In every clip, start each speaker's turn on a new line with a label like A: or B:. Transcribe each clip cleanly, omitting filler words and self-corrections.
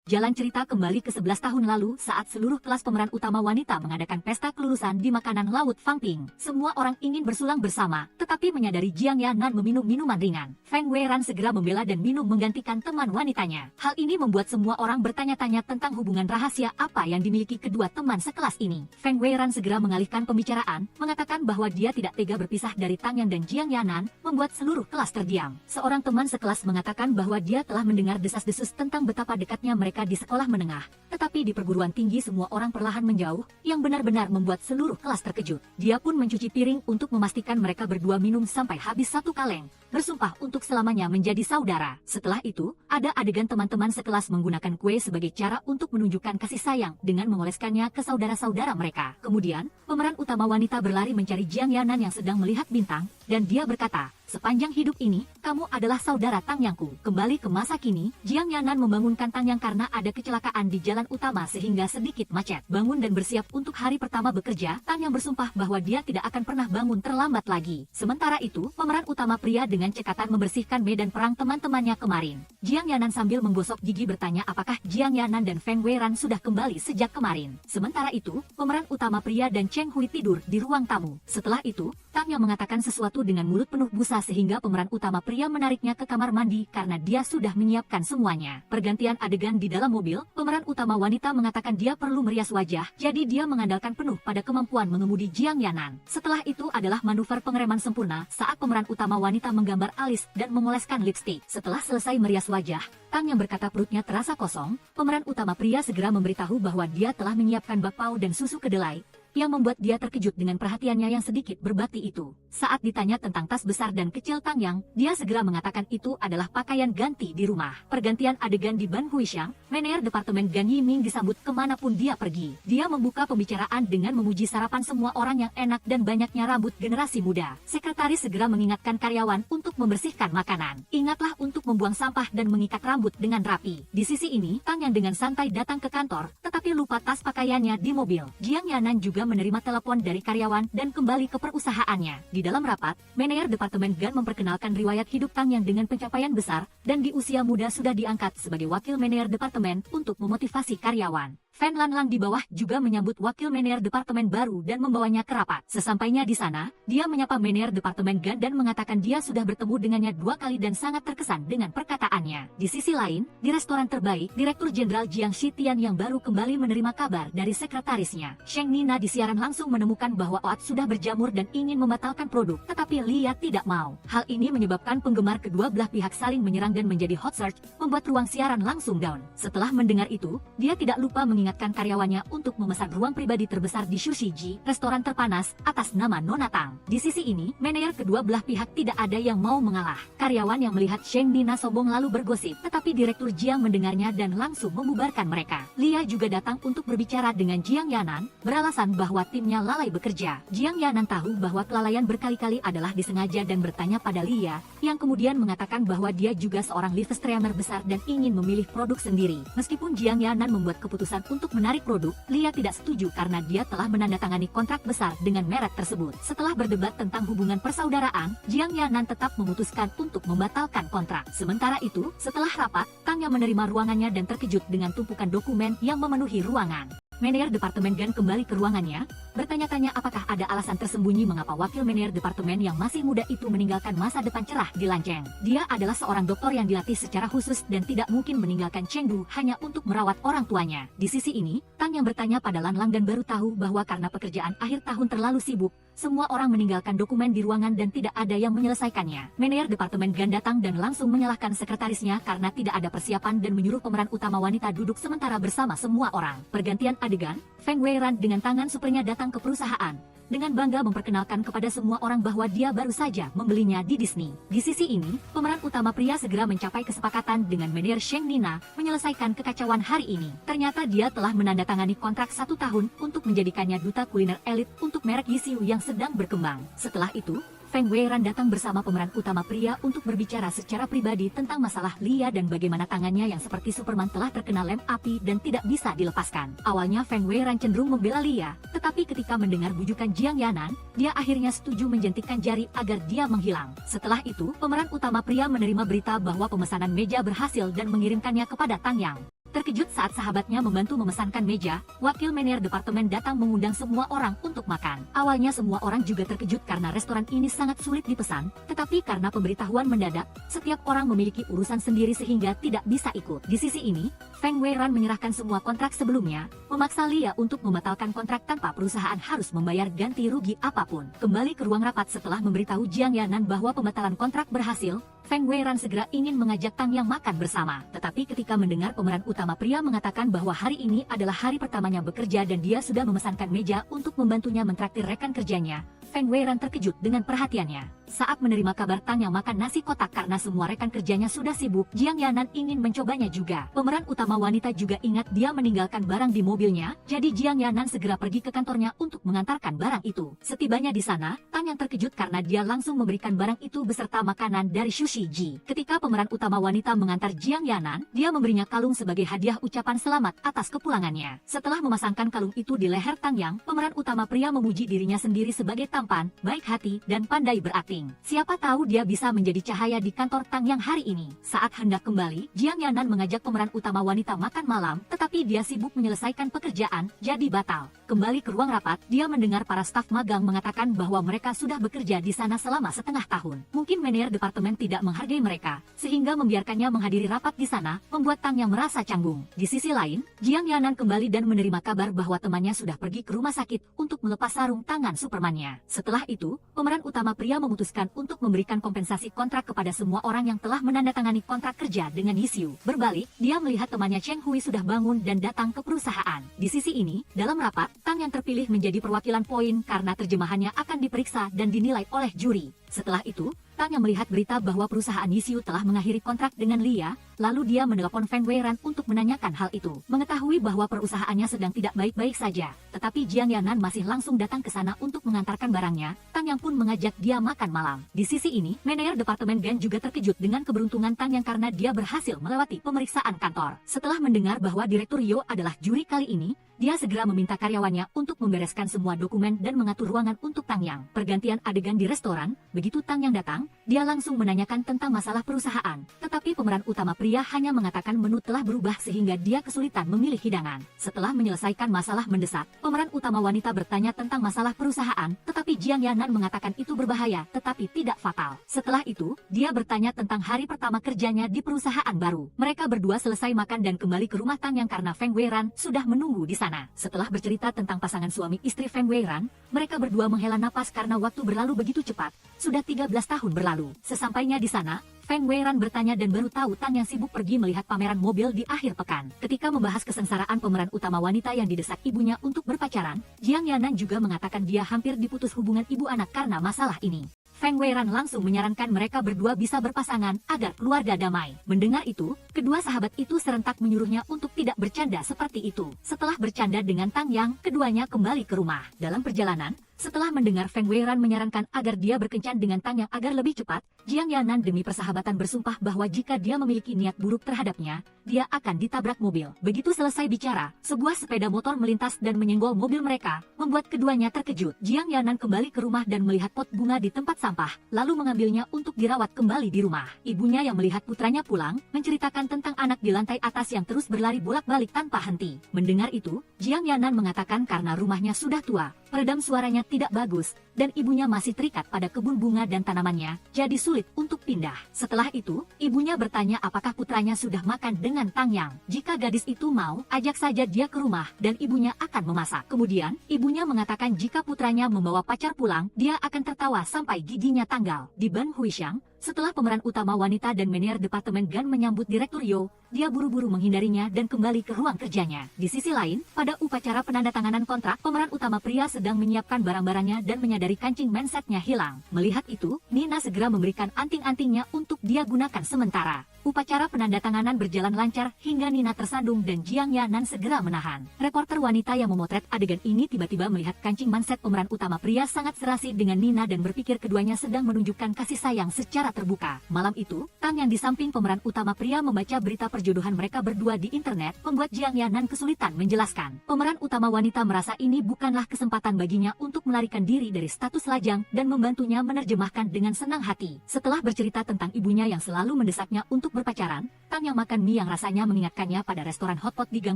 A: Jalan cerita kembali ke 11 tahun lalu saat seluruh kelas pemeran utama wanita mengadakan pesta kelulusan di makanan laut Fangping. Semua orang ingin bersulang bersama, tetapi menyadari Jiang Yanan meminum minuman ringan. Feng Weiran segera membela dan minum menggantikan teman wanitanya. Hal ini membuat semua orang bertanya-tanya tentang hubungan rahasia apa yang dimiliki kedua teman sekelas ini. Feng Weiran segera mengalihkan pembicaraan, mengatakan bahwa dia tidak tega berpisah dari Tang Yang dan Jiang Yanan, membuat seluruh kelas terdiam. Seorang teman sekelas mengatakan bahwa dia telah mendengar desas-desus tentang betapa dekatnya mereka di sekolah menengah, tetapi di perguruan tinggi semua orang perlahan menjauh, yang benar-benar membuat seluruh kelas terkejut. Dia pun mencuci piring untuk memastikan mereka berdua minum sampai habis satu kaleng, bersumpah untuk selamanya menjadi saudara. Setelah itu, ada adegan teman-teman sekelas menggunakan kue sebagai cara untuk menunjukkan kasih sayang dengan mengoleskannya ke saudara-saudara mereka. Kemudian, pemeran utama wanita berlari mencari Jiang Yanan yang sedang melihat bintang, dan dia berkata, "Sepanjang hidup ini, kamu adalah saudara Tang Yangku." Kembali ke masa kini, Jiang Yanan membangunkan Tang Yang karena ada kecelakaan di jalan utama sehingga sedikit macet. Bangun dan bersiap untuk hari pertama bekerja, Tang Yang bersumpah bahwa dia tidak akan pernah bangun terlambat lagi. Sementara itu, pemeran utama pria dengan cekatan membersihkan medan perang teman-temannya kemarin. Jiang Yanan sambil menggosok gigi bertanya apakah Jiang Yanan dan Feng Weiran sudah kembali sejak kemarin. Sementara itu, pemeran utama pria dan Cheng Hui tidur di ruang tamu. Setelah itu, Tang Yang mengatakan sesuatu dengan mulut penuh busa sehingga pemeran utama pria menariknya ke kamar mandi karena dia sudah menyiapkan semuanya. Pergantian adegan di dalam mobil, pemeran utama wanita mengatakan dia perlu merias wajah, jadi dia mengandalkan penuh pada kemampuan mengemudi Jiang Yanan. Setelah itu adalah manuver pengereman sempurna saat pemeran utama wanita menggambar alis dan memoleskan lipstik. Setelah selesai merias wajah, Tang Yang berkata perutnya terasa kosong, pemeran utama pria segera memberitahu bahwa dia telah menyiapkan bakpao dan susu kedelai, yang membuat dia terkejut dengan perhatiannya yang sedikit berbati itu. Saat ditanya tentang tas besar dan kecil Tang Yang, dia segera mengatakan itu adalah pakaian ganti di rumah. Pergantian adegan di Ban Huishang, manajer departemen Gan Yiming disambut kemanapun dia pergi. Dia membuka pembicaraan dengan memuji sarapan semua orang yang enak dan banyaknya rambut generasi muda. Sekretaris segera mengingatkan karyawan untuk membersihkan makanan. Ingatlah untuk membuang sampah dan mengikat rambut dengan rapi. Di sisi ini, Tang Yang dengan santai datang ke kantor, tetapi lupa tas pakaiannya di mobil. Jiang Yanan juga menerima telepon dari karyawan dan kembali ke perusahaannya. Di dalam rapat, manajer departemen Gan memperkenalkan riwayat hidup Tang Yang dengan pencapaian besar, dan di usia muda sudah diangkat sebagai wakil manajer departemen untuk memotivasi karyawan. Fan Lanlang di bawah juga menyambut wakil manajer departemen baru dan membawanya ke rapat. Sesampainya di sana, dia menyapa manajer departemen Gan dan mengatakan dia sudah bertemu dengannya 2 kali dan sangat terkesan dengan perkataannya. Di sisi lain, di restoran terbaik, Direktur Jenderal Jiang Shitian yang baru kembali menerima kabar dari sekretarisnya. Sheng Nina di siaran langsung menemukan bahwa Oat sudah berjamur dan ingin membatalkan produk, tetapi Lia tidak mau. Hal ini menyebabkan penggemar kedua belah pihak saling menyerang dan menjadi hot search, membuat ruang siaran langsung down. Setelah mendengar itu, dia tidak lupa mengingatkan karyawannya untuk memesan ruang pribadi terbesar di Shushiji, restoran terpanas, atas nama Nona Tang. Di sisi ini, manajer kedua belah pihak tidak ada yang mau mengalah. Karyawan yang melihat Sheng Nina sombong lalu bergosip, tetapi Direktur Jiang mendengarnya dan langsung membubarkan mereka. Lia juga datang untuk berbicara dengan Jiang Yanan, beralasan bahwa timnya lalai bekerja. Jiang Yanan tahu bahwa kelalaian berkali-kali adalah disengaja dan bertanya pada Lia, yang kemudian mengatakan bahwa dia juga seorang live streamer besar dan ingin memilih produk sendiri. Meskipun Jiang Yanan membuat keputusan untuk menarik produk, Lia tidak setuju karena dia telah menandatangani kontrak besar dengan merek tersebut. Setelah berdebat tentang hubungan persaudaraan, Jiang Yanan tetap memutuskan untuk membatalkan kontrak. Sementara itu, setelah rapat, Tang Yang menerima ruangannya dan terkejut dengan tumpukan dokumen yang memenuhi ruangan. Manajer departemen Gan kembali ke ruangannya, bertanya-tanya apakah ada alasan tersembunyi mengapa wakil manajer departemen yang masih muda itu meninggalkan masa depan cerah di Lancheng. Dia adalah seorang dokter yang dilatih secara khusus dan tidak mungkin meninggalkan Chengdu hanya untuk merawat orang tuanya. Di sisi ini, Tang Yang bertanya pada Lan Lang dan baru tahu bahwa karena pekerjaan akhir tahun terlalu sibuk, semua orang meninggalkan dokumen di ruangan dan tidak ada yang menyelesaikannya. Manajer departemen Gan datang dan langsung menyalahkan sekretarisnya karena tidak ada persiapan dan menyuruh pemeran utama wanita duduk sementara bersama semua orang. Pergantian adegan, Feng Weiran dengan tangan supernya datang ke perusahaan, dengan bangga memperkenalkan kepada semua orang bahwa dia baru saja membelinya di Disney. Di sisi ini, pemeran utama pria segera mencapai kesepakatan dengan manajer Sheng Nina menyelesaikan kekacauan hari ini. Ternyata dia telah menandatangani kontrak 1 tahun untuk menjadikannya duta kuliner elit untuk merek Yisiu yang sedang berkembang. Setelah itu, Feng Weiran datang bersama pemeran utama pria untuk berbicara secara pribadi tentang masalah Lia dan bagaimana tangannya yang seperti Superman telah terkena lem api dan tidak bisa dilepaskan. Awalnya Feng Weiran cenderung membela Lia, tetapi ketika mendengar bujukan Jiang Yanan, dia akhirnya setuju menjentikkan jari agar dia menghilang. Setelah itu, pemeran utama pria menerima berita bahwa pemesanan meja berhasil dan mengirimkannya kepada Tang Yang. Terkejut saat sahabatnya membantu memesankan meja, wakil manajer departemen datang mengundang semua orang untuk makan. Awalnya semua orang juga terkejut karena restoran ini sangat sulit dipesan, tetapi karena pemberitahuan mendadak, setiap orang memiliki urusan sendiri sehingga tidak bisa ikut. Di sisi ini, Feng Weiran menyerahkan semua kontrak sebelumnya, memaksa Lia untuk membatalkan kontrak tanpa perusahaan harus membayar ganti rugi apapun. Kembali ke ruang rapat setelah memberitahu Jiang Yanan bahwa pembatalan kontrak berhasil, Feng Weiran segera ingin mengajak Tang Yang makan bersama. Tetapi ketika mendengar pemeran utama pria mengatakan bahwa hari ini adalah hari pertamanya bekerja dan dia sudah memesankan meja untuk membantunya mentraktir rekan kerjanya, Feng Weiran terkejut dengan perhatiannya. Saat menerima kabar Tang Yang makan nasi kotak karena semua rekan kerjanya sudah sibuk, Jiang Yanan ingin mencobanya juga. Pemeran utama wanita juga ingat dia meninggalkan barang di mobilnya, jadi Jiang Yanan segera pergi ke kantornya untuk mengantarkan barang itu. Setibanya di sana, Tang Yang terkejut karena dia langsung memberikan barang itu beserta makanan dari Sushi Ji. Ketika pemeran utama wanita mengantar Jiang Yanan, dia memberinya kalung sebagai hadiah ucapan selamat atas kepulangannya. Setelah memasangkan kalung itu di leher Tang Yang, pemeran utama pria memuji dirinya sendiri sebagai tampan, baik hati, dan pandai berakting. Siapa tahu dia bisa menjadi cahaya di kantor Tang Yang hari ini. Saat hendak kembali, Jiang Yanan mengajak pemeran utama wanita makan malam, tetapi dia sibuk menyelesaikan pekerjaan, jadi batal. Kembali ke ruang rapat, dia mendengar para staf magang mengatakan bahwa mereka sudah bekerja di sana selama setengah tahun. Mungkin manajer departemen tidak menghargai mereka, sehingga membiarkannya menghadiri rapat di sana, membuat Tang Yang merasa canggung. Di sisi lain, Jiang Yanan kembali dan menerima kabar bahwa temannya sudah pergi ke rumah sakit untuk melepas sarung tangan Superman-nya. Setelah itu, pemeran utama pria memutuskan untuk memberikan kompensasi kontrak kepada semua orang yang telah menandatangani kontrak kerja dengan Yisyu. Berbalik, dia melihat temannya Cheng Hui sudah bangun dan datang ke perusahaan. Di sisi ini, dalam rapat, Tang Yang terpilih menjadi perwakilan poin karena terjemahannya akan diperiksa dan dinilai oleh juri. Setelah itu, Tang Yang melihat berita bahwa perusahaan Yisyu telah mengakhiri kontrak dengan Lia, lalu dia menelepon Feng Weiran untuk menanyakan hal itu. Mengetahui bahwa perusahaannya sedang tidak baik-baik saja, tetapi Jiang Yanan masih langsung datang ke sana untuk mengantarkan barangnya, Tang Yang pun mengajak dia makan malam. Di sisi ini, manajer departemen Gan juga terkejut dengan keberuntungan Tang Yang karena dia berhasil melewati pemeriksaan kantor. Setelah mendengar bahwa Direktur Yo adalah juri kali ini, dia segera meminta karyawannya untuk membereskan semua dokumen dan mengatur ruangan untuk Tang Yang. Pergantian adegan di restoran, begitu Tang Yang datang, dia langsung menanyakan tentang masalah perusahaan. Tetapi pemeran utama pria hanya mengatakan menu telah berubah sehingga dia kesulitan memilih hidangan. Setelah menyelesaikan masalah mendesak, pemeran utama wanita bertanya tentang masalah perusahaan, tetapi Jiang Yanan mengatakan itu berbahaya tetapi tidak fatal. Setelah itu, dia bertanya tentang hari pertama kerjanya di perusahaan baru. Mereka berdua selesai makan dan kembali ke rumah Tang Yang karena Feng Weiran sudah menunggu di sana. Setelah bercerita tentang pasangan suami istri Feng Weiran, mereka berdua menghela napas karena waktu berlalu begitu cepat. Sudah 13 tahun berlalu. Sesampainya di sana, Feng Weiran bertanya dan baru tahu Tang Yang sibuk pergi melihat pameran mobil di akhir pekan. Ketika membahas kesengsaraan pemeran utama wanita yang didesak ibunya untuk berpacaran, Jiang Yanan juga mengatakan dia hampir diputus hubungan ibu anak karena masalah ini. Feng Weiran langsung menyarankan mereka berdua bisa berpasangan agar keluarga damai. Mendengar itu, kedua sahabat itu serentak menyuruhnya untuk tidak bercanda seperti itu. Setelah bercanda dengan Tang Yang, keduanya kembali ke rumah. Dalam perjalanan, setelah mendengar Feng Weiran menyarankan agar dia berkencan dengan Tang Yang agar lebih cepat, Jiang Yanan demi persahabatan bersumpah bahwa jika dia memiliki niat buruk terhadapnya, dia akan ditabrak mobil. Begitu selesai bicara, sebuah sepeda motor melintas dan menyenggol mobil mereka, membuat keduanya terkejut. Jiang Yanan kembali ke rumah dan melihat pot bunga di tempat sampah, lalu mengambilnya untuk dirawat kembali di rumah. Ibunya yang melihat putranya pulang, menceritakan tentang anak di lantai atas yang terus berlari bolak-balik tanpa henti. Mendengar itu, Jiang Yanan mengatakan karena rumahnya sudah tua, peredam suaranya tidak bagus, dan ibunya masih terikat pada kebun bunga dan tanamannya, jadi sulit untuk pindah. Setelah itu, ibunya bertanya apakah putranya sudah makan dengan Tang Yang. Jika gadis itu mau, ajak saja dia ke rumah, dan ibunya akan memasak. Kemudian, ibunya mengatakan jika putranya membawa pacar pulang, dia akan tertawa sampai giginya tanggal. Di Ban Huixiang, setelah pemeran utama wanita dan manajer departemen Gan menyambut Direktur Yo, dia buru-buru menghindarinya dan kembali ke ruang kerjanya. Di sisi lain, pada upacara penandatanganan kontrak, pemeran utama pria sedang menyiapkan barang-barangnya dan menyadari kancing mindsetnya hilang. Melihat itu, Nina segera memberikan anting-antingnya untuk dia gunakan sementara. Upacara penandatanganan berjalan lancar hingga Nina tersandung dan Jiang Yanan segera menahan. Reporter wanita yang memotret adegan ini tiba-tiba melihat kancing mindset pemeran utama pria sangat serasi dengan Nina dan berpikir keduanya sedang menunjukkan kasih sayang secara terbuka. Malam itu, Tang yang di samping pemeran utama pria membaca berita perjodohan mereka berdua di internet, membuat Jiang Yanan kesulitan menjelaskan. Pemeran utama wanita merasa ini bukanlah kesempatan baginya untuk melarikan diri dari status lajang dan membantunya menerjemahkan dengan senang hati. Setelah bercerita tentang ibunya yang selalu mendesaknya untuk berpacaran, Tang yang makan mie yang rasanya mengingatkannya pada restoran hotpot di gang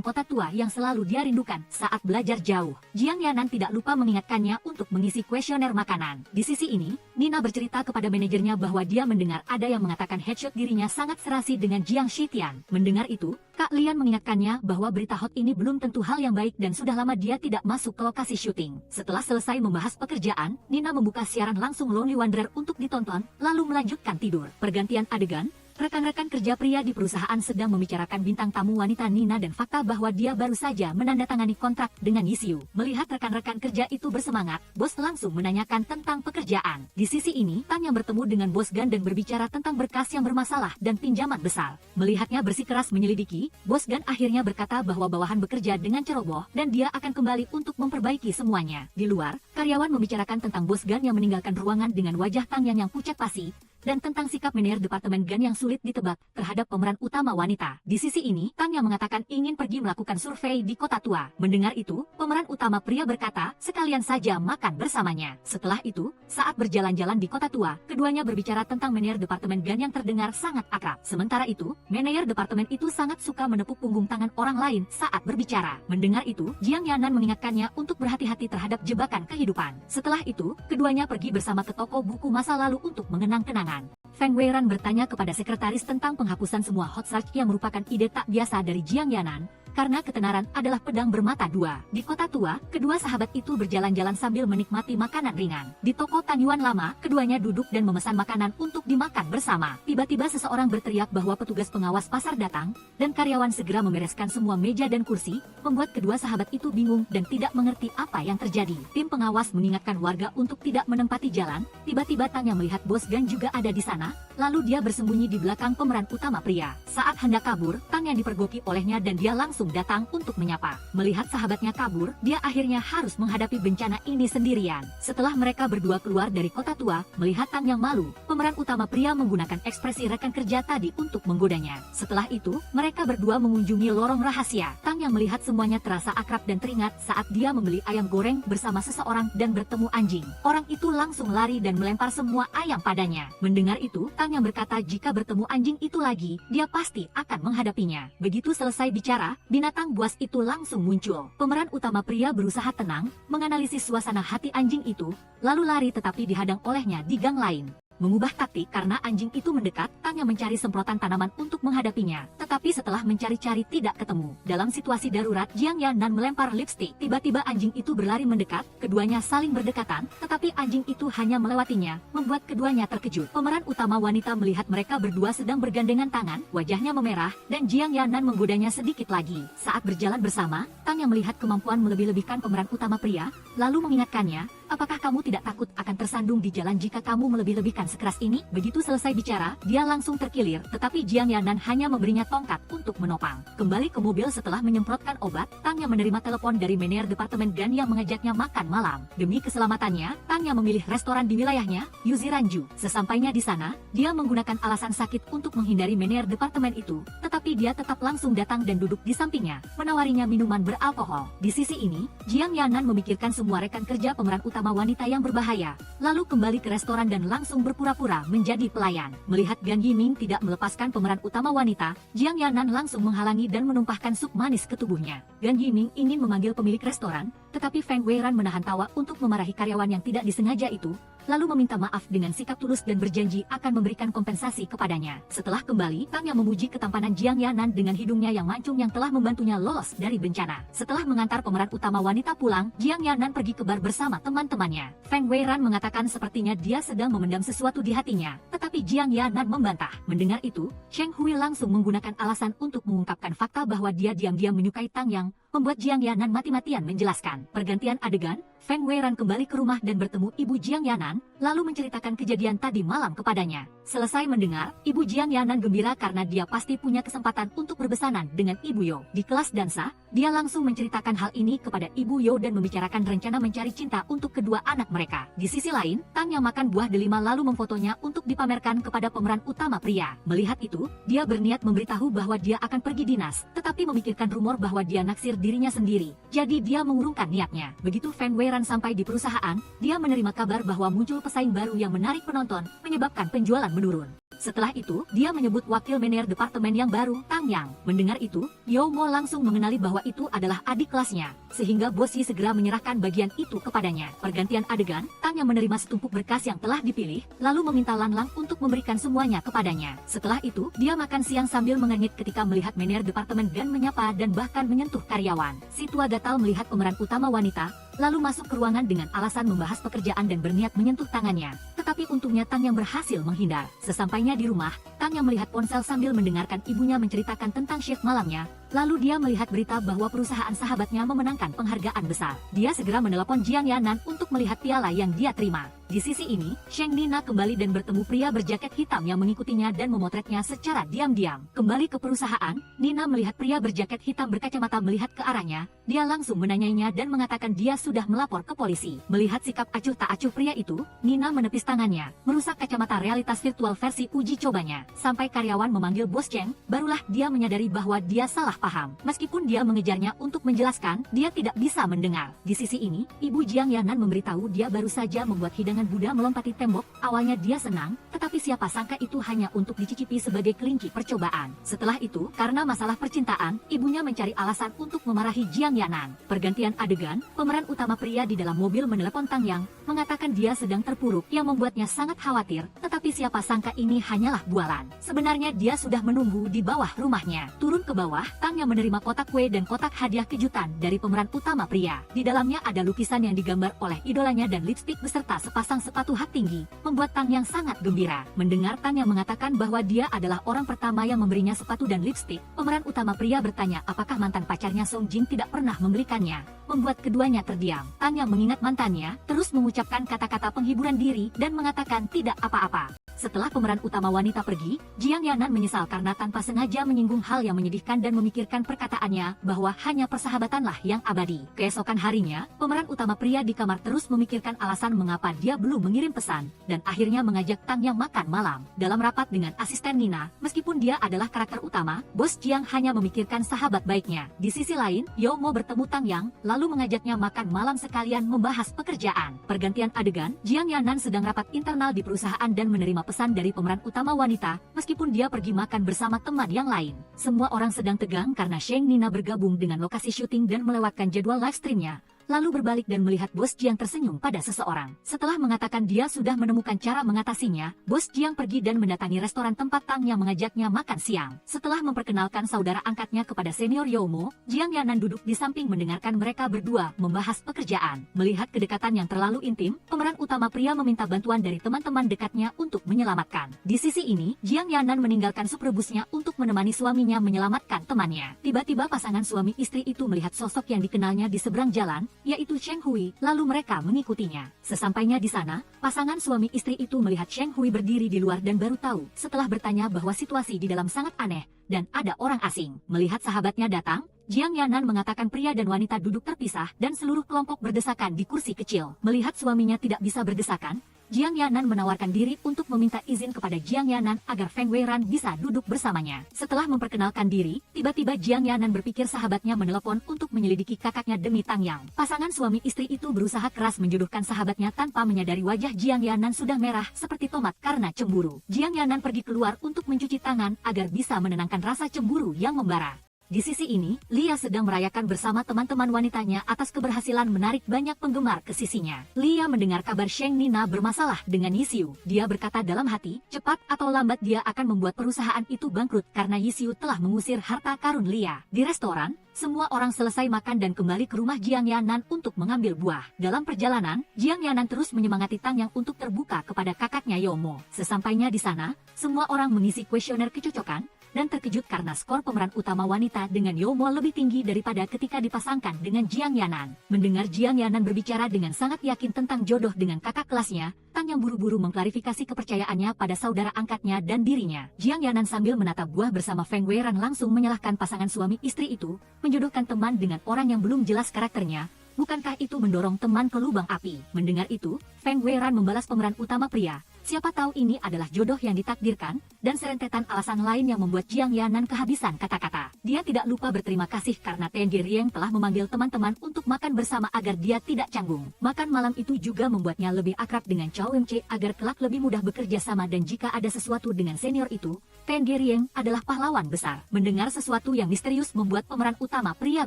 A: kota tua yang selalu dia rindukan saat belajar jauh. Jiang Yanan tidak lupa mengingatkannya untuk mengisi kuesioner makanan. Di sisi ini, Nina bercerita kepada manajernya bahwa dia mendengar ada yang mengatakan headshot dirinya sangat serasi dengan Jiang Shitian. Mendengar itu, Kak Lian mengingatkannya bahwa berita hot ini belum tentu hal yang baik dan sudah lama dia tidak masuk ke lokasi syuting. Setelah selesai membahas pekerjaan, Nina membuka siaran langsung Lonely Wanderer untuk ditonton, lalu melanjutkan tidur. Pergantian adegan, rekan-rekan kerja pria di perusahaan sedang membicarakan bintang tamu wanita Nina dan fakta bahwa dia baru saja menandatangani kontrak dengan Yisiu. Melihat rekan-rekan kerja itu bersemangat, bos langsung menanyakan tentang pekerjaan. Di sisi ini, Tang yang bertemu dengan bos Gan dan berbicara tentang berkas yang bermasalah dan pinjaman besar. Melihatnya bersikeras menyelidiki, bos Gan akhirnya berkata bahwa bawahan bekerja dengan ceroboh dan dia akan kembali untuk memperbaiki semuanya. Di luar, karyawan membicarakan tentang bos Gan yang meninggalkan ruangan dengan wajah Tang yang pucat pasi, dan tentang sikap manajer departemen Gan yang sulit ditebak terhadap pemeran utama wanita. Di sisi ini, Tang yang mengatakan ingin pergi melakukan survei di kota tua. Mendengar itu, pemeran utama pria berkata, sekalian saja makan bersamanya. Setelah itu, saat berjalan-jalan di kota tua, keduanya berbicara tentang manajer departemen Gan yang terdengar sangat akrab. Sementara itu, manajer departemen itu sangat suka menepuk punggung tangan orang lain saat berbicara. Mendengar itu, Jiang Yanan mengingatkannya untuk berhati-hati terhadap jebakan kehidupan. Setelah itu, keduanya pergi bersama ke toko buku masa lalu untuk mengenang-kenangan. Feng Weiran bertanya kepada sekretaris tentang penghapusan semua hot search yang merupakan ide tak biasa dari Jiang Yanan, karena ketenaran adalah pedang bermata dua. Di kota tua, kedua sahabat itu berjalan-jalan sambil menikmati makanan ringan. Di toko Tanyuan lama, keduanya duduk dan memesan makanan untuk dimakan bersama. Tiba-tiba seseorang berteriak bahwa petugas pengawas pasar datang, dan karyawan segera membereskan semua meja dan kursi, membuat kedua sahabat itu bingung dan tidak mengerti apa yang terjadi. Tim pengawas mengingatkan warga untuk tidak menempati jalan. Tiba-tiba Tang yang melihat bos Gan juga ada di sana, lalu dia bersembunyi di belakang pemeran utama pria. Saat hendak kabur, Tang yang dipergoki olehnya dan dia langsung datang untuk menyapa. Melihat sahabatnya kabur, dia akhirnya harus menghadapi bencana ini sendirian. Setelah mereka berdua keluar dari kota tua, melihat Tang yang malu, pemeran utama pria menggunakan ekspresi rekan kerja tadi untuk menggodanya. Setelah itu, mereka berdua mengunjungi lorong rahasia. Tang yang melihat semuanya terasa akrab dan teringat saat dia membeli ayam goreng bersama seseorang dan bertemu anjing. Orang itu langsung lari dan melempar semua ayam padanya. Mendengar itu, Tang yang berkata jika bertemu anjing itu lagi, dia pasti akan menghadapinya. Begitu selesai bicara, binatang buas itu langsung muncul. Pemeran utama pria berusaha tenang, menganalisis suasana hati anjing itu, lalu lari tetapi dihadang olehnya di gang lain. Mengubah taktik karena anjing itu mendekat, Tang yang mencari semprotan tanaman untuk menghadapinya. Tetapi setelah mencari-cari tidak ketemu. Dalam situasi darurat, Jiang Yanan melempar lipstik. Tiba-tiba anjing itu berlari mendekat, keduanya saling berdekatan, tetapi anjing itu hanya melewatinya, membuat keduanya terkejut. Pemeran utama wanita melihat mereka berdua sedang bergandengan tangan, wajahnya memerah, dan Jiang Yanan menggodanya sedikit lagi. Saat berjalan bersama, Tang yang melihat kemampuan melebih-lebihkan pemeran utama pria, lalu mengingatkannya, apakah kamu tidak takut akan tersandung di jalan jika kamu melebih-lebihkan sekeras ini? Begitu selesai bicara, dia langsung terkilir, tetapi Jiang Yanan hanya memberinya tongkat untuk menopang. Kembali ke mobil setelah menyemprotkan obat, Tang yang menerima telepon dari manajer departemen Gan yang mengajaknya makan malam. Demi keselamatannya, Tang yang memilih restoran di wilayahnya, Yuziranju. Sesampainya di sana, dia menggunakan alasan sakit untuk menghindari manajer departemen itu, tetapi dia tetap langsung datang dan duduk di sampingnya, menawarinya minuman beralkohol. Di sisi ini, Jiang Yanan memikirkan semua rekan kerja pemeran utama wanita yang berbahaya, lalu kembali ke restoran dan langsung berpura-pura menjadi pelayan. Melihat Gan Yiming tidak melepaskan pemeran utama wanita, Jiang Yanan langsung menghalangi dan menumpahkan sup manis ke tubuhnya. Gan Yiming ingin memanggil pemilik restoran, tetapi Feng Weiran menahan tawa untuk memarahi karyawan yang tidak disengaja itu, lalu meminta maaf dengan sikap tulus dan berjanji akan memberikan kompensasi kepadanya. Setelah kembali, Tang yang memuji ketampanan Jiang Yanan dengan hidungnya yang mancung yang telah membantunya lolos dari bencana. Setelah mengantar pemeran utama wanita pulang, Jiang Yanan pergi ke bar bersama teman-temannya. Feng Weiran mengatakan sepertinya dia sedang memendam sesuatu di hatinya, tetapi Jiang Yanan membantah. Mendengar itu, Cheng Hui langsung menggunakan alasan untuk mengungkapkan fakta bahwa dia diam-diam menyukai Tang yang membuat Jiang Yanan mati-matian menjelaskan. Pergantian adegan, Feng Weiran kembali ke rumah dan bertemu ibu Jiang Yanan, lalu menceritakan kejadian tadi malam kepadanya. Selesai mendengar, Ibu Jiang Yanan gembira karena dia pasti punya kesempatan untuk berbesanan dengan Ibu Yo. Di kelas dansa, dia langsung menceritakan hal ini kepada Ibu Yo dan membicarakan rencana mencari cinta untuk kedua anak mereka. Di sisi lain, Tang yang makan buah delima lalu memfotonya untuk dipamerkan kepada pemeran utama pria. Melihat itu, dia berniat memberitahu bahwa dia akan pergi dinas, tetapi memikirkan rumor bahwa dia naksir dirinya sendiri. Jadi dia mengurungkan niatnya. Begitu Feng Weiran sampai di perusahaan, dia menerima kabar bahwa muncul pesaing baru yang menarik penonton, menyebabkan penjualan menurun. Setelah itu, dia menyebut wakil manajer departemen yang baru, Tang Yang. Mendengar itu, Yo Mo langsung mengenali bahwa itu adalah adik kelasnya, sehingga Bos Yi segera menyerahkan bagian itu kepadanya. Pergantian adegan, Tang yang menerima setumpuk berkas yang telah dipilih, lalu meminta Lan Lang untuk memberikan semuanya kepadanya. Setelah itu, dia makan siang sambil mengengit ketika melihat manajer departemen dan menyapa dan bahkan menyentuh karyawan. Si tua gatal melihat pemeran utama wanita, lalu masuk ke ruangan dengan alasan membahas pekerjaan dan berniat menyentuh tangannya. Tetapi untungnya Tang yang berhasil menghindar. Sesampainya di rumah, Tang yang melihat ponsel sambil mendengarkan ibunya menceritakan tentang shift malamnya. Lalu dia melihat berita bahwa perusahaan sahabatnya memenangkan penghargaan besar. Dia segera menelepon Jiang Yanan untuk melihat piala yang dia terima. Di sisi ini, Sheng Nina kembali dan bertemu pria berjaket hitam yang mengikutinya dan memotretnya secara diam-diam. Kembali ke perusahaan, Nina melihat pria berjaket hitam berkacamata melihat ke arahnya. Dia langsung menanyainya dan mengatakan dia sudah melapor ke polisi. Melihat sikap acuh tak acuh pria itu, Nina menepis tangannya, merusak kacamata realitas virtual versi uji cobanya. Sampai karyawan memanggil Bos Cheng, barulah dia menyadari bahwa dia salah paham. Meskipun dia mengejarnya untuk menjelaskan, dia tidak bisa mendengar. Di sisi ini, Ibu Jiang Yanan memberitahu dia baru saja membuat hidangan Buddha melompati tembok. Awalnya dia senang, tetapi siapa sangka itu hanya untuk dicicipi sebagai kelinci percobaan. Setelah itu, karena masalah percintaan, ibunya mencari alasan untuk memarahi Jiang Yanan. Pergantian adegan, pemeran utama pria di dalam mobil menelepon Tang Yang, mengatakan dia sedang terpuruk yang membuatnya sangat khawatir, tetapi siapa sangka ini hanyalah bualan. Sebenarnya dia sudah menunggu di bawah rumahnya. Turun ke bawah, Tang yang menerima kotak kue dan kotak hadiah kejutan dari pemeran utama pria. Di dalamnya ada lukisan yang digambar oleh idolanya dan lipstik beserta sepasang sepatu hak tinggi, membuat Tang yang sangat gembira. Mendengar Tang yang mengatakan bahwa dia adalah orang pertama yang memberinya sepatu dan lipstik, pemeran utama pria bertanya apakah mantan pacarnya Song Jing tidak pernah membelikannya, membuat keduanya terdiam. Tang yang mengingat mantannya, terus mengucapkan kata-kata penghiburan diri dan mengatakan tidak apa-apa. Setelah pemeran utama wanita pergi, Jiang Yanan menyesal karena tanpa sengaja menyinggung hal yang menyedihkan dan memikirkan perkataannya bahwa hanya persahabatanlah yang abadi. Keesokan harinya, pemeran utama pria di kamar terus memikirkan alasan mengapa dia belum mengirim pesan, dan akhirnya mengajak Tang Yang makan malam. Dalam rapat dengan asisten Nina, meskipun dia adalah karakter utama, Bos Jiang hanya memikirkan sahabat baiknya. Di sisi lain, Yo Mo bertemu Tang Yang, lalu mengajaknya makan malam sekalian membahas pekerjaan. Pergantian adegan, Jiang Yanan sedang rapat internal di perusahaan dan menerima pesan dari pemeran utama wanita, meskipun dia pergi makan bersama teman yang lain. Semua orang sedang tegang karena Sheng Nina bergabung dengan lokasi syuting dan melewatkan jadwal live streamnya. Lalu berbalik dan melihat Bos Jiang tersenyum pada seseorang. Setelah mengatakan dia sudah menemukan cara mengatasinya, Bos Jiang pergi dan mendatangi restoran tempat Tang yang mengajaknya makan siang. Setelah memperkenalkan saudara angkatnya kepada senior Yomo, Jiang Yanan duduk di samping mendengarkan mereka berdua membahas pekerjaan. Melihat kedekatan yang terlalu intim, pemeran utama pria meminta bantuan dari teman-teman dekatnya untuk menyelamatkan. Di sisi ini, Jiang Yanan meninggalkan suprebusnya untuk menemani suaminya menyelamatkan temannya. Tiba-tiba pasangan suami istri itu melihat sosok yang dikenalnya di seberang jalan, yaitu Sheng Hui, lalu mereka mengikutinya. Sesampainya di sana, pasangan suami istri itu melihat Sheng Hui berdiri di luar dan baru tahu setelah bertanya bahwa situasi di dalam sangat aneh dan ada orang asing. Melihat sahabatnya datang, Jiang Yanan mengatakan pria dan wanita duduk terpisah dan seluruh kelompok berdesakan di kursi kecil. Melihat suaminya tidak bisa berdesakan, Jiang Yanan menawarkan diri untuk meminta izin kepada Jiang Yanan agar Feng Weiran bisa duduk bersamanya. Setelah memperkenalkan diri, tiba-tiba Jiang Yanan berpikir sahabatnya menelepon untuk menyelidiki kakaknya demi Tang Yang. Pasangan suami istri itu berusaha keras menjodohkan sahabatnya tanpa menyadari wajah Jiang Yanan sudah merah seperti tomat karena cemburu. Jiang Yanan pergi keluar untuk mencuci tangan agar bisa menenangkan rasa cemburu yang membara. Di sisi ini, Lia sedang merayakan bersama teman-teman wanitanya atas keberhasilan menarik banyak penggemar ke sisinya. Lia mendengar kabar Sheng Nina bermasalah dengan Yisiu. Dia berkata dalam hati, cepat atau lambat dia akan membuat perusahaan itu bangkrut karena Yisiu telah mengusir harta karun Lia. Di restoran, semua orang selesai makan dan kembali ke rumah Jiang Yanan untuk mengambil buah. Dalam perjalanan, Jiang Yanan terus menyemangati Tang Yang untuk terbuka kepada kakaknya Yomo. Sesampainya di sana, semua orang mengisi kuesioner kecocokan, dan terkejut karena skor pemeran utama wanita dengan Yomo lebih tinggi daripada ketika dipasangkan dengan Jiang Yanan. Mendengar Jiang Yanan berbicara dengan sangat yakin tentang jodoh dengan kakak kelasnya, Tang yang buru-buru mengklarifikasi kepercayaannya pada saudara angkatnya dan dirinya. Jiang Yanan sambil menatap buah bersama Feng Weiran langsung menyalahkan pasangan suami istri itu, menjodohkan teman dengan orang yang belum jelas karakternya. Bukankah itu mendorong teman ke lubang api? Mendengar itu, Feng Weiran membalas pemeran utama pria. Siapa tahu ini adalah jodoh yang ditakdirkan, dan serentetan alasan lain yang membuat Jiang Yanan kehabisan kata-kata. Dia tidak lupa berterima kasih karena Tenji Rieng telah memanggil teman-teman untuk makan bersama agar dia tidak canggung. Makan malam itu juga membuatnya lebih akrab dengan Chow Eun-che agar kelak lebih mudah bekerja sama dan jika ada sesuatu dengan senior itu, Tenji Rieng adalah pahlawan besar. Mendengar sesuatu yang misterius membuat pemeran utama pria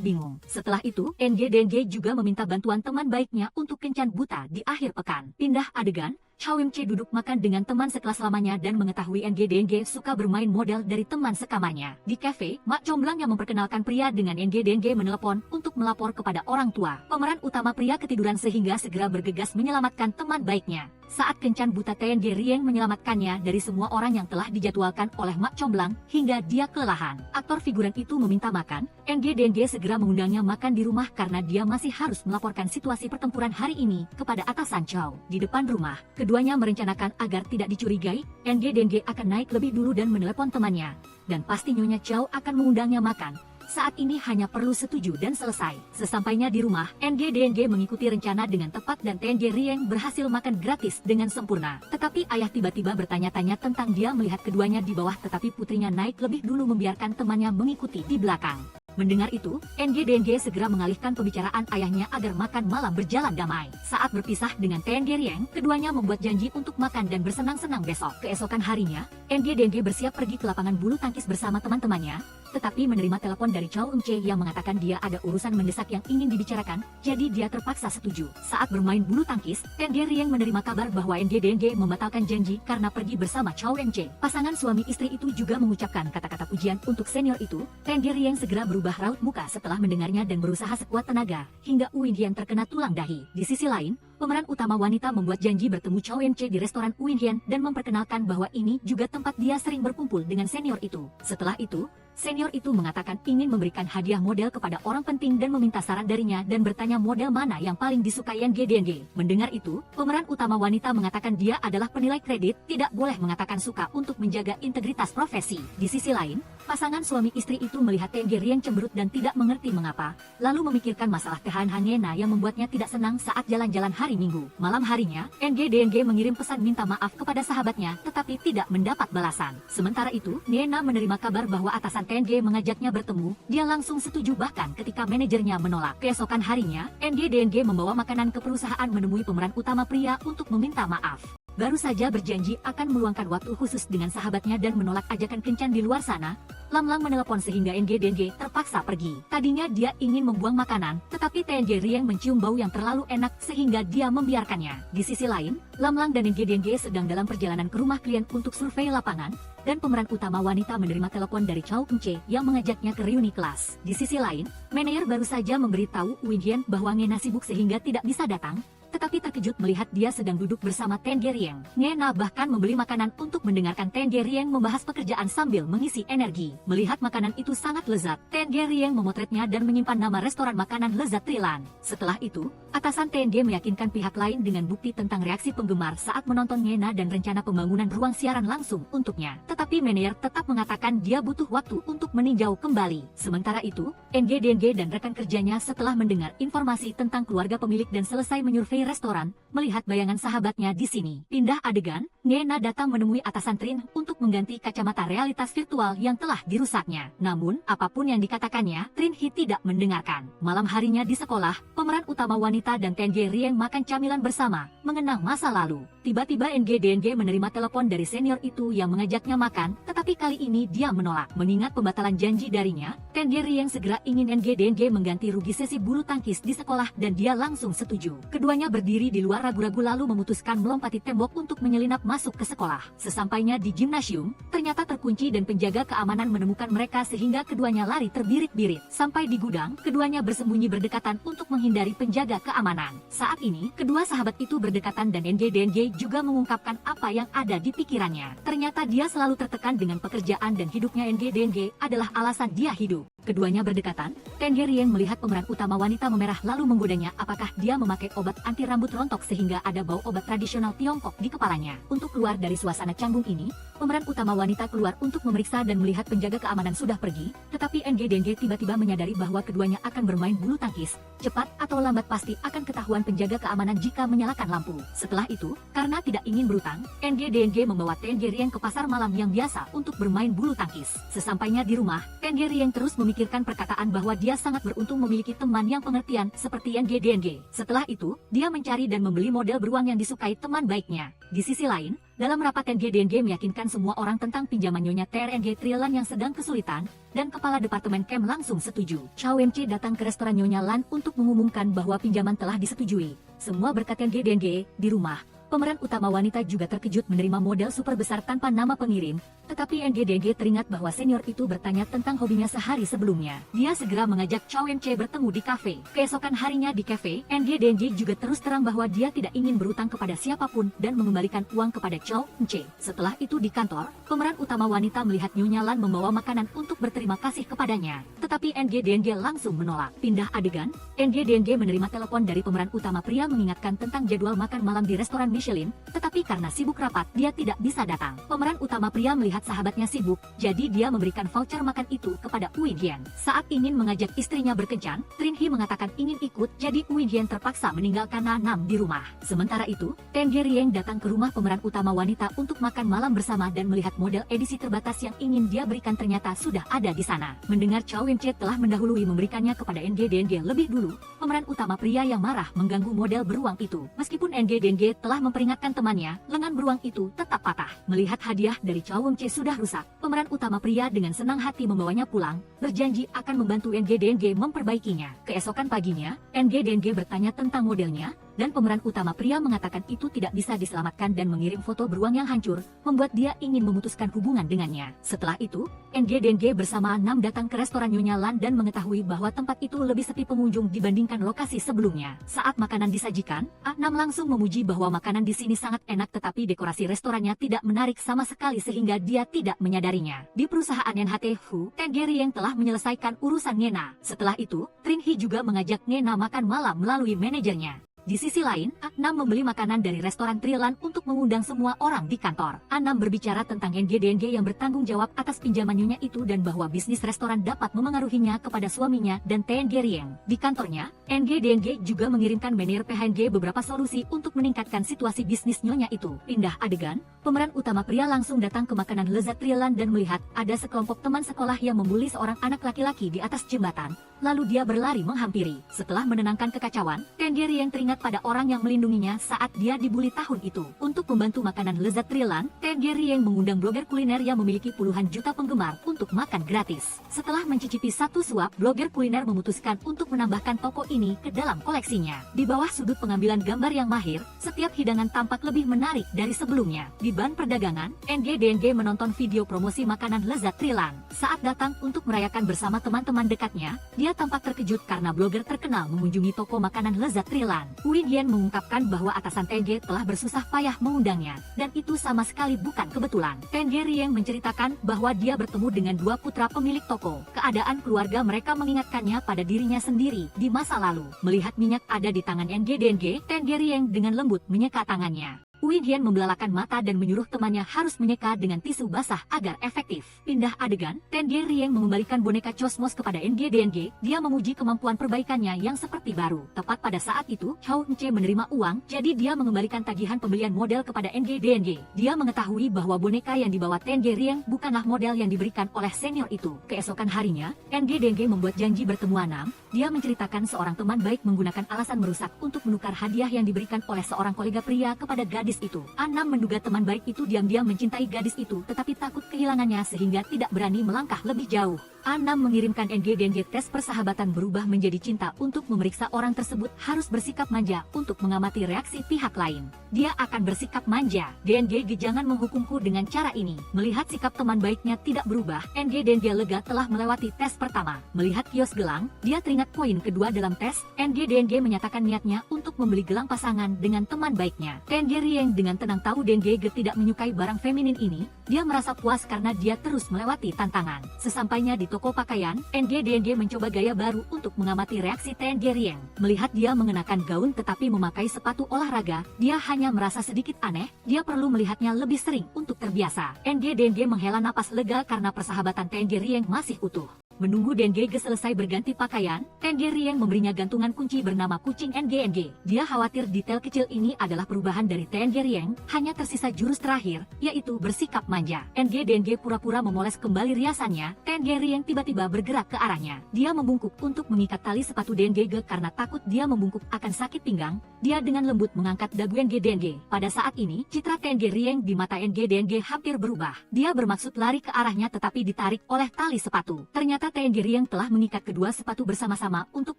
A: bingung. Setelah itu, NGDNG juga meminta bantuan teman baiknya untuk kencan buta di akhir pekan. Pindah adegan, Chow Eun-che duduk makan dengan teman sekelas lamanya dan mengetahui NGDNG suka bermain model dari teman sekamarnya. Di kafe, Mak Comblang yang memperkenalkan pria dengan NGDNG menelepon untuk melapor kepada orang tua. Pemeran utama pria ketiduran sehingga segera bergegas menyelamatkan teman baiknya. Saat kencan buta Tenji Rieng menyelamatkannya dari semua orang yang telah dijadwalkan oleh Mak Comblang hingga dia kelelahan. Aktor figuran itu meminta makan, NGDNG segera mengundangnya makan di rumah karena dia masih harus melaporkan situasi pertempuran hari ini kepada atasan Chow. Di depan rumah, keduanya merencanakan agar tidak dicurigai, NGDNG akan naik lebih dulu dan menelepon temannya. Dan pasti Nyonya Chow akan mengundangnya makan. Saat ini hanya perlu setuju dan selesai. Sesampainya di rumah, NGDNG mengikuti rencana dengan tepat dan Tenji Rieng berhasil makan gratis dengan sempurna. Tetapi ayah tiba-tiba bertanya-tanya tentang dia melihat keduanya di bawah tetapi putrinya naik lebih dulu membiarkan temannya mengikuti di belakang. Mendengar itu, NGDNG segera mengalihkan pembicaraan ayahnya agar makan malam berjalan damai. Saat berpisah dengan Tenji Rieng, keduanya membuat janji untuk makan dan bersenang-senang besok. Keesokan harinya, NGDNG bersiap pergi ke lapangan bulu tangkis bersama teman-temannya, tetapi menerima telepon dari Chow Eun-che yang mengatakan dia ada urusan mendesak yang ingin dibicarakan, jadi dia terpaksa setuju. Saat bermain bulu tangkis, Tenji Rieng menerima kabar bahwa NGDNG membatalkan janji karena pergi bersama Chow Eun-che. Pasangan suami istri itu juga mengucapkan kata-kata pujian untuk senior itu. Tenji Rieng segera berubah raut muka setelah mendengarnya dan berusaha sekuat tenaga, hingga Win Hien terkena tulang dahi. Di sisi lain, pemeran utama wanita membuat janji bertemu Chow Eun-che di restoran Win Hien dan memperkenalkan bahwa ini juga tempat dia sering berkumpul dengan senior itu. Setelah itu, senior itu mengatakan ingin memberikan hadiah model kepada orang penting dan meminta saran darinya dan bertanya model mana yang paling disukai NGDNG. Mendengar itu, pemeran utama wanita mengatakan dia adalah penilai kredit, tidak boleh mengatakan suka untuk menjaga integritas profesi. Di sisi lain, pasangan suami istri itu melihat Tenji Rieng cemberut dan tidak mengerti mengapa, lalu memikirkan masalah Han Hangena yang membuatnya tidak senang saat jalan-jalan hari Minggu. Malam harinya, NGDNG mengirim pesan minta maaf kepada sahabatnya tetapi tidak mendapat balasan. Sementara itu, Nena menerima kabar bahwa atasan Tenji mengajaknya bertemu, dia langsung setuju bahkan ketika manajernya menolak. Keesokan harinya, NGDNG membawa makanan ke perusahaan menemui pemeran utama pria untuk meminta maaf. Baru saja berjanji akan meluangkan waktu khusus dengan sahabatnya dan menolak ajakan kencan di luar sana, Lamlang menelepon sehingga NGDNG terpaksa pergi. Tadinya dia ingin membuang makanan, tetapi Tenji Rieng mencium bau yang terlalu enak sehingga dia membiarkannya. Di sisi lain, Lamlang dan NGDNG sedang dalam perjalanan ke rumah klien untuk survei lapangan, dan pemeran utama wanita menerima telepon dari Chow Eun-che yang mengajaknya ke reuni kelas. Di sisi lain, manajer baru saja memberitahu Win Hien bahwa Ngena sibuk sehingga tidak bisa datang, tetapi terkejut melihat dia sedang duduk bersama Tenji Rieng. Ngena bahkan membeli makanan untuk mendengarkan Tenji Rieng membahas pekerjaan sambil mengisi energi. Melihat makanan itu sangat lezat, Tenji Rieng memotretnya dan menyimpan nama restoran makanan lezat Trilan. Setelah itu, atasan Tenji meyakinkan pihak lain dengan bukti tentang reaksi penggemar saat menonton Ngena dan rencana pembangunan ruang siaran langsung untuknya. Tetapi manajer tetap mengatakan dia butuh waktu untuk meninjau kembali. Sementara itu, NGDNG dan rekan kerjanya setelah mendengar informasi tentang keluarga pemilik dan selesai menyurvei restoran, melihat bayangan sahabatnya di sini. Pindah adegan, Ngena datang menemui atasan Trin untuk mengganti kacamata realitas virtual yang telah dirusaknya. Namun, apapun yang dikatakannya, Trin He tidak mendengarkan. Malam harinya di sekolah, pemeran utama wanita dan Tenji Rieng makan camilan bersama, mengenang masa lalu. Tiba-tiba NGDNG menerima telepon dari senior itu yang mengajaknya makan, tetapi kali ini dia menolak. Mengingat pembatalan janji darinya, Tenji Rieng segera ingin NGDNG mengganti rugi sesi bulu tangkis di sekolah dan dia langsung setuju. Keduanya berdiri di luar ragu-ragu lalu memutuskan melompati tembok untuk menyelinap masuk ke sekolah. Sesampainya di gimnasium, ternyata terkunci dan penjaga keamanan menemukan mereka sehingga keduanya lari terbirit-birit. Sampai di gudang, keduanya bersembunyi berdekatan untuk menghindari penjaga keamanan. Saat ini, kedua sahabat itu berdekatan dan NGDNG juga mengungkapkan apa yang ada di pikirannya. Ternyata dia selalu tertekan dengan pekerjaan dan hidupnya. NGDNG adalah alasan dia hidup. Keduanya berdekatan. Tengen Rieng melihat pemeran utama wanita memerah lalu menggodanya apakah dia memakai obat anti rambut rontok sehingga ada bau obat tradisional Tiongkok di kepalanya. Untuk keluar dari suasana canggung ini, pemeran utama wanita keluar untuk memeriksa dan melihat penjaga keamanan sudah pergi, tetapi NGDNG tiba-tiba menyadari bahwa keduanya akan bermain bulu tangkis. Cepat atau lambat pasti akan ketahuan penjaga keamanan jika menyalakan lampu. Setelah itu, karena tidak ingin berutang, NGDNG membawa Tengen Rieng ke pasar malam yang biasa untuk bermain bulu tangkis. Sesampainya di rumah, Tengen Rieng terus memikirkan perkataan bahwa dia sangat beruntung memiliki teman yang pengertian seperti NGDNG. Setelah itu, dia mencari dan membeli model beruang yang disukai teman baiknya. Di sisi lain, dalam rapat NGDNG meyakinkan semua orang tentang pinjaman Nyonya TRNG Trilan yang sedang kesulitan, dan kepala departemen Kem langsung setuju. Chow MC datang ke restoran Nyonya Lan untuk mengumumkan bahwa pinjaman telah disetujui. Semua berkat NGDNG. Di rumah, pemeran utama wanita juga terkejut menerima model super besar tanpa nama pengirim, tetapi NGDNG teringat bahwa senior itu bertanya tentang hobinya sehari sebelumnya. Dia segera mengajak Chow MC bertemu di kafe. Keesokan harinya di kafe, NGDNG juga terus terang bahwa dia tidak ingin berutang kepada siapapun dan mengembalikan uang kepada Chow MC. Setelah itu di kantor, pemeran utama wanita melihat Nyonya Lan membawa makanan untuk berterima kasih kepadanya. Tetapi NGDNG langsung menolak. Pindah adegan, NGDNG menerima telepon dari pemeran utama pria mengingatkan tentang jadwal makan malam di restoran Michelin, tetapi karena sibuk rapat, dia tidak bisa datang. Pemeran utama pria melihat sahabatnya sibuk, jadi dia memberikan voucher makan itu kepada Win Hien. Saat ingin mengajak istrinya berkencan, Trin Hee mengatakan ingin ikut, jadi Win Hien terpaksa meninggalkan Nanam di rumah. Sementara itu, Tengen Rieng datang ke rumah pemeran utama wanita untuk makan malam bersama dan melihat model edisi terbatas yang ingin dia berikan ternyata sudah ada di sana. Mendengar Chow MC telah mendahului memberikannya kepada NGDNG lebih dulu, pemeran utama pria yang marah mengganggu model beruang itu. Meskipun NGDNG telah memperingatkan temannya, lengan beruang itu tetap patah. Melihat hadiah dari Chow MC sudah rusak, pemeran utama pria dengan senang hati membawanya pulang, berjanji akan membantu NGDNG memperbaikinya. Keesokan paginya, NGDNG bertanya tentang modelnya, dan pemeran utama pria mengatakan itu tidak bisa diselamatkan dan mengirim foto beruang yang hancur, membuat dia ingin memutuskan hubungan dengannya. Setelah itu, NGDNG bersama Nam datang ke restoran Nyonya Lan dan mengetahui bahwa tempat itu lebih sepi pengunjung dibandingkan lokasi sebelumnya. Saat makanan disajikan, Nam langsung memuji bahwa makanan di sini sangat enak tetapi dekorasi restorannya tidak menarik sama sekali sehingga dia tidak menyadarinya. Di perusahaan NHT Hu, Tengen Rieng telah menyelesaikan urusan Ngena. Setelah itu, Trin Hee juga mengajak Ngena makan malam melalui manajernya. Di sisi lain, Nam membeli makanan dari restoran Trilan untuk mengundang semua orang di kantor. Nam berbicara tentang NGDNG yang bertanggung jawab atas pinjaman Nyonya itu dan bahwa bisnis restoran dapat memengaruhinya kepada suaminya dan Tengen Rieng. Di kantornya, NGDNG juga mengirimkan manajer PHNG beberapa solusi untuk meningkatkan situasi bisnis Nyonya itu. Pindah adegan, pemeran utama pria langsung datang ke makanan lezat Trilan dan melihat ada sekelompok teman sekolah yang membuli seorang anak laki-laki di atas jembatan. Lalu dia berlari menghampiri. Setelah menenangkan kekacauan, Tengen Rieng teringat pada orang yang melindunginya saat dia dibuli tahun itu. Untuk membantu makanan lezat Trilan, Tengen Rieng mengundang blogger kuliner yang memiliki puluhan juta penggemar untuk makan gratis. Setelah mencicipi satu suap, blogger kuliner memutuskan untuk menambahkan toko ini ke dalam koleksinya. Di bawah sudut pengambilan gambar yang mahir, setiap hidangan tampak lebih menarik dari sebelumnya. Di ban perdagangan, NGDNG menonton video promosi makanan lezat Trilan. Saat datang untuk merayakan bersama teman-teman dekatnya, dia tampak terkejut karena blogger terkenal mengunjungi toko makanan lezat Trilan. Win Hien mengungkapkan bahwa atasan Tengen telah bersusah payah mengundangnya, dan itu sama sekali bukan kebetulan. Tengen Rieng menceritakan bahwa dia bertemu dengan dua putra pemilik toko. Keadaan keluarga mereka mengingatkannya pada dirinya sendiri di masa lalu. Melihat minyak ada di tangan NGDNG, Tengen Rieng dengan lembut menyeka tangannya. Win Hien membelalakan mata dan menyuruh temannya harus menyeka dengan tisu basah agar efektif. Pindah adegan, Tengen Rieng mengembalikan boneka Cosmos kepada NGDNG. Dia memuji kemampuan perbaikannya yang seperti baru. Tepat pada saat itu, Chow MC menerima uang, jadi dia mengembalikan tagihan pembelian model kepada NGDNG. Dia mengetahui bahwa boneka yang dibawa Tengen Rieng bukanlah model yang diberikan oleh senior itu. Keesokan harinya, NGDNG membuat janji bertemu Nam. Dia menceritakan seorang teman baik menggunakan alasan merusak untuk menukar hadiah yang diberikan oleh seorang kolega pria kepada gadis itu. Nam menduga teman baik itu diam-diam mencintai gadis itu tetapi takut kehilangannya sehingga tidak berani melangkah lebih jauh. Nam mengirimkan NGDNG tes persahabatan berubah menjadi cinta untuk memeriksa orang tersebut harus bersikap manja untuk mengamati reaksi pihak lain. Dia akan bersikap manja. DNG jangan menghukumku dengan cara ini. Melihat sikap teman baiknya tidak berubah, NGDNG lega telah melewati tes pertama. Melihat kios gelang, dia teringat poin kedua dalam tes. NGDNG menyatakan niatnya untuk membeli gelang pasangan dengan teman baiknya. Tengen Rieng dengan tenang tahu Denge tidak menyukai barang feminin ini. Dia merasa puas karena dia terus melewati tantangan. Sesampainya di toko pakaian, Denge mencoba gaya baru untuk mengamati reaksi Rieng. Melihat dia mengenakan gaun tetapi memakai sepatu olahraga, dia hanya merasa sedikit aneh. Dia perlu melihatnya lebih sering untuk terbiasa. Denge menghela napas lega karena persahabatan Rieng masih utuh. Menunggu Denge selesai berganti pakaian, Rieng memberinya gantungan kunci bernama kucing NG. Dia khawatir detail kecil ini adalah perubahan dari Rieng, hanya tersisa jurus terakhir, yaitu bersikap manja. Denge pura-pura memoles kembali riasannya, Rieng tiba-tiba bergerak ke arahnya. Dia membungkuk untuk mengikat tali sepatu Denge karena takut dia membungkuk akan sakit pinggang. Dia dengan lembut mengangkat dagu Denge. Pada saat ini, citra Rieng di mata Denge hampir berubah. Dia bermaksud lari ke arahnya tetapi ditarik oleh tali sepatu. Ternyata Rieng telah mengikat kedua sepatu bersama-sama untuk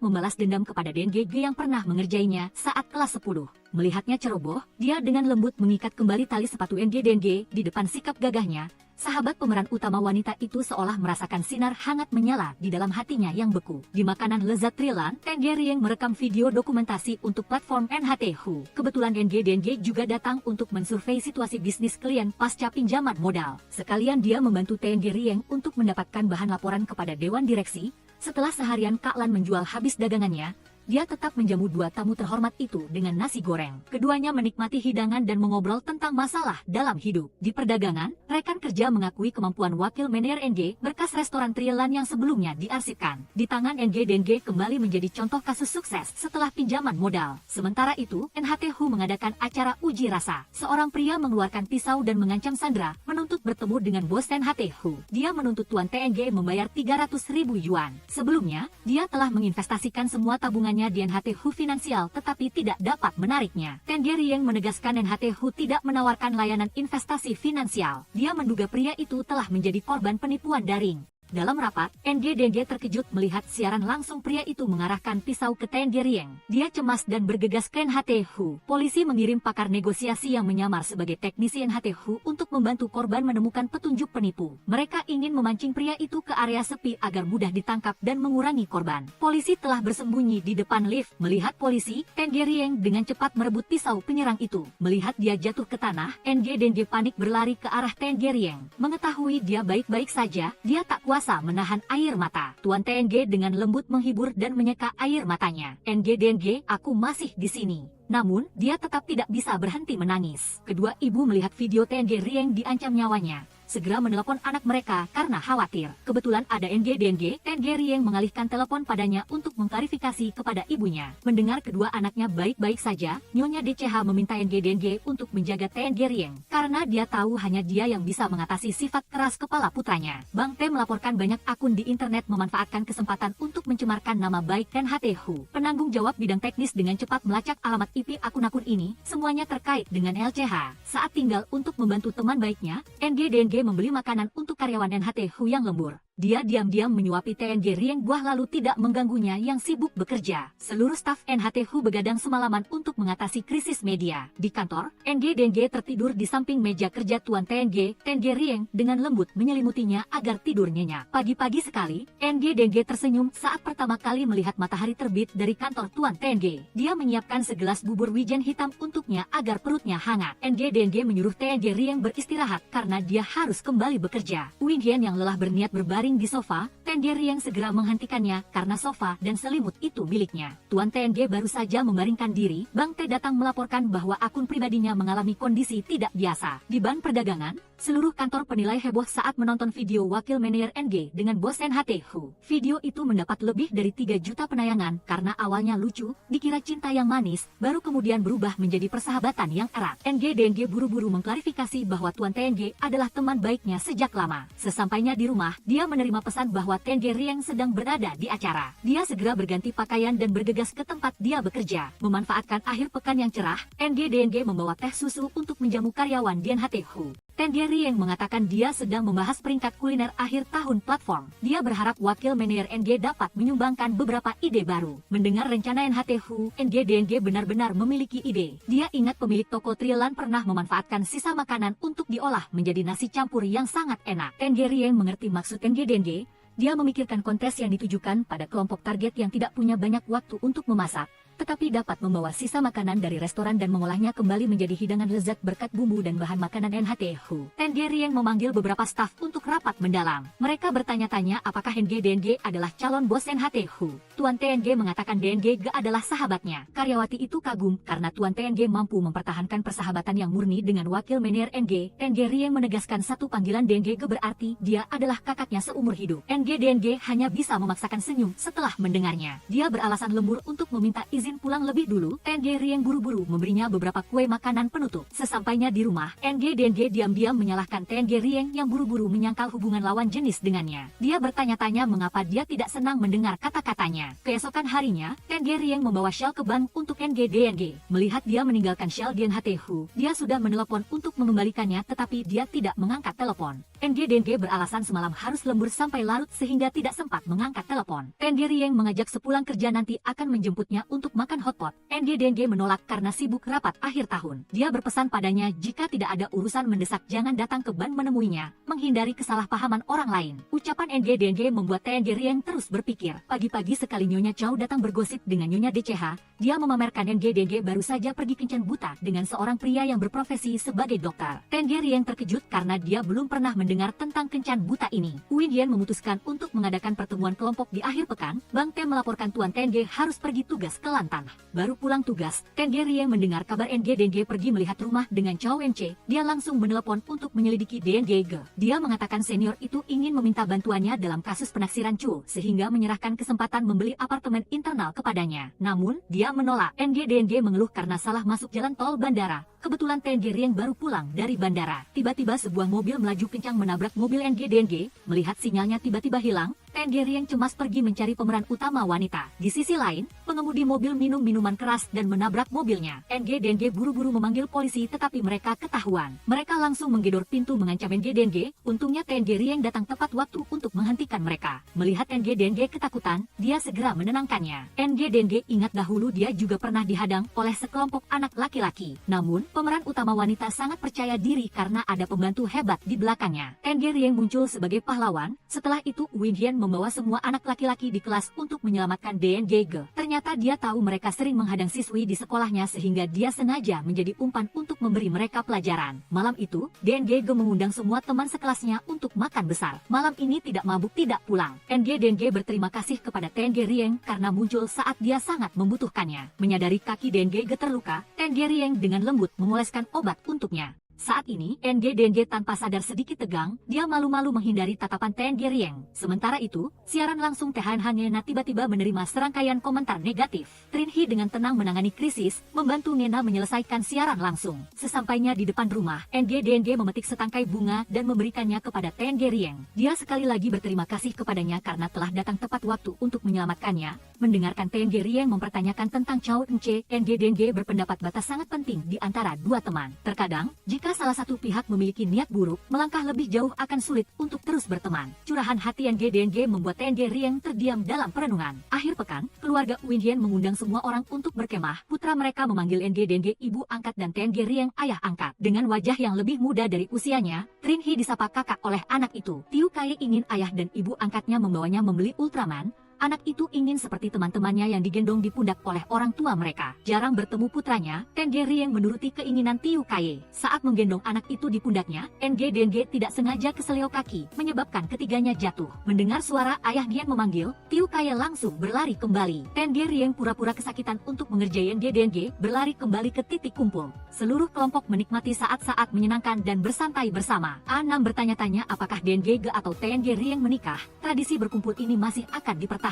A: membalas dendam kepada Denge yang pernah mengerjainya saat kelas 10. Melihatnya ceroboh, dia dengan lembut mengikat kembali tali sepatu Denge di depan sikap gagahnya. Sahabat pemeran utama wanita itu seolah merasakan sinar hangat menyala di dalam hatinya yang beku. Di makanan lezat Thailand, Rieng merekam video dokumentasi untuk platform NHTHU. Kebetulan Denge juga datang untuk mensurvei situasi bisnis klien pasca pinjaman modal. Sekalian dia membantu Rieng untuk mendapatkan bahan laporan kepada Dewan Direksi. Setelah seharian Kak Lan menjual habis dagangannya, dia tetap menjamu dua tamu terhormat itu dengan nasi goreng. Keduanya menikmati hidangan dan mengobrol tentang masalah dalam hidup. Di perdagangan, rekan kerja mengakui kemampuan wakil manajer NG berkas restoran Thailand yang sebelumnya diarsipkan. Di tangan Denge kembali menjadi contoh kasus sukses setelah pinjaman modal. Sementara itu, NHTHU mengadakan acara uji rasa. Seorang pria mengeluarkan pisau dan mengancam Sandra, menuntut bertemu dengan bos NHTHU. Dia menuntut Tuan TNG membayar 300.000 yuan. Sebelumnya, dia telah menginvestasikan semua tabungannya di NHTHU Finansial tetapi tidak dapat menariknya. Rieng menegaskan NHTHU tidak menawarkan layanan investasi finansial. Dia menduga pria itu telah menjadi korban penipuan daring. Dalam rapat, Denge terkejut melihat siaran langsung pria itu mengarahkan pisau ke Rieng. Dia cemas dan bergegas ke NHTHU. Polisi mengirim pakar negosiasi yang menyamar sebagai teknisi NHTHU untuk membantu korban menemukan petunjuk penipu. Mereka ingin memancing pria itu ke area sepi agar mudah ditangkap dan mengurangi korban. Polisi telah bersembunyi di depan lift. Melihat polisi, Rieng dengan cepat merebut pisau penyerang itu. Melihat dia jatuh ke tanah, Denge panik berlari ke arah Rieng. Mengetahui dia baik-baik saja, dia tak kuasa menahan air mata. Tuan Denge dengan lembut menghibur dan menyeka air matanya. Denge, aku masih di sini. Namun, dia tetap tidak bisa berhenti menangis. Kedua ibu melihat video Rieng diancam nyawanya. Segera menelepon anak mereka karena khawatir. Kebetulan ada Denge Rieng mengalihkan telepon padanya untuk mengklarifikasi kepada ibunya. Mendengar kedua anaknya baik-baik saja, Nyonya DCH meminta Denge untuk menjaga Rieng. Karena dia tahu hanya dia yang bisa mengatasi sifat keras kepala putranya. Bang T melaporkan banyak akun di internet memanfaatkan kesempatan untuk mencemarkan nama baik NHTHU. Penanggung jawab bidang teknis dengan cepat melacak alamat IP akun-akun ini, semuanya terkait dengan LCH. Saat tinggal untuk membantu teman baiknya, Denge membeli makanan untuk karyawan NHTHU yang lembur. Dia diam-diam menyuapi Rieng buah lalu tidak mengganggunya yang sibuk bekerja. Seluruh staf NHTHU begadang semalaman untuk mengatasi krisis media. Di kantor, Denge tertidur di samping meja kerja Tuan Rieng dengan lembut menyelimutinya agar tidur nyenyak. Pagi-pagi sekali, Denge tersenyum saat pertama kali melihat matahari terbit dari kantor Tuan Denge. Dia menyiapkan segelas bubur wijen hitam untuknya agar perutnya hangat. Denge menyuruh Rieng beristirahat karena dia harus kembali bekerja. Wijen yang lelah berniat berbaring di sofa, Rieng segera menghentikannya karena sofa dan selimut itu miliknya. Tuan Denge baru saja membaringkan diri, Bang T datang melaporkan bahwa akun pribadinya mengalami kondisi tidak biasa. Di ban perdagangan, seluruh kantor penilai heboh saat menonton video wakil manajer NG dengan bos NHTHU. Video itu mendapat lebih dari 3 juta penayangan karena awalnya lucu, dikira cinta yang manis, baru kemudian berubah menjadi persahabatan yang erat. Denge buru-buru mengklarifikasi bahwa Tuan Denge adalah teman baiknya sejak lama. Sesampainya di rumah, dia menerima pesan bahwa Rieng sedang berada di acara. Dia segera berganti pakaian dan bergegas ke tempat dia bekerja. Memanfaatkan akhir pekan yang cerah, Denge membawa teh susu untuk menjamu karyawan di NHTHU. Rieng mengatakan dia sedang membahas peringkat kuliner akhir tahun platform. Dia berharap wakil manajer NG dapat menyumbangkan beberapa ide baru. Mendengar rencana NHTHU, Denge benar-benar memiliki ide. Dia ingat pemilik toko Thailand pernah memanfaatkan sisa makanan untuk diolah menjadi nasi campur yang sangat enak. Rieng mengerti maksud Denge. Dia memikirkan kontes yang ditujukan pada kelompok target yang tidak punya banyak waktu untuk memasak. tetapi dapat membawa sisa makanan dari restoran dan mengolahnya kembali menjadi hidangan lezat berkat bumbu dan bahan makanan NHTHU. Tenggye Rieng memanggil beberapa staf untuk rapat mendalam. Mereka bertanya-tanya apakah Denggye adalah calon bos NHTHU. Tuan Tenggye mengatakan Denggye adalah sahabatnya. Karyawati itu kagum karena Tuan Tenggye mampu mempertahankan persahabatan yang murni dengan wakil manajer NG. Tenggye Rieng menegaskan satu panggilan Denggye berarti dia adalah kakaknya seumur hidup. Denggye hanya bisa memaksakan senyum setelah mendengarnya. Dia beralasan lembur untuk meminta izin pulang lebih dulu. Tenggye Rieng buru-buru memberinya beberapa kue makanan penutup. Sesampainya di rumah, Denggye diam-diam menyalahkan Tenggye Rieng yang buru-buru menyangkal hubungan lawan jenis dengannya. Dia bertanya-tanya mengapa dia tidak senang mendengar kata-katanya. Keesokan harinya, Tenggye Rieng membawa Shell ke bank untuk Denggye. Melihat dia meninggalkan Shell di NHTHU, dia sudah menelepon untuk mengembalikannya tetapi dia tidak mengangkat telepon. Denggye beralasan semalam harus lembur sampai larut sehingga tidak sempat mengangkat telepon. Tenggye Rieng mengajak sepulang kerja nanti akan menjemputnya untuk makan hotpot. Denggye menolak karena sibuk rapat akhir tahun. Dia berpesan padanya jika tidak ada urusan mendesak jangan datang ke bank menemuinya, menghindari kesalahpahaman orang lain. Ucapan Denggye membuat Tenggye Rieng terus berpikir. Pagi-pagi sekali Nyonya Chow datang bergosip dengan Nyonya DCH, dia memamerkan Denggye baru saja pergi kencan buta dengan seorang pria yang berprofesi sebagai dokter. Tenggye Rieng terkejut karena dia belum pernah mendengar tentang kencan buta ini. Win Yen memutuskan untuk mengadakan pertemuan kelompok di akhir pekan. Bang Tem melaporkan Tuan Tenggye harus pergi tugas ke Lantan. Baru pulang tugas, Tenggye Rieng mendengar kabar Denggye pergi melihat rumah dengan Chow Wen-che. Dia langsung menelepon untuk menyelidiki Denggye. Dia mengatakan senior itu ingin meminta bantuannya dalam kasus penaksiran Chu, sehingga menyerahkan kesempatan membeli apartemen internal kepadanya. Namun, dia menolak. Denggye mengeluh karena salah masuk jalan tol bandara. Kebetulan Tenggye Rieng baru pulang dari bandara. Tiba-tiba sebuah mobil melaju kencang menabrak mobil Denggye. Melihat sinyalnya tiba-tiba hilang, Tenggye Rieng cemas pergi mencari pemeran utama wanita. Di sisi lain, pengemudi mobil minum minuman keras dan menabrak mobilnya. Denggye buru-buru memanggil polisi tetapi mereka ketahuan. Mereka langsung menggedor pintu mengancam Denggye. Untungnya Tenggye Rieng datang tepat waktu untuk menghentikan mereka. Melihat Denggye ketakutan, dia segera menenangkannya. Denggye ingat dahulu dia juga pernah dihadang oleh sekelompok anak laki-laki. Namun, pemeran utama wanita sangat percaya diri karena ada pembantu hebat di belakangnya. Tenggye Rieng muncul sebagai pahlawan. Setelah itu Win Yen membawa semua anak laki-laki di kelas untuk menyelamatkan Denggye. Ternyata dia tahu mereka sering menghadang siswi di sekolahnya sehingga dia sengaja menjadi umpan untuk memberi mereka pelajaran. Malam itu, Denggye mengundang semua teman sekelasnya untuk makan besar. Malam ini tidak mabuk tidak pulang. Denggye berterima kasih kepada Tenggye Rieng karena muncul saat dia sangat membutuhkannya. Menyadari kaki Denggye terluka, Tenggye Rieng dengan lembut mengoleskan obat untuknya. Saat ini, Denggye tanpa sadar sedikit tegang, dia malu-malu menghindari tatapan Tenggye Rieng. Sementara itu, siaran langsung Tehan Nena tiba-tiba menerima serangkaian komentar negatif. Trin He dengan tenang menangani krisis, membantu Nena menyelesaikan siaran langsung. Sesampainya di depan rumah, Denggye memetik setangkai bunga dan memberikannya kepada Tenggye Rieng. Dia sekali lagi berterima kasih kepadanya karena telah datang tepat waktu untuk menyelamatkannya. Mendengarkan Tenggye Rieng mempertanyakan tentang Chow Wen-che, Denggye berpendapat batas sangat penting di antara dua teman. Terkadang, jika salah satu pihak memiliki niat buruk, melangkah lebih jauh akan sulit untuk terus berteman. Curahan hati Denggye membuat Tenggye Rieng terdiam dalam perenungan. Akhir pekan, keluarga Win Yen mengundang semua orang untuk berkemah. Putra mereka memanggil Denggye ibu angkat dan Tenggye Rieng ayah angkat. Dengan wajah yang lebih muda dari usianya, Trin He disapa kakak oleh anak itu. Tiu Kaye ingin ayah dan ibu angkatnya membawanya membeli Ultraman. Anak itu ingin seperti teman-temannya yang digendong di pundak oleh orang tua mereka. Jarang bertemu putranya, Tenggye Rieng menuruti keinginan Tiu Kaye. Saat menggendong anak itu di pundaknya, Denggye tidak sengaja keseleo kaki, menyebabkan ketiganya jatuh. Mendengar suara ayah Dian memanggil, Tiu Kaye langsung berlari kembali. Tenggye Rieng pura-pura kesakitan untuk mengerjai Denggye, berlari kembali ke titik kumpul. Seluruh kelompok menikmati saat-saat menyenangkan dan bersantai bersama. A6 bertanya-tanya apakah Denggye atau Tenggye Rieng menikah. Tradisi berkumpul ini masih akan dipertahankan.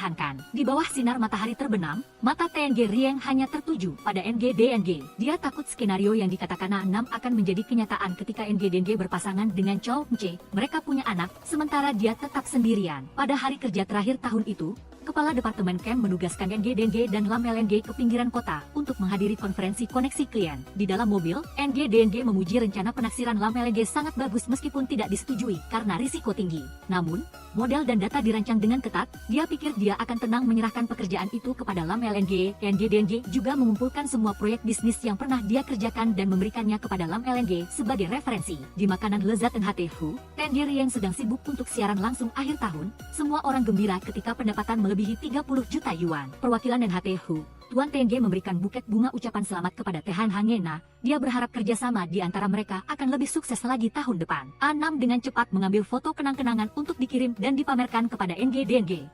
A: Di bawah sinar matahari terbenam, mata Tenggye Rieng hanya tertuju pada Denggye. Dia takut skenario yang dikatakan A6 akan menjadi kenyataan ketika Denggye berpasangan dengan Chow Wen-che. Mereka punya anak, sementara dia tetap sendirian. Pada hari kerja terakhir tahun itu, Kepala Departemen Camp menugaskan Denggye dan Lam LNG ke pinggiran kota untuk menghadiri konferensi koneksi klien. Di dalam mobil, Denggye memuji rencana penaksiran Lam LNG sangat bagus meskipun tidak disetujui karena risiko tinggi. Namun, model dan data dirancang dengan ketat, dia pikir dia akan tenang menyerahkan pekerjaan itu kepada Lam LNG. Denggye juga mengumpulkan semua proyek bisnis yang pernah dia kerjakan dan memberikannya kepada Lam LNG sebagai referensi. Di makanan lezat NHTHU, Tenggye yang sedang sibuk untuk siaran langsung akhir tahun, semua orang gembira ketika pendapatan melebihi 30 juta yuan. Perwakilan NHTHU Tuan Tenge memberikan buket bunga ucapan selamat kepada Tehan Hangena. Dia berharap kerjasama di antara mereka akan lebih sukses lagi tahun depan. Anam dengan cepat mengambil foto kenang-kenangan untuk dikirim dan dipamerkan kepada NG.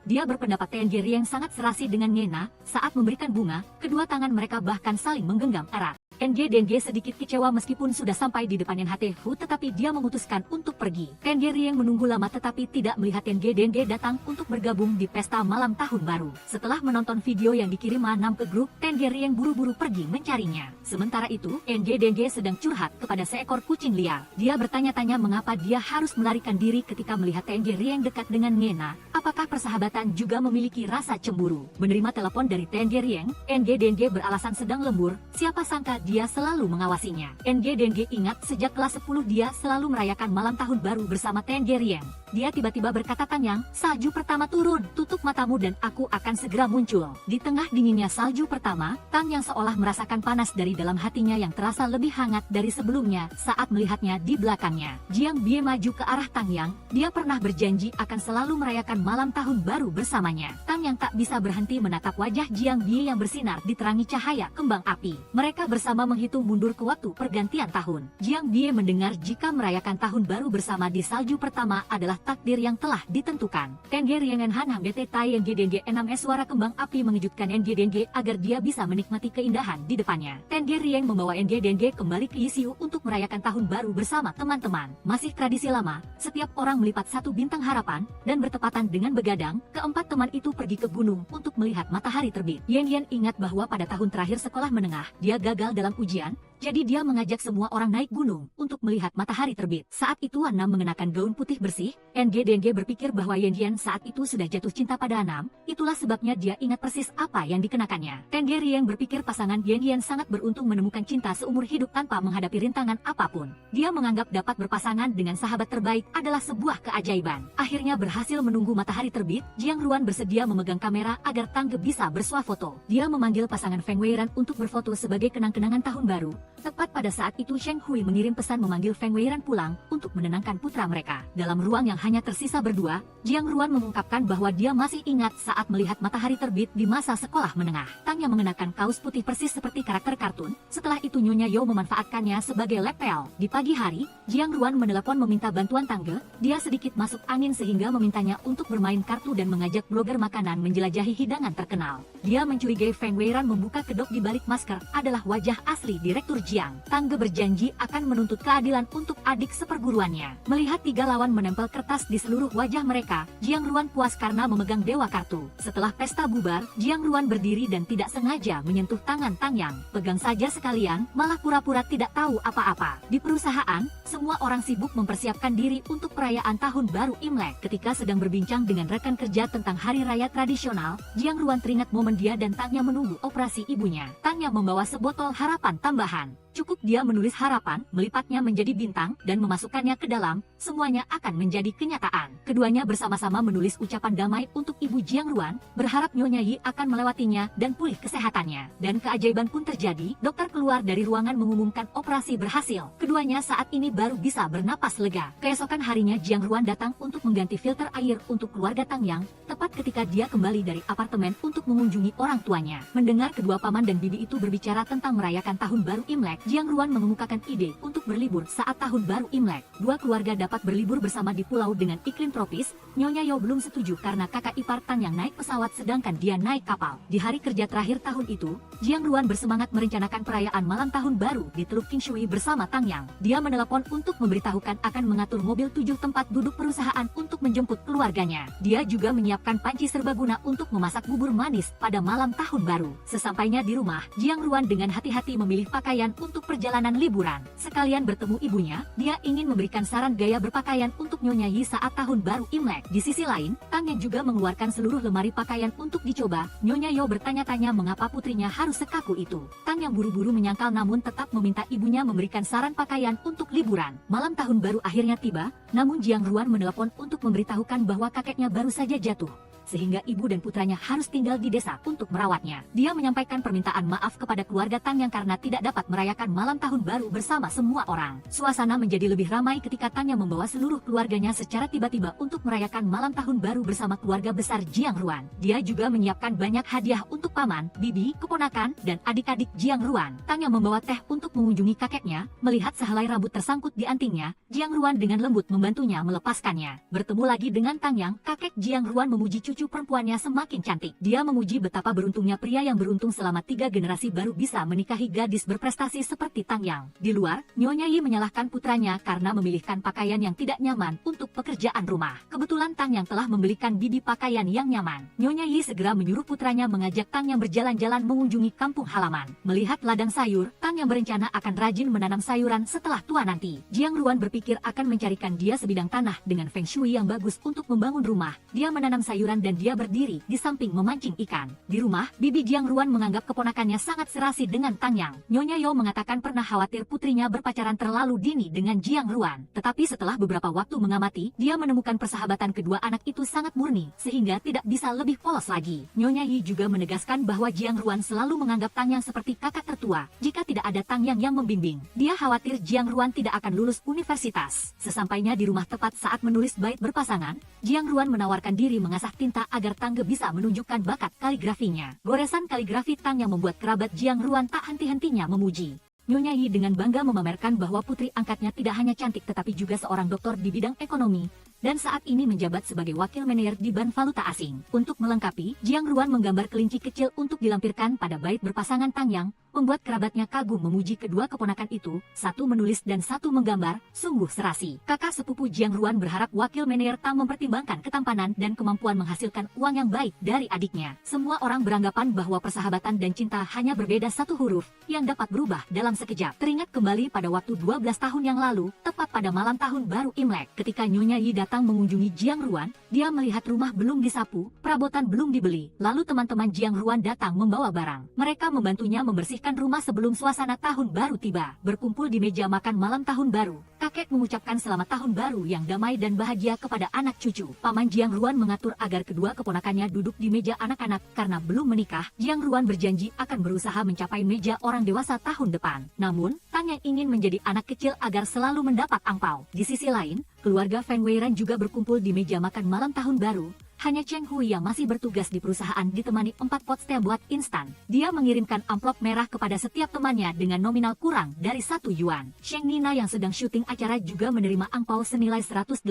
A: Dia berpendapat Tenge Rieng sangat serasi dengan Ngena saat memberikan bunga. Kedua tangan mereka bahkan saling menggenggam erat. NG sedikit kecewa meskipun sudah sampai di depan NHTHU, tetapi dia memutuskan untuk pergi. Tenge Rieng menunggu lama tetapi tidak melihat NG datang untuk bergabung di pesta malam tahun baru. Setelah menonton video yang dikirim Anam ke grup, Tenge Rieng buru-buru pergi mencarinya. Sementara itu, NG sedang curhat kepada seekor kucing liar. Dia bertanya-tanya mengapa dia harus melarikan diri ketika melihat Tenge Rieng dekat dengan Ngena. Apakah persahabatan juga memiliki rasa cemburu? Menerima telepon dari Tenge Rieng, NG beralasan sedang lembur. Siapa sangka dia selalu mengawasinya. NG ingat sejak kelas 10 dia selalu merayakan malam tahun baru bersama Tenge Rieng. Dia tiba-tiba berkata, "Tanyang, salju pertama turun, tutup matamu dan aku akan segera muncul." Di tengah dinginnya salju pertama, Tanyang seolah merasakan panas dari dalam hatinya yang terasa lebih hangat dari sebelumnya saat melihatnya di belakangnya. Jiang Bie maju ke arah Tanyang. Dia pernah berjanji akan selalu merayakan malam tahun baru bersamanya. Tanyang tak bisa berhenti menatap wajah Jiang Bie yang bersinar diterangi cahaya kembang api. Mereka bersama menghitung mundur ke waktu pergantian tahun. Jiang Bie mendengar jika merayakan tahun baru bersama di salju pertama adalah takdir yang telah ditentukan. Tenge Rieng Han Hang BT Tai NG 6S suara kembang api mengejutkan NG agar dia bisa menikmati keindahan di depannya. Tenge Rieng membawa NG kembali ke Yisiu untuk merayakan tahun baru bersama teman-teman. Masih tradisi lama, setiap orang melipat satu bintang harapan dan bertepatan dengan begadang, keempat teman itu pergi ke gunung untuk melihat matahari terbit. Yen ingat bahwa pada tahun terakhir sekolah menengah, dia gagal dalam ujian. Jadi dia mengajak semua orang naik gunung untuk melihat matahari terbit. Saat itu Anam mengenakan gaun putih bersih. NG berpikir bahwa Yen saat itu sudah jatuh cinta pada Anam. Itulah sebabnya dia ingat persis apa yang dikenakannya. Tenge Rieng berpikir pasangan Yen sangat beruntung menemukan cinta seumur hidup tanpa menghadapi rintangan apapun. Dia menganggap dapat berpasangan dengan sahabat terbaik adalah sebuah keajaiban. Akhirnya berhasil menunggu matahari terbit. Jiang Ruan bersedia memegang kamera agar Tangge bisa bersuah foto. Dia memanggil pasangan Feng Weiran untuk berfoto sebagai kenang-kenangan tahun baru. Tepat pada saat itu Sheng Hui mengirim pesan memanggil Feng Weiran pulang untuk menenangkan putra mereka. Dalam ruang yang hanya tersisa berdua, Jiang Ruan mengungkapkan bahwa dia masih ingat saat melihat matahari terbit di masa sekolah menengah. Tang yang mengenakan kaos putih persis seperti karakter kartun. Setelah itu Nyonya Yo memanfaatkannya sebagai lepel. Di pagi hari, Jiang Ruan menelepon meminta bantuan Tangge. Dia sedikit masuk angin sehingga memintanya untuk bermain kartu dan mengajak blogger makanan menjelajahi hidangan terkenal. Dia mencurigai Feng Weiran membuka kedok di balik masker adalah wajah asli Direktur Jiang. Tangge berjanji akan menuntut keadilan untuk adik seperguruannya. Melihat tiga lawan menempel kertas di seluruh wajah mereka, Jiang Ruan puas karena memegang dewa kartu. Setelah pesta bubar, Jiang Ruan berdiri dan tidak sengaja menyentuh tangan Tang Yang. Pegang saja sekalian, malah pura-pura tidak tahu apa-apa. Di perusahaan, semua orang sibuk mempersiapkan diri untuk perayaan tahun baru Imlek. Ketika sedang berbincang dengan rekan kerja tentang hari raya tradisional, Jiang Ruan teringat momen dia dan Tang Yang menunggu operasi ibunya. Tang Yang membawa sebotol harapan tambahan. Cukup dia menulis harapan, melipatnya menjadi bintang, dan memasukkannya ke dalam, semuanya akan menjadi kenyataan. Keduanya bersama-sama menulis ucapan damai untuk Ibu Jiang Ruan, berharap Nyonya Yi akan melewatinya dan pulih kesehatannya. Dan keajaiban pun terjadi, dokter keluar dari ruangan mengumumkan operasi berhasil. Keduanya saat ini baru bisa bernapas lega. Keesokan harinya Jiang Ruan datang untuk mengganti filter air untuk keluarga Tang Yang, tepat ketika dia kembali dari apartemen untuk mengunjungi orang tuanya. Mendengar kedua paman dan bibi itu berbicara tentang merayakan tahun baru Imlek, Jiang Ruan mengemukakan ide untuk berlibur saat tahun baru Imlek. Dua keluarga dapat berlibur bersama di pulau dengan iklim tropis. Nyonya Yo belum setuju karena kakak ipar Tang yang naik pesawat sedangkan dia naik kapal. Di hari kerja terakhir tahun itu, Jiang Ruan bersemangat merencanakan perayaan malam tahun baru di Teluk Kingshui bersama Tang Yang. Dia menelepon untuk memberitahukan akan mengatur mobil 7 tempat duduk perusahaan untuk menjemput keluarganya. Dia juga menyiapkan panci serbaguna untuk memasak bubur manis pada malam tahun baru. Sesampainya di rumah, Jiang Ruan dengan hati-hati memilih pakaian untuk perjalanan liburan. Sekalian bertemu ibunya, dia ingin memberikan saran gaya berpakaian untuk Nyonya Yi saat tahun baru Imlek. Di sisi lain, Tang yang juga mengeluarkan seluruh lemari pakaian untuk dicoba. Nyonya Yo bertanya-tanya mengapa putrinya harus sekaku itu. Tang yang buru-buru menyangkal namun tetap meminta ibunya memberikan saran pakaian untuk liburan. Malam tahun baru akhirnya tiba, namun Jiang Ruan menelepon untuk memberitahukan bahwa kakeknya baru saja jatuh. sehingga ibu dan putranya harus tinggal di desa untuk merawatnya. Dia menyampaikan permintaan maaf kepada keluarga Tang Yang karena tidak dapat merayakan malam tahun baru bersama semua orang. Suasana menjadi lebih ramai ketika Tang Yang membawa seluruh keluarganya secara tiba-tiba untuk merayakan malam tahun baru bersama keluarga besar Jiang Ruan. Dia juga menyiapkan banyak hadiah untuk paman, bibi, keponakan, dan adik-adik Jiang Ruan. Tang Yang membawa teh untuk mengunjungi kakeknya. Melihat sehelai rambut tersangkut di antingnya, Jiang Ruan dengan lembut membantunya melepaskannya. Bertemu lagi dengan Tang Yang, kakek Jiang Ruan memuji cucu perempuannya semakin cantik. Dia memuji betapa beruntungnya pria yang beruntung selama 3 generasi baru bisa menikahi gadis berprestasi seperti Tang Yang. Di luar, Nyonya Yi menyalahkan putranya karena memilihkan pakaian yang tidak nyaman untuk pekerjaan rumah. Kebetulan Tang Yang telah membelikan bibi pakaian yang nyaman. Nyonya Yi segera menyuruh putranya mengajak Tang Yang berjalan-jalan mengunjungi kampung halaman. Melihat ladang sayur, Tang Yang berencana akan rajin menanam sayuran setelah tua nanti. Jiang Ruan berpikir akan mencarikan dia sebidang tanah dengan feng shui yang bagus untuk membangun rumah. Dia menanam sayuran dan dia berdiri di samping memancing ikan. Di rumah, bibi Jiang Ruan menganggap keponakannya sangat serasi dengan Tang Yang. Nyonya Yo mengatakan pernah khawatir putrinya berpacaran terlalu dini dengan Jiang Ruan. Tetapi setelah beberapa waktu mengamati, dia menemukan persahabatan kedua anak itu sangat murni, sehingga tidak bisa lebih polos lagi. Nyonya Yi juga menegaskan bahwa Jiang Ruan selalu menganggap Tang Yang seperti kakak tertua. Jika tidak ada Tang Yang yang membimbing, dia khawatir Jiang Ruan tidak akan lulus universitas. Sesampainya di rumah tepat saat menulis bait berpasangan, Jiang Ruan menawarkan diri mengasah tinta agar Tangge bisa menunjukkan bakat kaligrafinya. Goresan kaligrafi Tang Yang membuat kerabat Jiang Ruan tak henti-hentinya memuji. Nyonya Yi dengan bangga memamerkan bahwa putri angkatnya tidak hanya cantik tetapi juga seorang doktor di bidang ekonomi, dan saat ini menjabat sebagai wakil manajer di bank valuta asing. Untuk melengkapi, Jiang Ruan menggambar kelinci kecil untuk dilampirkan pada bait berpasangan Tang Yang, membuat kerabatnya kagum memuji kedua keponakan itu, satu menulis dan satu menggambar, sungguh serasi. Kakak sepupu Jiang Ruan berharap wakil manajer Tang mempertimbangkan ketampanan dan kemampuan menghasilkan uang yang baik dari adiknya. Semua orang beranggapan bahwa persahabatan dan cinta hanya berbeda satu huruf, yang dapat berubah dalam sekejap. Teringat kembali pada waktu 12 tahun yang lalu, tepat pada malam tahun baru Imlek, ketika Nyonya Yi datang mengunjungi Jiang Ruan, dia melihat rumah belum disapu, perabotan belum dibeli. Lalu teman-teman Jiang Ruan datang membawa barang. Mereka membantunya membersihkan rumah sebelum suasana tahun baru tiba. Berkumpul di meja makan malam tahun baru, kakek mengucapkan selamat tahun baru yang damai dan bahagia kepada anak cucu. Paman Jiang Ruan mengatur agar kedua keponakannya duduk di meja anak-anak. Karena belum menikah, Jiang Ruan berjanji akan berusaha mencapai meja orang dewasa tahun depan. Namun, Tang Yang ingin menjadi anak kecil agar selalu mendapat angpau. Di sisi lain, keluarga Feng Weiran juga berkumpul di meja makan malam tahun baru. Hanya Cheng Hui yang masih bertugas di perusahaan ditemani 4 pot teh buat instan. Dia mengirimkan amplop merah kepada setiap temannya dengan nominal kurang dari 1 yuan. Cheng Nina yang sedang syuting acara juga menerima angpau senilai 188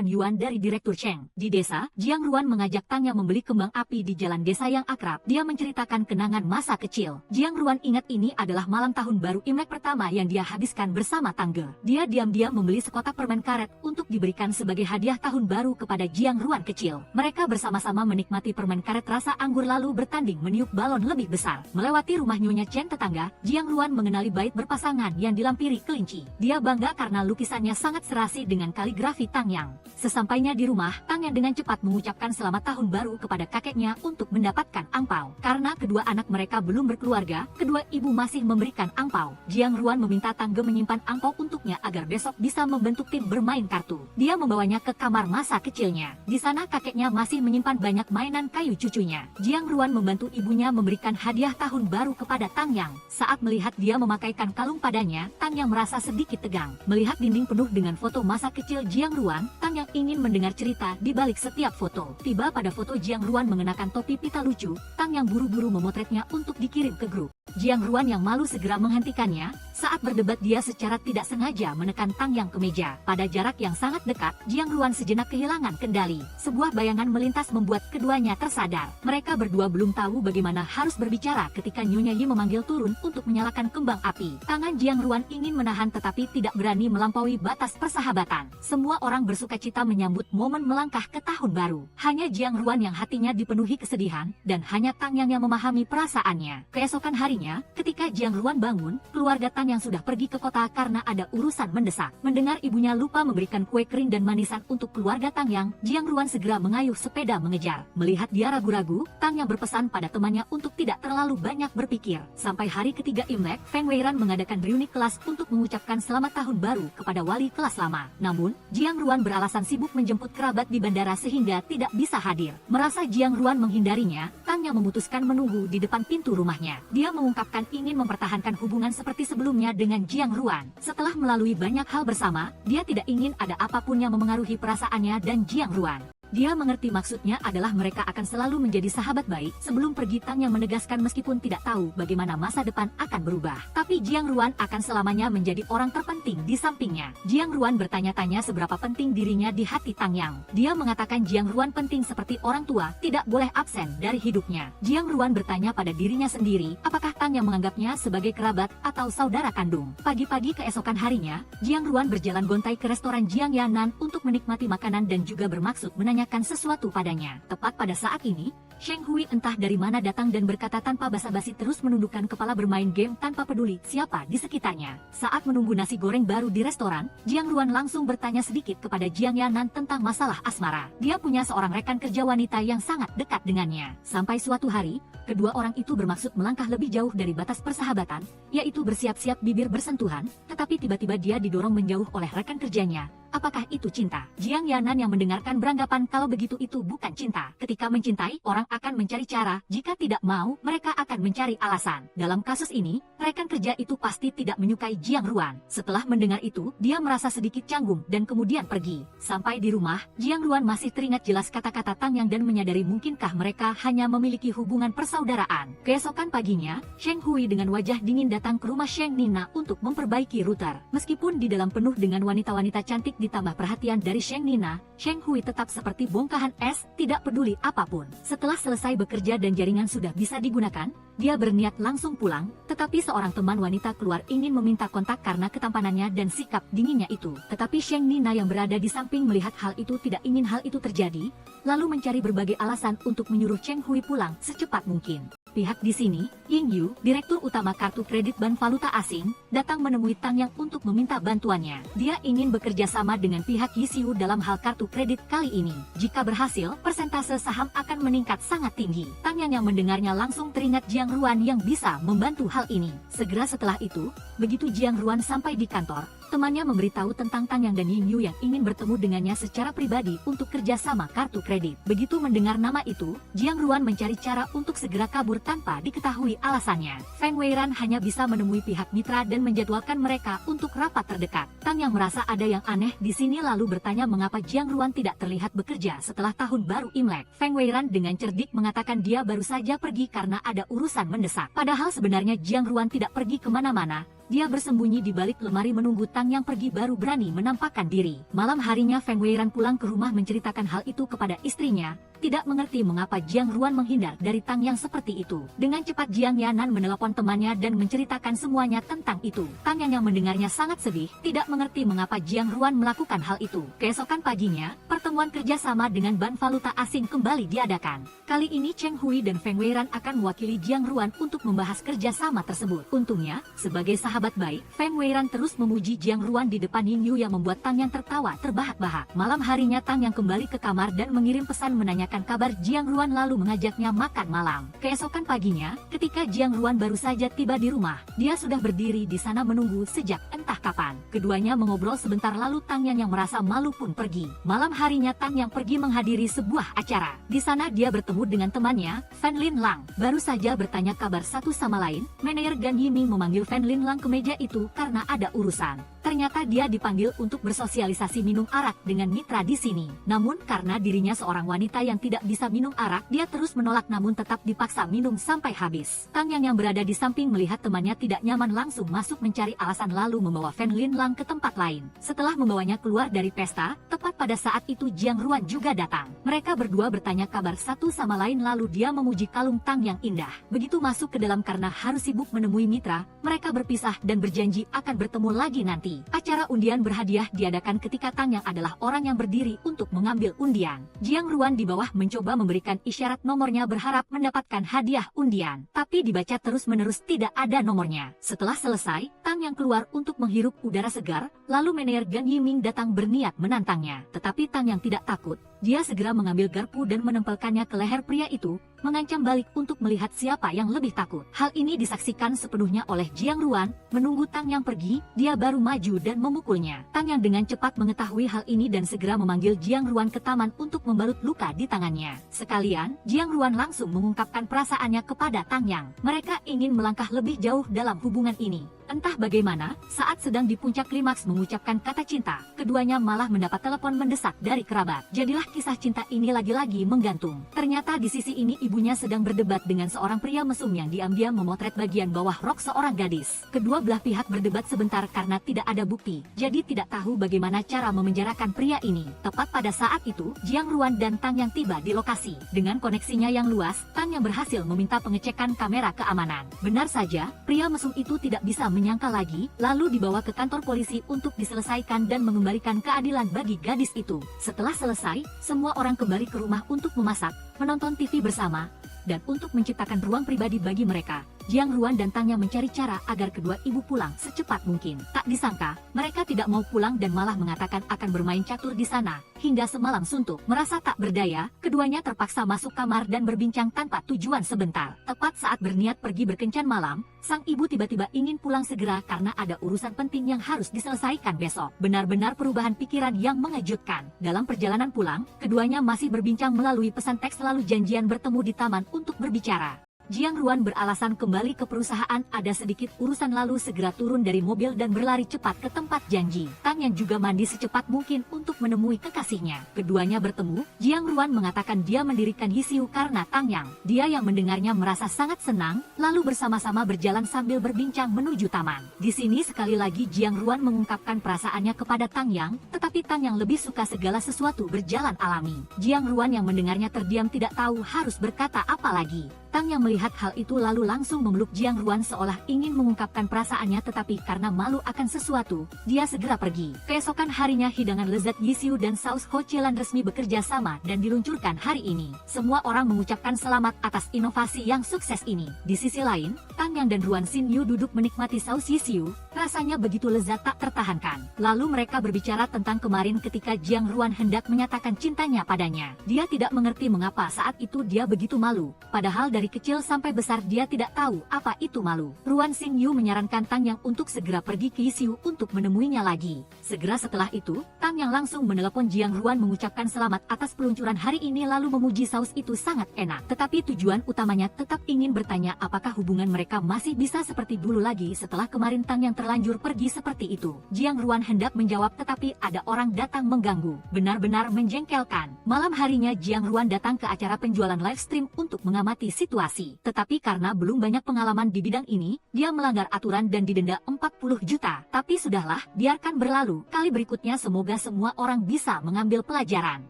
A: yuan dari Direktur Cheng. Di desa, Jiang Ruan mengajak Tang Yang membeli kembang api di jalan desa yang akrab. Dia menceritakan kenangan masa kecil. Jiang Ruan ingat ini adalah malam tahun baru Imlek pertama yang dia habiskan bersama Tangge. Dia diam-diam membeli sekotak permen karet untuk diberikan sebagai hadiah tahun baru kepada Jiang Ruan kecil. Mereka bersama-sama menikmati permen karet rasa anggur lalu bertanding meniup balon lebih besar. Melewati rumah Nyonya Chen tetangga, Jiang Ruan mengenali bait berpasangan yang dilampiri kelinci. Dia bangga karena lukisannya sangat serasi dengan kaligrafi Tang Yang. Sesampainya di rumah, Tang Yang dengan cepat mengucapkan selamat tahun baru kepada kakeknya untuk mendapatkan angpau. Karena kedua anak mereka belum berkeluarga, kedua ibu masih memberikan angpau. Jiang Ruan meminta Tangge menyimpan angpau untuknya agar besok bisa membentuk tim bermain kartu. Dia membawanya ke kamar masa kecilnya. Di sana kakeknya masih menyimpan banyak mainan kayu cucunya. Jiang Ruan membantu ibunya memberikan hadiah tahun baru kepada Tang Yang. Saat melihat dia memakaikan kalung padanya, Tang Yang merasa sedikit tegang. Melihat dinding penuh dengan foto masa kecil Jiang Ruan, Tang Yang ingin mendengar cerita di balik setiap foto. Tiba pada foto Jiang Ruan mengenakan topi pita lucu, Tang Yang buru-buru memotretnya untuk dikirim ke grup. Jiang Ruan yang malu segera menghentikannya. Saat berdebat dia secara tidak sengaja menekan Tang Yang ke meja. Pada jarak yang sangat dekat, Jiang Ruan sejenak kehilangan kendali. Sebuah bayangan melintas membuat keduanya tersadar. Mereka berdua belum tahu bagaimana harus berbicara ketika Nyonya Yi memanggil turun untuk menyalakan kembang api. Tangan Jiang Ruan ingin menahan tetapi tidak berani melampaui batas persahabatan. Semua orang bersukacita menyambut momen melangkah ke tahun baru. Hanya Jiang Ruan yang hatinya dipenuhi kesedihan, dan hanya Tang Yang yang memahami perasaannya. Keesokan harinya, paginya, ketika Jiang Ruan bangun, keluarga Tang yang sudah pergi ke kota karena ada urusan mendesak. Mendengar ibunya lupa memberikan kue kering dan manisan untuk keluarga Tang Yang, Jiang Ruan segera mengayuh sepeda mengejar. Melihat dia ragu-ragu, Tang Yang berpesan pada temannya untuk tidak terlalu banyak berpikir. Sampai hari ketiga Imlek, Feng Weiran mengadakan reuni kelas untuk mengucapkan selamat tahun baru kepada wali kelas lama. Namun, Jiang Ruan beralasan sibuk menjemput kerabat di bandara sehingga tidak bisa hadir. Merasa Jiang Ruan menghindarinya, Tang Yang memutuskan menunggu di depan pintu rumahnya. Dia mengungkapkan ingin mempertahankan hubungan seperti sebelumnya dengan Jiang Ruan. Setelah melalui banyak hal bersama, dia tidak ingin ada apapun yang memengaruhi perasaannya dan Jiang Ruan. Dia mengerti maksudnya adalah mereka akan selalu menjadi sahabat baik. Sebelum pergi, Tang Yang menegaskan meskipun tidak tahu bagaimana masa depan akan berubah, tapi Jiang Ruan akan selamanya menjadi orang terpenting di sampingnya. Jiang Ruan bertanya-tanya seberapa penting dirinya di hati Tang Yang. Dia mengatakan Jiang Ruan penting seperti orang tua, tidak boleh absen dari hidupnya. Jiang Ruan bertanya pada dirinya sendiri, apakah Tang Yang menganggapnya sebagai kerabat atau saudara kandung. Pagi-pagi keesokan harinya, Jiang Ruan berjalan gontai ke restoran Jiang Yanan untuk menikmati makanan dan juga bermaksud menanyakan sesuatu padanya. Tepat pada saat ini, Sheng Hui entah dari mana datang dan berkata tanpa basa-basi terus menundukkan kepala bermain game tanpa peduli siapa di sekitarnya. Saat menunggu nasi goreng baru di restoran, Jiang Ruan langsung bertanya sedikit kepada Jiang Yanan tentang masalah asmara. Dia punya seorang rekan kerja wanita yang sangat dekat dengannya. Sampai suatu hari, kedua orang itu bermaksud melangkah lebih jauh dari batas persahabatan, yaitu bersiap-siap bibir bersentuhan, tetapi tiba-tiba dia didorong menjauh oleh rekan kerjanya. Apakah itu cinta? Jiang Yanan yang mendengarkan beranggapan kalau begitu itu bukan cinta. Ketika mencintai, orang akan mencari cara, jika tidak mau, mereka akan mencari alasan. Dalam kasus ini, rekan kerja itu pasti tidak menyukai Jiang Ruan. Setelah mendengar itu, dia merasa sedikit canggung dan kemudian pergi. Sampai di rumah, Jiang Ruan masih teringat jelas kata-kata Tang Yang dan menyadari mungkinkah mereka hanya memiliki hubungan persaudaraan. Keesokan paginya, Sheng Hui dengan wajah dingin datang ke rumah Sheng Nina untuk memperbaiki router. Meskipun di dalam penuh dengan wanita-wanita cantik ditambah perhatian dari Sheng Nina, Sheng Hui tetap seperti bongkahan es, tidak peduli apapun. Setelah selesai bekerja dan jaringan sudah bisa digunakan, dia berniat langsung pulang, tetapi seorang teman wanita keluar ingin meminta kontak karena ketampanannya dan sikap dinginnya itu. Tetapi Sheng Nina yang berada di samping melihat hal itu tidak ingin hal itu terjadi, lalu mencari berbagai alasan untuk menyuruh Sheng Hui pulang secepat mungkin. Pihak di sini, Ying Yu, direktur utama kartu kredit bank valuta asing, datang menemui Tang Yang untuk meminta bantuannya. Dia ingin bekerja sama dengan pihak Yisiu dalam hal kartu kredit kali ini. Jika berhasil, persentase saham akan meningkat sangat tinggi. Tang Yang mendengarnya langsung teringat Jiang Ruan yang bisa membantu hal ini. Segera setelah itu, begitu Jiang Ruan sampai di kantor, temannya memberitahu tentang Tang Yang dan Ying Yu yang ingin bertemu dengannya secara pribadi untuk kerjasama kartu kredit. Begitu mendengar nama itu, Jiang Ruan mencari cara untuk segera kabur tanpa diketahui alasannya. Feng Weiran hanya bisa menemui pihak mitra dan menjadwalkan mereka untuk rapat terdekat. Tang Yang merasa ada yang aneh di sini lalu bertanya mengapa Jiang Ruan tidak terlihat bekerja setelah tahun baru Imlek. Feng Weiran dengan cerdik mengatakan dia baru saja pergi karena ada urusan mendesak. Padahal sebenarnya Jiang Ruan tidak pergi kemana-mana. Dia bersembunyi di balik lemari menunggu Tang Yang pergi baru berani menampakkan diri. Malam harinya Feng Weiran pulang ke rumah menceritakan hal itu kepada istrinya. Tidak mengerti mengapa Jiang Ruan menghindar dari Tang Yang seperti itu. Dengan cepat Jiang Yanan menelepon temannya dan menceritakan semuanya tentang itu. Tang Yang mendengarnya sangat sedih, tidak mengerti mengapa Jiang Ruan melakukan hal itu. Keesokan paginya, pertemuan kerjasama dengan bank valuta asing kembali diadakan. Kali ini Cheng Hui dan Feng Weiran akan mewakili Jiang Ruan untuk membahas kerjasama tersebut. Untungnya, sebagai sahabat baik, Feng Weiran terus memuji Jiang Ruan di depan Ying Yu yang membuat Tang Yang tertawa terbahak-bahak. Malam harinya Tang Yang kembali ke kamar dan mengirim pesan menanyakan kabar Jiang Ruan lalu mengajaknya makan malam. Keesokan paginya, ketika Jiang Ruan baru saja tiba di rumah, dia sudah berdiri di sana menunggu sejak entah kapan. Keduanya mengobrol sebentar lalu Tang Yang merasa malu pun pergi. Malam harinya Tang Yang pergi menghadiri sebuah acara. Di sana dia bertemu dengan temannya, Fan Lin Lang. Baru saja bertanya kabar satu sama lain, manajer Gan Yiming memanggil Fan Lin Lang ke meja itu karena ada urusan. Ternyata dia dipanggil untuk bersosialisasi minum arak dengan mitra di sini. Namun karena dirinya seorang wanita yang tidak bisa minum arak, dia terus menolak namun tetap dipaksa minum sampai habis. Tang Yang berada di samping melihat temannya tidak nyaman langsung masuk mencari alasan lalu membawa Fan Lin Lang ke tempat lain. Setelah membawanya keluar dari pesta, tepat pada saat itu Jiang Ruan juga datang. Mereka berdua bertanya kabar satu sama lain lalu dia memuji kalung Tang Yang indah. Begitu masuk ke dalam karena harus sibuk menemui mitra, mereka berpisah dan berjanji akan bertemu lagi nanti. lokasi. Acara undian berhadiah diadakan ketika Tang Yang adalah orang yang berdiri untuk mengambil undian. Jiang Ruan di bawah mencoba memberikan isyarat nomornya berharap mendapatkan hadiah undian, tapi dibaca terus-menerus tidak ada nomornya. Setelah selesai, Tang Yang keluar untuk menghirup udara segar, lalu manajer Gan Yiming datang berniat menantangnya. Tetapi Tang Yang tidak takut. Dia segera mengambil garpu dan menempelkannya ke leher pria itu, mengancam balik untuk melihat siapa yang lebih takut. Hal ini disaksikan sepenuhnya oleh Jiang Ruan. Menunggu Tang Yang pergi, dia baru maju dan memukulnya. Tang Yang dengan cepat mengetahui hal ini dan segera memanggil Jiang Ruan ke taman untuk membalut luka di tangannya. Sekalian, Jiang Ruan langsung mengungkapkan perasaannya kepada Tang Yang. Mereka ingin melangkah lebih jauh dalam hubungan ini. Entah bagaimana, saat sedang di puncak klimaks mengucapkan kata cinta, keduanya malah mendapat telepon mendesak dari kerabat. Jadilah kisah cinta ini lagi-lagi menggantung. Ternyata di sisi ini ibunya sedang berdebat dengan seorang pria mesum yang diam-diam memotret bagian bawah rok seorang gadis. Kedua belah pihak berdebat sebentar karena tidak ada bukti, jadi tidak tahu bagaimana cara memenjarakan pria ini. Tepat pada saat itu, Jiang Ruan dan Tang Yang tiba di lokasi. Dengan koneksinya yang luas, Tang Yang berhasil meminta pengecekan kamera keamanan. Benar saja, pria mesum itu tidak bisa menyangka lagi, lalu dibawa ke kantor polisi untuk diselesaikan dan mengembalikan keadilan bagi gadis itu. Setelah selesai, semua orang kembali ke rumah untuk memasak, menonton TV bersama, dan untuk menciptakan ruang pribadi bagi mereka. Jiang Ruan dan Tang Yang mencari cara agar kedua ibu pulang secepat mungkin. Tak disangka, mereka tidak mau pulang dan malah mengatakan akan bermain catur di sana, hingga semalam suntuk. Merasa tak berdaya, keduanya terpaksa masuk kamar dan berbincang tanpa tujuan sebentar. Tepat saat berniat pergi berkencan malam, sang ibu tiba-tiba ingin pulang segera karena ada urusan penting yang harus diselesaikan besok. Benar-benar perubahan pikiran yang mengejutkan. Dalam perjalanan pulang, keduanya masih berbincang melalui pesan teks lalu janjian bertemu di taman untuk berbicara. Jiang Ruan beralasan kembali ke perusahaan ada sedikit urusan lalu segera turun dari mobil dan berlari cepat ke tempat janji. Tang Yang juga mandi secepat mungkin untuk menemui kekasihnya. Keduanya bertemu, Jiang Ruan mengatakan dia mendirikan Yisiu karena Tang Yang. Dia yang mendengarnya merasa sangat senang, lalu bersama-sama berjalan sambil berbincang menuju taman. Di sini sekali lagi Jiang Ruan mengungkapkan perasaannya kepada Tang Yang, tetapi Tang Yang lebih suka segala sesuatu berjalan alami. Jiang Ruan yang mendengarnya terdiam tidak tahu harus berkata apa lagi. Tang Yang melihat hal itu lalu langsung memeluk Jiang Ruan seolah ingin mengungkapkan perasaannya tetapi karena malu akan sesuatu, dia segera pergi. Keesokan harinya hidangan lezat Yisiu dan saus Hochelan resmi bekerja sama dan diluncurkan hari ini. Semua orang mengucapkan selamat atas inovasi yang sukses ini. Di sisi lain, Tang Yang dan Ruan Xin Yu duduk menikmati saus Yisiu, rasanya begitu lezat tak tertahankan. Lalu mereka berbicara tentang kemarin ketika Jiang Ruan hendak menyatakan cintanya padanya. Dia tidak mengerti mengapa saat itu dia begitu malu, padahal dari kecil sampai besar dia tidak tahu apa itu malu. Ruan Xin Yu menyarankan Tang Yang untuk segera pergi ke Yisiu untuk menemuinya lagi. Segera setelah itu, Tang Yang langsung menelepon Jiang Ruan mengucapkan selamat atas peluncuran hari ini lalu memuji saus itu sangat enak. Tetapi tujuan utamanya tetap ingin bertanya apakah hubungan mereka masih bisa seperti dulu lagi setelah kemarin Tang Yang terlanjur pergi seperti itu. Jiang Ruan hendak menjawab tetapi ada orang datang mengganggu. Benar-benar menjengkelkan. Malam harinya Jiang Ruan datang ke acara penjualan live stream untuk mengamati situasi. Tetapi karena belum banyak pengalaman di bidang ini, dia melanggar aturan dan didenda 40 juta. Tapi sudahlah, biarkan berlalu. Kali berikutnya semoga semua orang bisa mengambil pelajaran.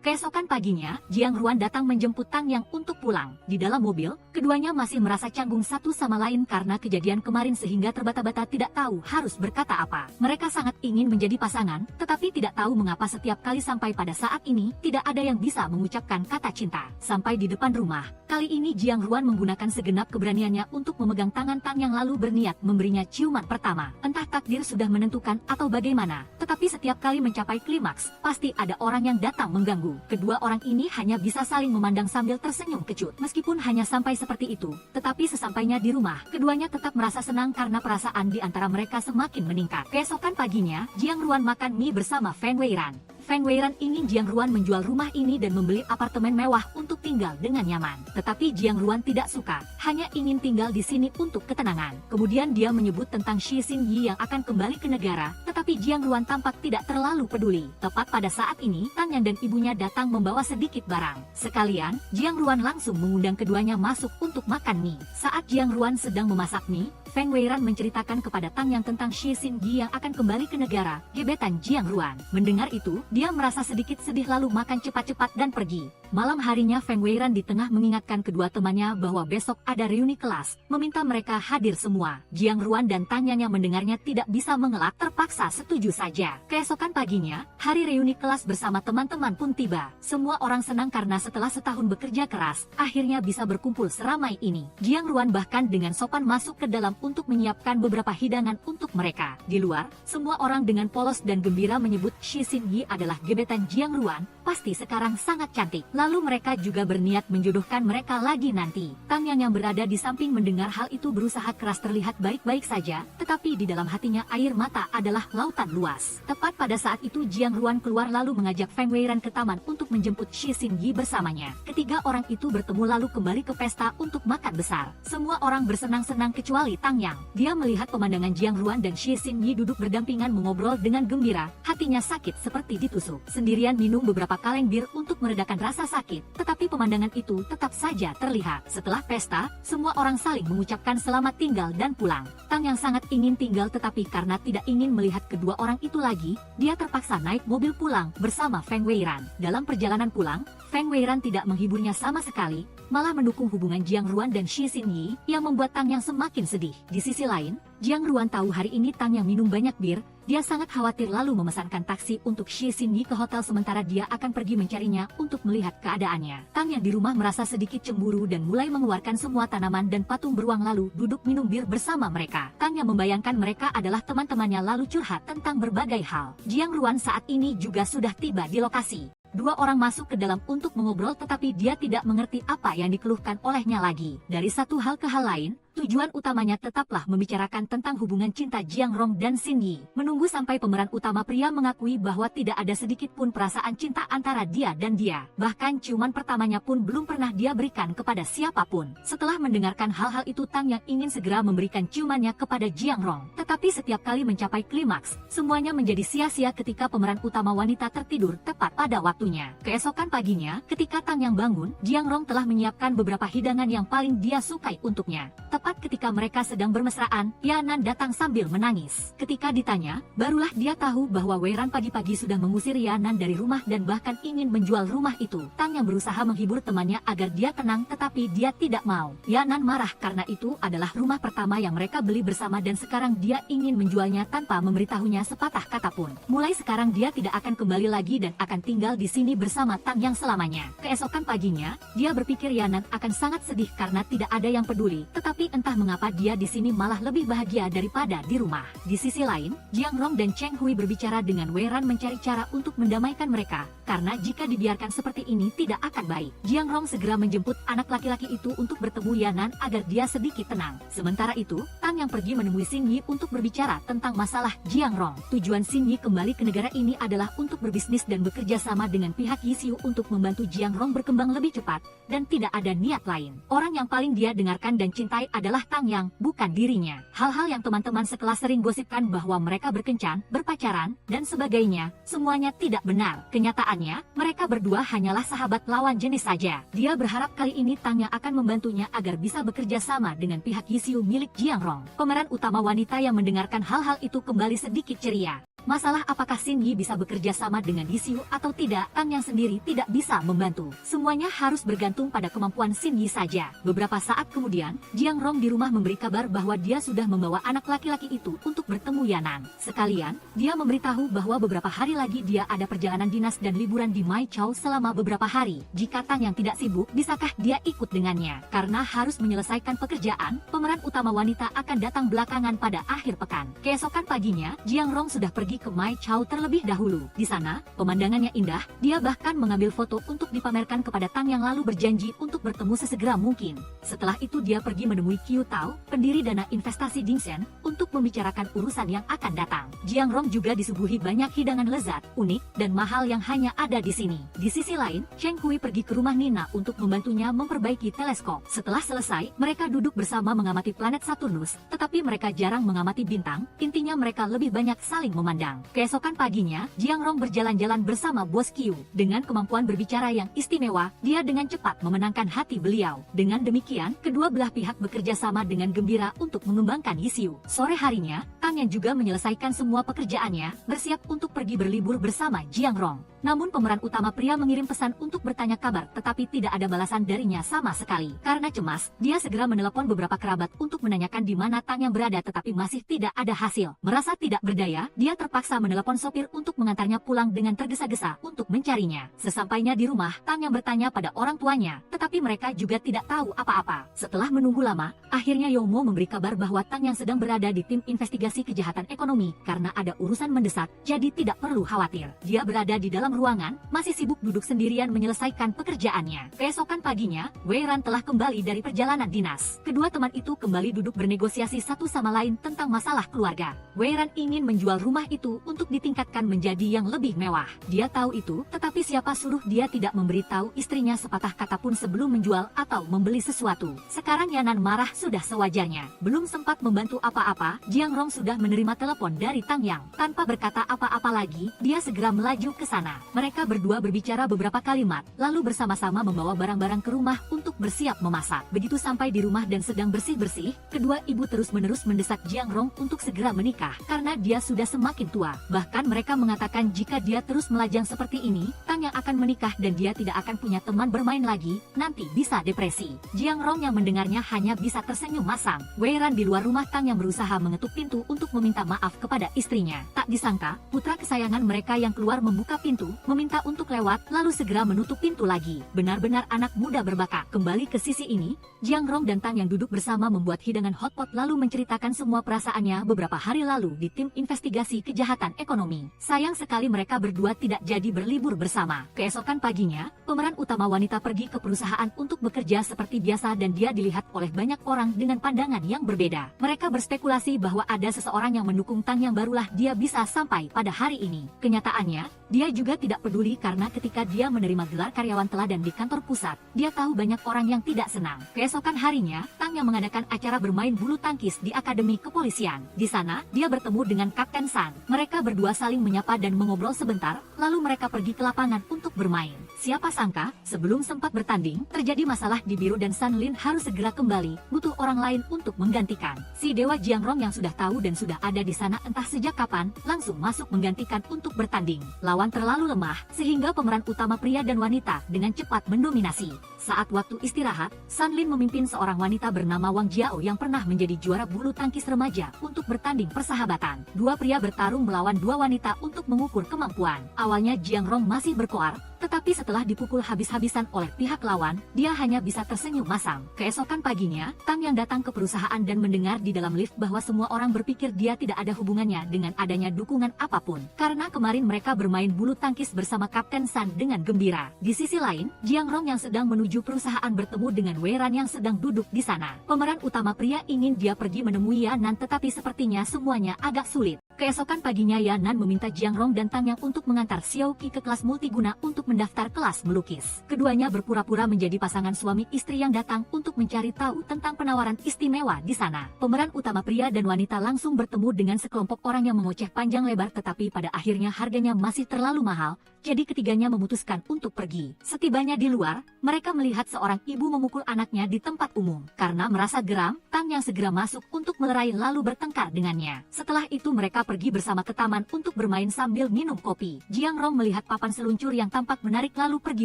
A: Keesokan paginya, Jiang Ruan datang menjemput Tang Yang untuk pulang. Di dalam mobil, keduanya masih merasa canggung satu sama lain karena kejadian kemarin sehingga terbata-bata tidak tahu harus berkata apa. Mereka sangat ingin menjadi pasangan, tetapi tidak tahu mengapa setiap kali sampai pada saat ini, tidak ada yang bisa mengucapkan kata cinta. Sampai di depan rumah, kali ini Jiang Ruan menggunakan segenap keberaniannya untuk memegang tangan Tang Yang lalu berniat memberinya ciuman pertama. Entah takdir sudah menentukan atau bagaimana, tetapi setiap kali mencapai klimaks, pasti ada orang yang datang mengganggu. Kedua orang ini hanya bisa saling memandang sambil tersenyum kecut. Meskipun hanya sampai seperti itu, tetapi sesampainya di rumah, keduanya tetap merasa senang karena perasaan di antara mereka semakin meningkat. Keesokan paginya, Jiang Ruan makan mie bersama Feng Weiran. Feng Weiran ingin Jiang Ruan menjual rumah ini dan membeli apartemen mewah untuk tinggal dengan nyaman. Tetapi Jiang Ruan tidak suka, hanya ingin tinggal di sini untuk ketenangan. Kemudian dia menyebut tentang Shi Xin Yi yang akan kembali ke negara, tetapi Jiang Ruan tampak tidak terlalu peduli. Tepat pada saat ini, Tang Yang dan ibunya datang membawa sedikit barang. Sekalian, Jiang Ruan langsung mengundang keduanya masuk untuk makan mie. Saat Jiang Ruan sedang memasak mie, Feng Weiran menceritakan kepada Tang Yang tentang Shi Xin Yi yang akan kembali ke negara, gebetan Jiang Ruan. Mendengar itu, dia merasa sedikit sedih lalu makan cepat-cepat dan pergi. Malam harinya Feng Weiran di tengah mengingatkan kedua temannya bahwa besok ada reuni kelas, meminta mereka hadir semua. Jiang Ruan dan Tang Yang mendengarnya tidak bisa mengelak, terpaksa setuju saja. Keesokan paginya, hari reuni kelas bersama teman-teman pun tiba. Semua orang senang karena setelah setahun bekerja keras, akhirnya bisa berkumpul seramai ini. Jiang Ruan bahkan dengan sopan masuk ke dalam untuk menyiapkan beberapa hidangan untuk mereka. Di luar, semua orang dengan polos dan gembira menyebut Shi Xinyi adalah gebetan Jiang Ruan, pasti sekarang sangat cantik. Lalu mereka juga berniat menjodohkan mereka lagi nanti. Tang Yang berada di samping mendengar hal itu berusaha keras terlihat baik-baik saja, tetapi di dalam hatinya air mata adalah lautan luas. Tepat pada saat itu Jiang Ruan keluar lalu mengajak Feng Weiran ke taman untuk menjemput Shi Xinyi bersamanya. Ketiga orang itu bertemu lalu kembali ke pesta untuk makan besar. Semua orang bersenang-senang kecuali Tang Yang. Dia melihat pemandangan Jiang Ruan dan Shi Xinyi duduk berdampingan mengobrol dengan gembira, hatinya sakit seperti ditusuk. Sendirian minum beberapa kaleng bir untuk meredakan rasa sakit, tetapi pemandangan itu tetap saja terlihat. Setelah pesta, semua orang saling mengucapkan selamat tinggal dan pulang. Tang Yang sangat ingin tinggal tetapi karena tidak ingin melihat kedua orang itu lagi, dia terpaksa naik mobil pulang bersama Feng Weiran. Dalam perjalanan pulang, Feng Weiran tidak menghiburnya sama sekali, malah mendukung hubungan Jiang Ruan dan Shi Xinyi yang membuat Tang Yang semakin sedih. Di sisi lain, Jiang Ruan tahu hari ini Tang Yang minum banyak bir, dia sangat khawatir lalu memesankan taksi untuk Shi Xinyi ke hotel sementara dia akan pergi mencarinya untuk melihat keadaannya. Tang Yang di rumah merasa sedikit cemburu dan mulai mengeluarkan semua tanaman dan patung beruang lalu duduk minum bir bersama mereka. Tang Yang membayangkan mereka adalah teman-temannya lalu curhat tentang berbagai hal. Jiang Ruan saat ini juga sudah tiba di lokasi. Dua orang masuk ke dalam untuk mengobrol tetapi dia tidak mengerti apa yang dikeluhkan olehnya lagi. Dari satu hal ke hal lain, tujuan utamanya tetaplah membicarakan tentang hubungan cinta Jiang Rong dan Xin Yi. Menunggu sampai pemeran utama pria mengakui bahwa tidak ada sedikit pun perasaan cinta antara dia dan dia. Bahkan ciuman pertamanya pun belum pernah dia berikan kepada siapapun. Setelah mendengarkan hal-hal itu Tang Yang ingin segera memberikan ciumannya kepada Jiang Rong. Tetapi setiap kali mencapai klimaks, semuanya menjadi sia-sia ketika pemeran utama wanita tertidur tepat pada waktunya. Keesokan paginya, ketika Tang Yang bangun, Jiang Rong telah menyiapkan beberapa hidangan yang paling dia sukai untuknya. Tepat ketika mereka sedang bermesraan, Yanan datang sambil menangis. Ketika ditanya, barulah dia tahu bahwa Weiran pagi-pagi sudah mengusir Yanan dari rumah dan bahkan ingin menjual rumah itu. Tang Yang berusaha menghibur temannya agar dia tenang tetapi dia tidak mau. Yanan marah karena itu adalah rumah pertama yang mereka beli bersama dan sekarang dia ingin menjualnya tanpa memberitahunya sepatah kata pun. Mulai sekarang dia tidak akan kembali lagi dan akan tinggal di sini bersama Tang Yang selamanya. Keesokan paginya, dia berpikir Yanan akan sangat sedih karena tidak ada yang peduli, tetapi entah mengapa dia di sini malah lebih bahagia daripada di rumah. Di sisi lain, Jiang Rong dan Cheng Hui berbicara dengan Weiran mencari cara untuk mendamaikan mereka, karena jika dibiarkan seperti ini tidak akan baik. Jiang Rong segera menjemput anak laki-laki itu untuk bertemu Yanan agar dia sedikit tenang. Sementara itu, Tang Yang pergi menemui Xin Yi untuk berbicara tentang masalah Jiang Rong. Tujuan Xin Yi kembali ke negara ini adalah untuk berbisnis dan bekerja sama dengan pihak Yisiu untuk membantu Jiang Rong berkembang lebih cepat, dan tidak ada niat lain. Orang yang paling dia dengarkan dan cintai adalah Tang Yang, bukan dirinya. Hal-hal yang teman-teman sekelas sering gosipkan bahwa mereka berkencan, berpacaran, dan sebagainya, semuanya tidak benar. Kenyataannya, mereka berdua hanyalah sahabat lawan jenis saja. Dia berharap kali ini Tang Yang akan membantunya agar bisa bekerja sama dengan pihak Yisiu milik Jiang Rong. Pemeran utama wanita yang mendengarkan hal-hal itu kembali sedikit ceria. Masalah apakah Xin Yi bisa bekerja sama dengan Yisiu atau tidak, Tang Yang sendiri tidak bisa membantu. Semuanya harus bergantung pada kemampuan Xin Yi saja. Beberapa saat kemudian, Jiang Rong di rumah memberi kabar bahwa dia sudah membawa anak laki-laki itu untuk bertemu Yanan. Sekalian, dia memberitahu bahwa beberapa hari lagi dia ada perjalanan dinas dan liburan di Mai Chao selama beberapa hari. Jika Tang Yang tidak sibuk, bisakah dia ikut dengannya? Karena harus menyelesaikan pekerjaan, pemeran utama wanita akan datang belakangan pada akhir pekan. Keesokan paginya, Jiang Rong sudah pergi ke Mai Chao terlebih dahulu. Di sana, pemandangannya indah, dia bahkan mengambil foto untuk dipamerkan kepada Tang Yang lalu berjanji untuk bertemu sesegera mungkin. Setelah itu dia pergi menemui Qiu Tao, pendiri dana investasi Dingsen, untuk membicarakan urusan yang akan datang. Jiang Rong juga disuguhi banyak hidangan lezat, unik, dan mahal yang hanya ada di sini. Di sisi lain, Cheng Hui pergi ke rumah Nina untuk membantunya memperbaiki teleskop. Setelah selesai, mereka duduk bersama mengamati planet Saturnus, tetapi mereka jarang mengamati bintang, intinya mereka lebih banyak saling memandang. Keesokan paginya, Jiang Rong berjalan-jalan bersama bos Qiu. Dengan kemampuan berbicara yang istimewa, dia dengan cepat memenangkan hati beliau. Dengan demikian, kedua belah pihak bekerja sama dengan gembira untuk mengembangkan Yisiu. Sore harinya, Tang yang juga menyelesaikan semua pekerjaannya, bersiap untuk pergi berlibur bersama Jiang Rong. Namun pemeran utama pria mengirim pesan untuk bertanya kabar, tetapi tidak ada balasan darinya sama sekali. Karena cemas, dia segera menelepon beberapa kerabat untuk menanyakan di mana Tang yang berada, tetapi masih tidak ada hasil. Merasa tidak berdaya, dia terpaksa menelepon sopir untuk mengantarnya pulang dengan tergesa-gesa untuk mencarinya. Sesampainya di rumah, Tang yang bertanya pada orang tuanya, tetapi mereka juga tidak tahu apa-apa. Setelah menunggu lama, akhirnya Yomo memberi kabar bahwa Tang yang sedang berada di tim investigasi kejahatan ekonomi karena ada urusan mendesak, jadi tidak perlu khawatir. Dia berada di dalam ruangan, masih sibuk duduk sendirian menyelesaikan pekerjaannya. Keesokan paginya, Wei Ran telah kembali dari perjalanan dinas. Kedua teman itu kembali duduk bernegosiasi satu sama lain tentang masalah keluarga. Wei Ran ingin menjual rumah itu untuk ditingkatkan menjadi yang lebih mewah. Dia tahu itu, tetapi siapa suruh dia tidak memberitahu istrinya sepatah kata pun sebelum menjual atau membeli sesuatu. Sekarang Yanan marah sudah sewajarnya. Belum sempat membantu apa-apa, Jiang Rong sudah menerima telepon dari Tang Yang. Tanpa berkata apa-apa lagi, dia segera melaju ke sana. Mereka berdua berbicara beberapa kalimat, lalu bersama-sama membawa barang-barang ke rumah untuk bersiap memasak. Begitu sampai di rumah dan sedang bersih-bersih, kedua ibu terus-menerus mendesak Jiang Rong untuk segera menikah, karena dia sudah semakin tua. Bahkan mereka mengatakan jika dia terus melajang seperti ini, Tang Yang akan menikah dan dia tidak akan punya teman bermain lagi, nanti bisa depresi. Jiang Rong yang mendengarnya hanya bisa tersenyum masam. Wei Ran di luar rumah Tang yang berusaha mengetuk pintu untuk meminta maaf kepada istrinya. Tak disangka, putra kesayangan mereka yang keluar membuka pintu, meminta untuk lewat, lalu segera menutup pintu lagi. Benar-benar anak muda berbakat. Kembali ke sisi ini, Jiang Rong dan Tang yang duduk bersama membuat hidangan hotpot lalu menceritakan semua perasaannya beberapa hari lalu di tim investigasi kejahatan ekonomi. Sayang sekali mereka berdua tidak jadi berlibur bersama. Keesokan paginya, pemeran utama wanita pergi ke perusahaan untuk bekerja seperti biasa dan dia dilihat oleh banyak orang dengan pandangan yang berbeda. Mereka berspekulasi bahwa ada seseorang yang mendukung Tang yang barulah dia bisa sampai pada hari ini. Kenyataannya, dia juga tidak peduli karena ketika dia menerima gelar karyawan teladan di kantor pusat, dia tahu banyak orang yang tidak senang. Keesokan harinya, Tang yang mengadakan acara bermain bulu tangkis di Akademi Kepolisian. Di sana, dia bertemu dengan Kapten San. Mereka berdua saling menyapa dan mengobrol sebentar, lalu mereka pergi ke lapangan untuk bermain. Siapa sangka, sebelum sempat bertanding, terjadi masalah di biru dan San Lin harus segera kembali, butuh orang lain untuk menggantikan. Si Dewa Jiang Rong yang sudah tahu dan sudah ada di sana entah sejak kapan, langsung masuk menggantikan untuk bertanding. Lawan terlalu lemah, sehingga pemeran utama pria dan wanita dengan cepat mendominasi. Saat waktu istirahat, San Lin memimpin seorang wanita bernama Wang Jiao yang pernah menjadi juara bulu tangkis remaja untuk bertanding persahabatan. Dua pria bertarung melawan dua wanita untuk mengukur kemampuan. Awalnya Jiang Rong masih berkoar, tetapi setelah dipukul habis-habisan oleh pihak lawan, dia hanya bisa tersenyum masam. Keesokan paginya, Tang yang datang ke perusahaan dan mendengar di dalam lift bahwa semua orang berpikir dia tidak ada hubungannya dengan adanya dukungan apapun. Karena kemarin mereka bermain bulu tangkis bersama Kapten San dengan gembira. Di sisi lain, Jiang Rong yang sedang menuju perusahaan bertemu dengan Wei Ran yang sedang duduk di sana. Pemeran utama pria ingin dia pergi menemui Yanan tetapi sepertinya semuanya agak sulit. Keesokan paginya Yanan meminta Jiang Rong dan Tang Yang untuk mengantar Xiao Qi ke kelas multiguna untuk mendaftar kelas melukis. Keduanya berpura-pura menjadi pasangan suami istri yang datang untuk mencari tahu tentang penawaran istimewa di sana. Pemeran utama pria dan wanita langsung bertemu dengan sekelompok orang yang mengoceh panjang lebar tetapi pada akhirnya harganya masih terlalu mahal, jadi ketiganya memutuskan untuk pergi. Setibanya di luar, mereka melihat seorang ibu memukul anaknya di tempat umum. Karena merasa geram, Tang Yang segera masuk untuk melerai lalu bertengkar dengannya. Setelah itu mereka pergi bersama ke taman untuk bermain sambil minum kopi. Jiang Rong melihat papan seluncur yang tampak menarik lalu pergi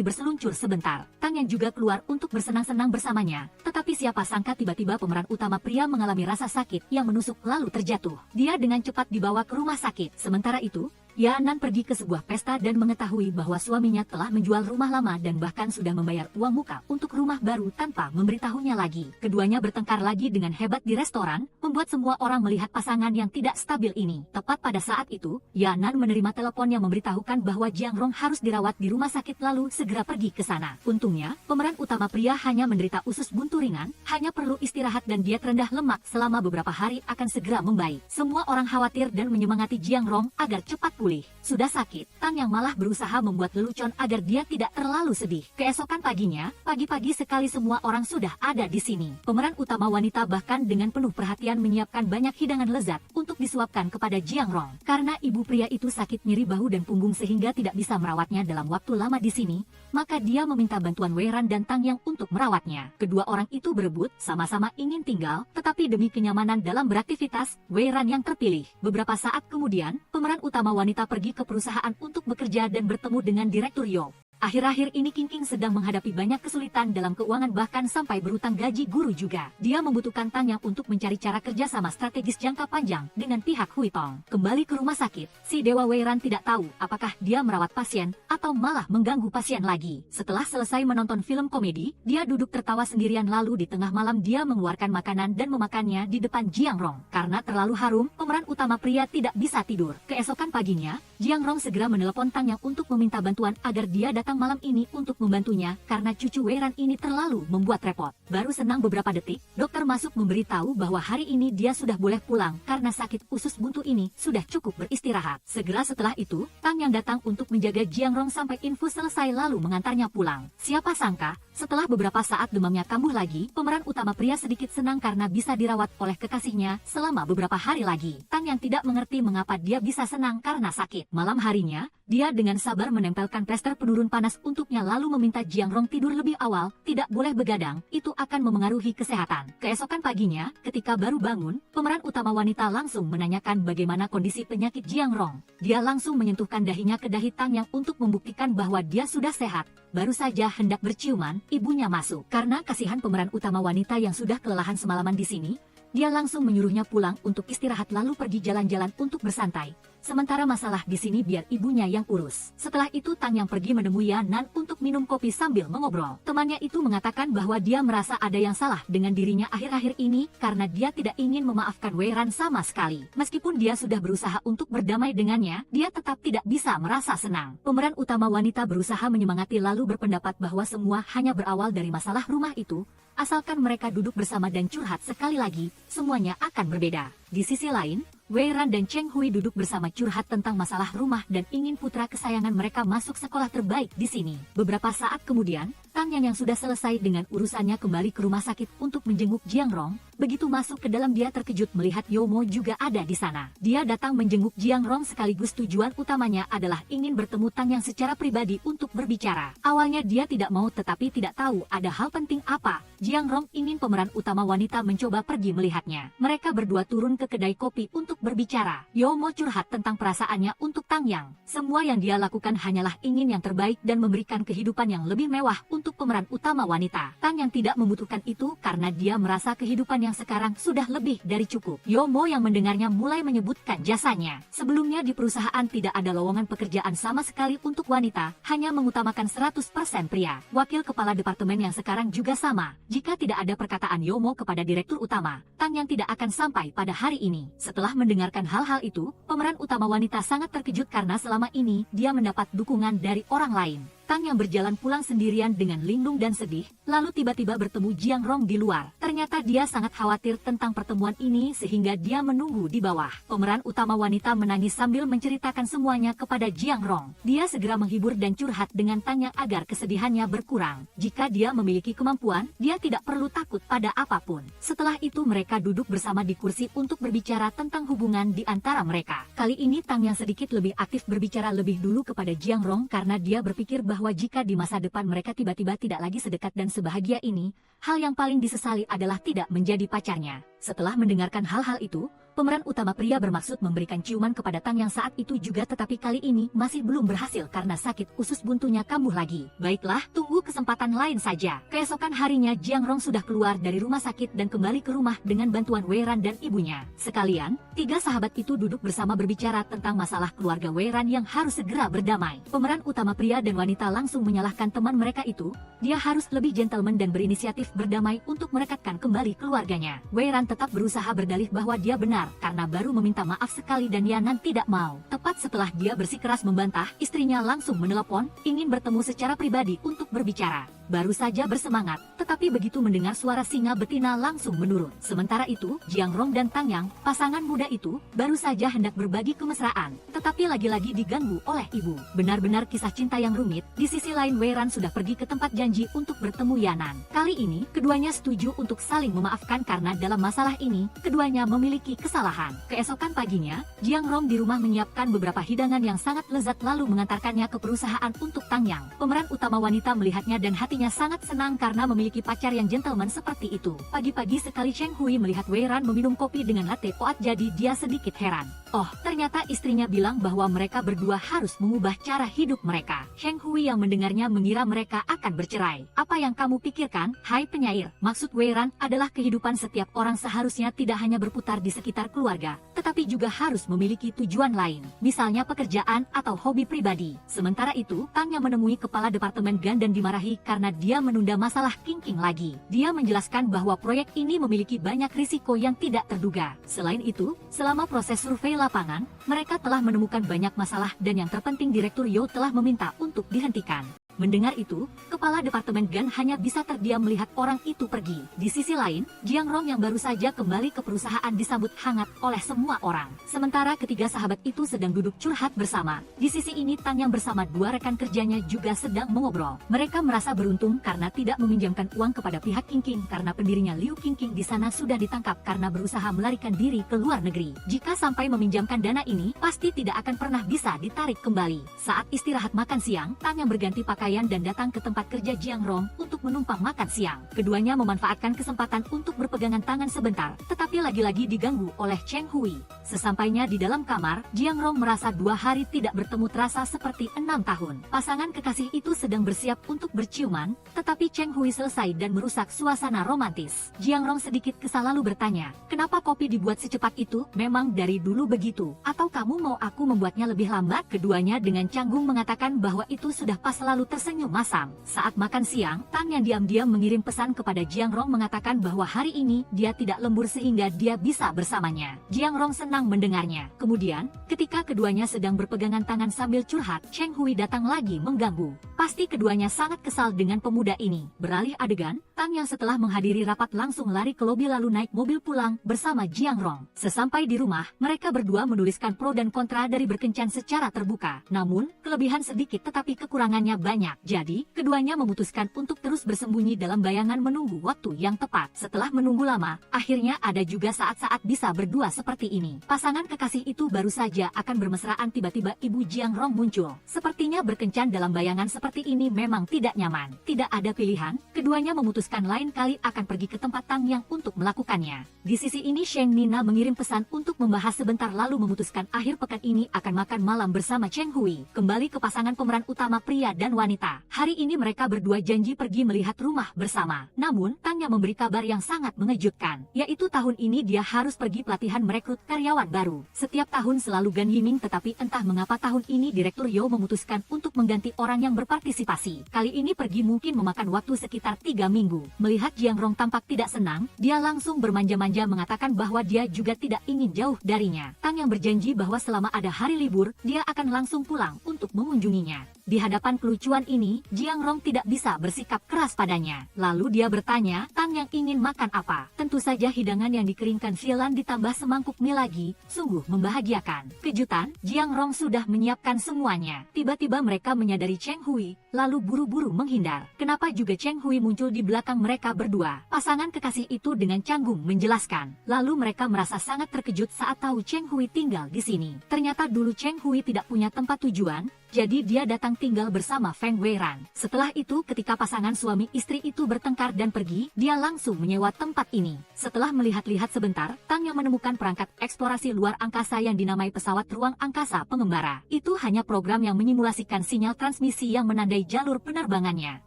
A: berseluncur sebentar. Tang Yang juga keluar untuk bersenang-senang bersamanya. Tetapi siapa sangka tiba-tiba pemeran utama pria mengalami rasa sakit yang menusuk lalu terjatuh. Dia dengan cepat dibawa ke rumah sakit. Sementara itu, Yanan pergi ke sebuah pesta dan mengetahui bahwa suaminya telah menjual rumah lama dan bahkan sudah membayar uang muka untuk rumah baru tanpa memberitahunya lagi. Keduanya bertengkar lagi dengan hebat di restoran, membuat semua orang melihat pasangan yang tidak stabil ini. Tepat pada saat itu, Yanan menerima telepon yang memberitahukan bahwa Jiang Rong harus dirawat di rumah sakit lalu segera pergi ke sana. Untungnya, pemeran utama pria hanya menderita usus buntu ringan, hanya perlu istirahat dan diet rendah lemak selama beberapa hari akan segera membaik. Semua orang khawatir dan menyemangati Jiang Rong agar cepat pulih. Sudah sakit, Tang yang malah berusaha membuat lelucon agar dia tidak terlalu sedih. Keesokan paginya, pagi-pagi sekali semua orang sudah ada di sini. Pemeran utama wanita bahkan dengan penuh perhatian menyiapkan banyak hidangan lezat untuk disuapkan kepada Jiang Rong. Karena ibu pria itu sakit nyeri bahu dan punggung sehingga tidak bisa merawatnya dalam waktu lama di sini, maka dia meminta bantuan Wei Ran dan Tang Yang untuk merawatnya. Kedua orang itu berebut, sama-sama ingin tinggal, tetapi demi kenyamanan dalam beraktivitas, Wei Ran yang terpilih. Beberapa saat kemudian, pemeran utama wanita pergi ke perusahaan untuk bekerja dan bertemu dengan Direktur Yo. Akhir-akhir ini King sedang menghadapi banyak kesulitan dalam keuangan bahkan sampai berutang gaji guru juga. Dia membutuhkan Tang Yang untuk mencari cara kerjasama strategis jangka panjang dengan pihak Hui Tong. Kembali ke rumah sakit, si Dewa Wei Ran tidak tahu apakah dia merawat pasien atau malah mengganggu pasien lagi. Setelah selesai menonton film komedi, dia duduk tertawa sendirian lalu di tengah malam dia mengeluarkan makanan dan memakannya di depan Jiang Rong. Karena terlalu harum, pemeran utama pria tidak bisa tidur. Keesokan paginya, Jiang Rong segera menelepon Tang Yang untuk meminta bantuan agar dia datang malam ini untuk membantunya karena cucu Wei Ran ini terlalu membuat repot. Baru senang beberapa detik, dokter masuk memberitahu bahwa hari ini dia sudah boleh pulang karena sakit usus buntu ini sudah cukup beristirahat. Segera setelah itu, Tang Yang datang untuk menjaga Jiang Rong sampai infus selesai lalu mengantarnya pulang. Siapa sangka, setelah beberapa saat demamnya kambuh lagi, pemeran utama pria sedikit senang karena bisa dirawat oleh kekasihnya selama beberapa hari lagi. Tang Yang tidak mengerti mengapa dia bisa senang karena sakit. Malam harinya, dia dengan sabar menempelkan plester penurun panas untuknya lalu meminta Jiang Rong tidur lebih awal, tidak boleh begadang, itu akan memengaruhi kesehatan. Keesokan paginya, ketika baru bangun, pemeran utama wanita langsung menanyakan bagaimana kondisi penyakit Jiang Rong. Dia langsung menyentuhkan dahinya ke dahi Tang Yang untuk membuktikan bahwa dia sudah sehat. Baru saja hendak berciuman, ibunya masuk. Karena kasihan pemeran utama wanita yang sudah kelelahan semalaman di sini, dia langsung menyuruhnya pulang untuk istirahat lalu pergi jalan-jalan untuk bersantai. Sementara masalah di sini biar ibunya yang urus. Setelah itu Tang Yang pergi menemui Yan Nan untuk minum kopi sambil mengobrol. Temannya itu mengatakan bahwa dia merasa ada yang salah dengan dirinya akhir-akhir ini karena dia tidak ingin memaafkan Wei Ran sama sekali. Meskipun dia sudah berusaha untuk berdamai dengannya, dia tetap tidak bisa merasa senang. Pemeran utama wanita berusaha menyemangati lalu berpendapat bahwa semua hanya berawal dari masalah rumah itu. Asalkan mereka duduk bersama dan curhat sekali lagi, semuanya akan berbeda. Di sisi lain, Wei Ran dan Cheng Hui duduk bersama curhat tentang masalah rumah dan ingin putra kesayangan mereka masuk sekolah terbaik di sini. Beberapa saat kemudian, Tang Yang sudah selesai dengan urusannya kembali ke rumah sakit untuk menjenguk Jiang Rong. Begitu masuk ke dalam dia terkejut melihat Yomo juga ada di sana. Dia datang menjenguk Jiang Rong sekaligus tujuan utamanya adalah ingin bertemu Tang Yang secara pribadi untuk berbicara. Awalnya dia tidak mau tetapi tidak tahu ada hal penting apa. Jiang Rong ingin pemeran utama wanita mencoba pergi melihatnya. Mereka berdua turun ke kedai kopi untuk berbicara. Yomo curhat tentang perasaannya untuk Tang Yang. Semua yang dia lakukan hanyalah ingin yang terbaik dan memberikan kehidupan yang lebih mewah untuk pemeran utama wanita. Tang Yang tidak membutuhkan itu karena dia merasa kehidupan yang sekarang sudah lebih dari cukup. Yomo yang mendengarnya mulai menyebutkan jasanya. Sebelumnya di perusahaan tidak ada lowongan pekerjaan sama sekali untuk wanita, hanya mengutamakan 100% pria. Wakil kepala departemen yang sekarang juga sama. Jika tidak ada perkataan Yomo kepada direktur utama, Tang Yang tidak akan sampai pada hari ini. Setelah mendengarkan hal-hal itu, pemeran utama wanita sangat terkejut karena selama ini dia mendapat dukungan dari orang lain. Tang Yang berjalan pulang sendirian dengan linglung dan sedih, lalu tiba-tiba bertemu Jiang Rong di luar. Ternyata dia sangat khawatir tentang pertemuan ini sehingga dia menunggu di bawah. Pemeran utama wanita menangis sambil menceritakan semuanya kepada Jiang Rong. Dia segera menghibur dan curhat dengan Tang Yang agar kesedihannya berkurang. Jika dia memiliki kemampuan, dia tidak perlu takut pada apapun. Setelah itu mereka duduk bersama di kursi untuk berbicara tentang hubungan di antara mereka. Kali ini Tang Yang sedikit lebih aktif berbicara lebih dulu kepada Jiang Rong karena dia berpikir bahwa jika di masa depan mereka tiba-tiba tidak lagi sedekat dan sebahagia ini, hal yang paling disesali adalah tidak menjadi pacarnya. Setelah mendengarkan hal-hal itu, pemeran utama pria bermaksud memberikan ciuman kepada Tang Yang saat itu juga tetapi kali ini masih belum berhasil karena sakit usus buntunya kambuh lagi. Baiklah, tunggu kesempatan lain saja. Keesokan harinya Jiang Rong sudah keluar dari rumah sakit dan kembali ke rumah dengan bantuan Wei Ran dan ibunya. Sekalian, tiga sahabat itu duduk bersama berbicara tentang masalah keluarga Wei Ran yang harus segera berdamai. Pemeran utama pria dan wanita langsung menyalahkan teman mereka itu. Dia harus lebih gentleman dan berinisiatif berdamai untuk merekatkan kembali keluarganya. Wei Ran tetap berusaha berdalih bahwa dia benar karena baru meminta maaf sekali dan Yanan tidak mau. Tepat setelah dia bersikeras membantah, istrinya langsung menelepon, ingin bertemu secara pribadi untuk berbicara. baru saja bersemangat, tetapi begitu mendengar suara singa betina langsung menurun. Sementara itu, Jiang Rong dan Tang Yang, pasangan muda itu, baru saja hendak berbagi kemesraan, tetapi lagi-lagi diganggu oleh ibu. Benar-benar kisah cinta yang rumit. Di sisi lain, Wei Ran sudah pergi ke tempat janji untuk bertemu Yanan. Kali ini, keduanya setuju untuk saling memaafkan karena dalam masalah ini, keduanya memiliki kesalahan. Keesokan paginya, Jiang Rong di rumah menyiapkan beberapa hidangan yang sangat lezat lalu mengantarkannya ke perusahaan untuk Tang Yang. Pemeran utama wanita melihatnya dan hatinya sangat senang karena memiliki pacar yang gentleman seperti itu. Pagi-pagi sekali Cheng Hui melihat Wei Ran meminum kopi dengan latte oat, jadi dia sedikit heran. Oh, ternyata istrinya bilang bahwa mereka berdua harus mengubah cara hidup mereka. Cheng Hui yang mendengarnya mengira mereka akan bercerai. Apa yang kamu pikirkan, hai penyair? Maksud Wei Ran adalah kehidupan setiap orang seharusnya tidak hanya berputar di sekitar keluarga, tetapi juga harus memiliki tujuan lain, misalnya pekerjaan atau hobi pribadi. Sementara itu, Tang yang menemui kepala departemen Gan dan dimarahi karena dia menunda masalah King lagi. Dia menjelaskan bahwa proyek ini memiliki banyak risiko yang tidak terduga. Selain itu, selama proses survei lapangan, mereka telah menemukan banyak masalah dan yang terpenting Direktur Yo telah meminta untuk dihentikan. Mendengar itu, kepala departemen Gan hanya bisa terdiam melihat orang itu pergi. Di sisi lain, Jiang Rong yang baru saja kembali ke perusahaan disambut hangat oleh semua orang. Sementara ketiga sahabat itu sedang duduk curhat bersama. Di sisi ini Tang yang bersama dua rekan kerjanya juga sedang mengobrol. Mereka merasa beruntung karena tidak meminjamkan uang kepada pihak King karena pendirinya Liu King di sana sudah ditangkap karena berusaha melarikan diri ke luar negeri. Jika sampai meminjamkan dana ini, pasti tidak akan pernah bisa ditarik kembali. Saat istirahat makan siang, Tang yang berganti pakaian dan datang ke tempat kerja Jiang Rong untuk menumpang makan siang. Keduanya memanfaatkan kesempatan untuk berpegangan tangan sebentar, tetapi lagi-lagi diganggu oleh Cheng Hui. Sesampainya di dalam kamar, Jiang Rong merasa 2 hari tidak bertemu terasa seperti 6 tahun. Pasangan kekasih itu sedang bersiap untuk berciuman, tetapi Cheng Hui selesai dan merusak suasana romantis. Jiang Rong sedikit kesal lalu bertanya, kenapa kopi dibuat secepat itu? Memang dari dulu begitu? Atau kamu mau aku membuatnya lebih lambat? Keduanya dengan canggung mengatakan bahwa itu sudah pas lalu tersenyum masam. Saat makan siang, Tang yang diam-diam mengirim pesan kepada Jiang Rong mengatakan bahwa hari ini dia tidak lembur sehingga dia bisa bersamanya. Jiang Rong senang mendengarnya. Kemudian, ketika keduanya sedang berpegangan tangan sambil curhat, Cheng Hui datang lagi mengganggu. Pasti keduanya sangat kesal dengan pemuda ini. Beralih adegan, Tang yang setelah menghadiri rapat langsung lari ke lobi lalu naik mobil pulang bersama Jiang Rong. Sesampai di rumah, mereka berdua menuliskan pro dan kontra dari berkencan secara terbuka. Namun, kelebihan sedikit tetapi kekurangannya banyak. Jadi, keduanya memutuskan untuk terus bersembunyi dalam bayangan menunggu waktu yang tepat. Setelah menunggu lama, akhirnya ada juga saat-saat bisa berdua seperti ini. Pasangan kekasih itu baru saja akan bermesraan tiba-tiba ibu Jiang Rong muncul. Sepertinya berkencan dalam bayangan seperti ini memang tidak nyaman. Tidak ada pilihan, keduanya memutuskan lain kali akan pergi ke tempat Tang Yang untuk melakukannya. Di sisi ini Sheng Nina mengirim pesan untuk membahas sebentar lalu memutuskan akhir pekan ini akan makan malam bersama Cheng Hui. Kembali ke pasangan pemeran utama pria dan wanita. Hari ini mereka berdua janji pergi melihat rumah bersama. Namun, Tang yang memberi kabar yang sangat mengejutkan, yaitu tahun ini dia harus pergi pelatihan merekrut karyawan baru. Setiap tahun selalu Gan Yiming, tetapi entah mengapa tahun ini Direktur Yo memutuskan untuk mengganti orang yang berpartisipasi. Kali ini pergi mungkin memakan waktu sekitar 3 minggu. Melihat Jiang Rong tampak tidak senang, dia langsung bermanja-manja mengatakan bahwa dia juga tidak ingin jauh darinya. Tang yang berjanji bahwa selama ada hari libur, dia akan langsung pulang untuk mengunjunginya. Di hadapan kelucuan ini, Jiang Rong tidak bisa bersikap keras padanya. Lalu dia bertanya, Tang yang ingin makan apa? Tentu saja hidangan yang dikeringkan Xielan ditambah semangkuk mie lagi, sungguh membahagiakan. Kejutan, Jiang Rong sudah menyiapkan semuanya. Tiba-tiba mereka menyadari Cheng Hui, lalu buru-buru menghindar. Kenapa juga Cheng Hui muncul di belakang mereka berdua? Pasangan kekasih itu dengan canggung menjelaskan. Lalu mereka merasa sangat terkejut saat tahu Cheng Hui tinggal di sini. Ternyata dulu Cheng Hui tidak punya tempat tujuan, jadi dia datang tinggal bersama Feng Wei Ran. Setelah itu ketika pasangan suami istri itu bertengkar dan pergi, dia langsung menyewa tempat ini. Setelah melihat-lihat sebentar, Tang yang menemukan perangkat eksplorasi luar angkasa yang dinamai pesawat ruang angkasa pengembara. Itu hanya program yang menyimulasikan sinyal transmisi yang menandai jalur penerbangannya.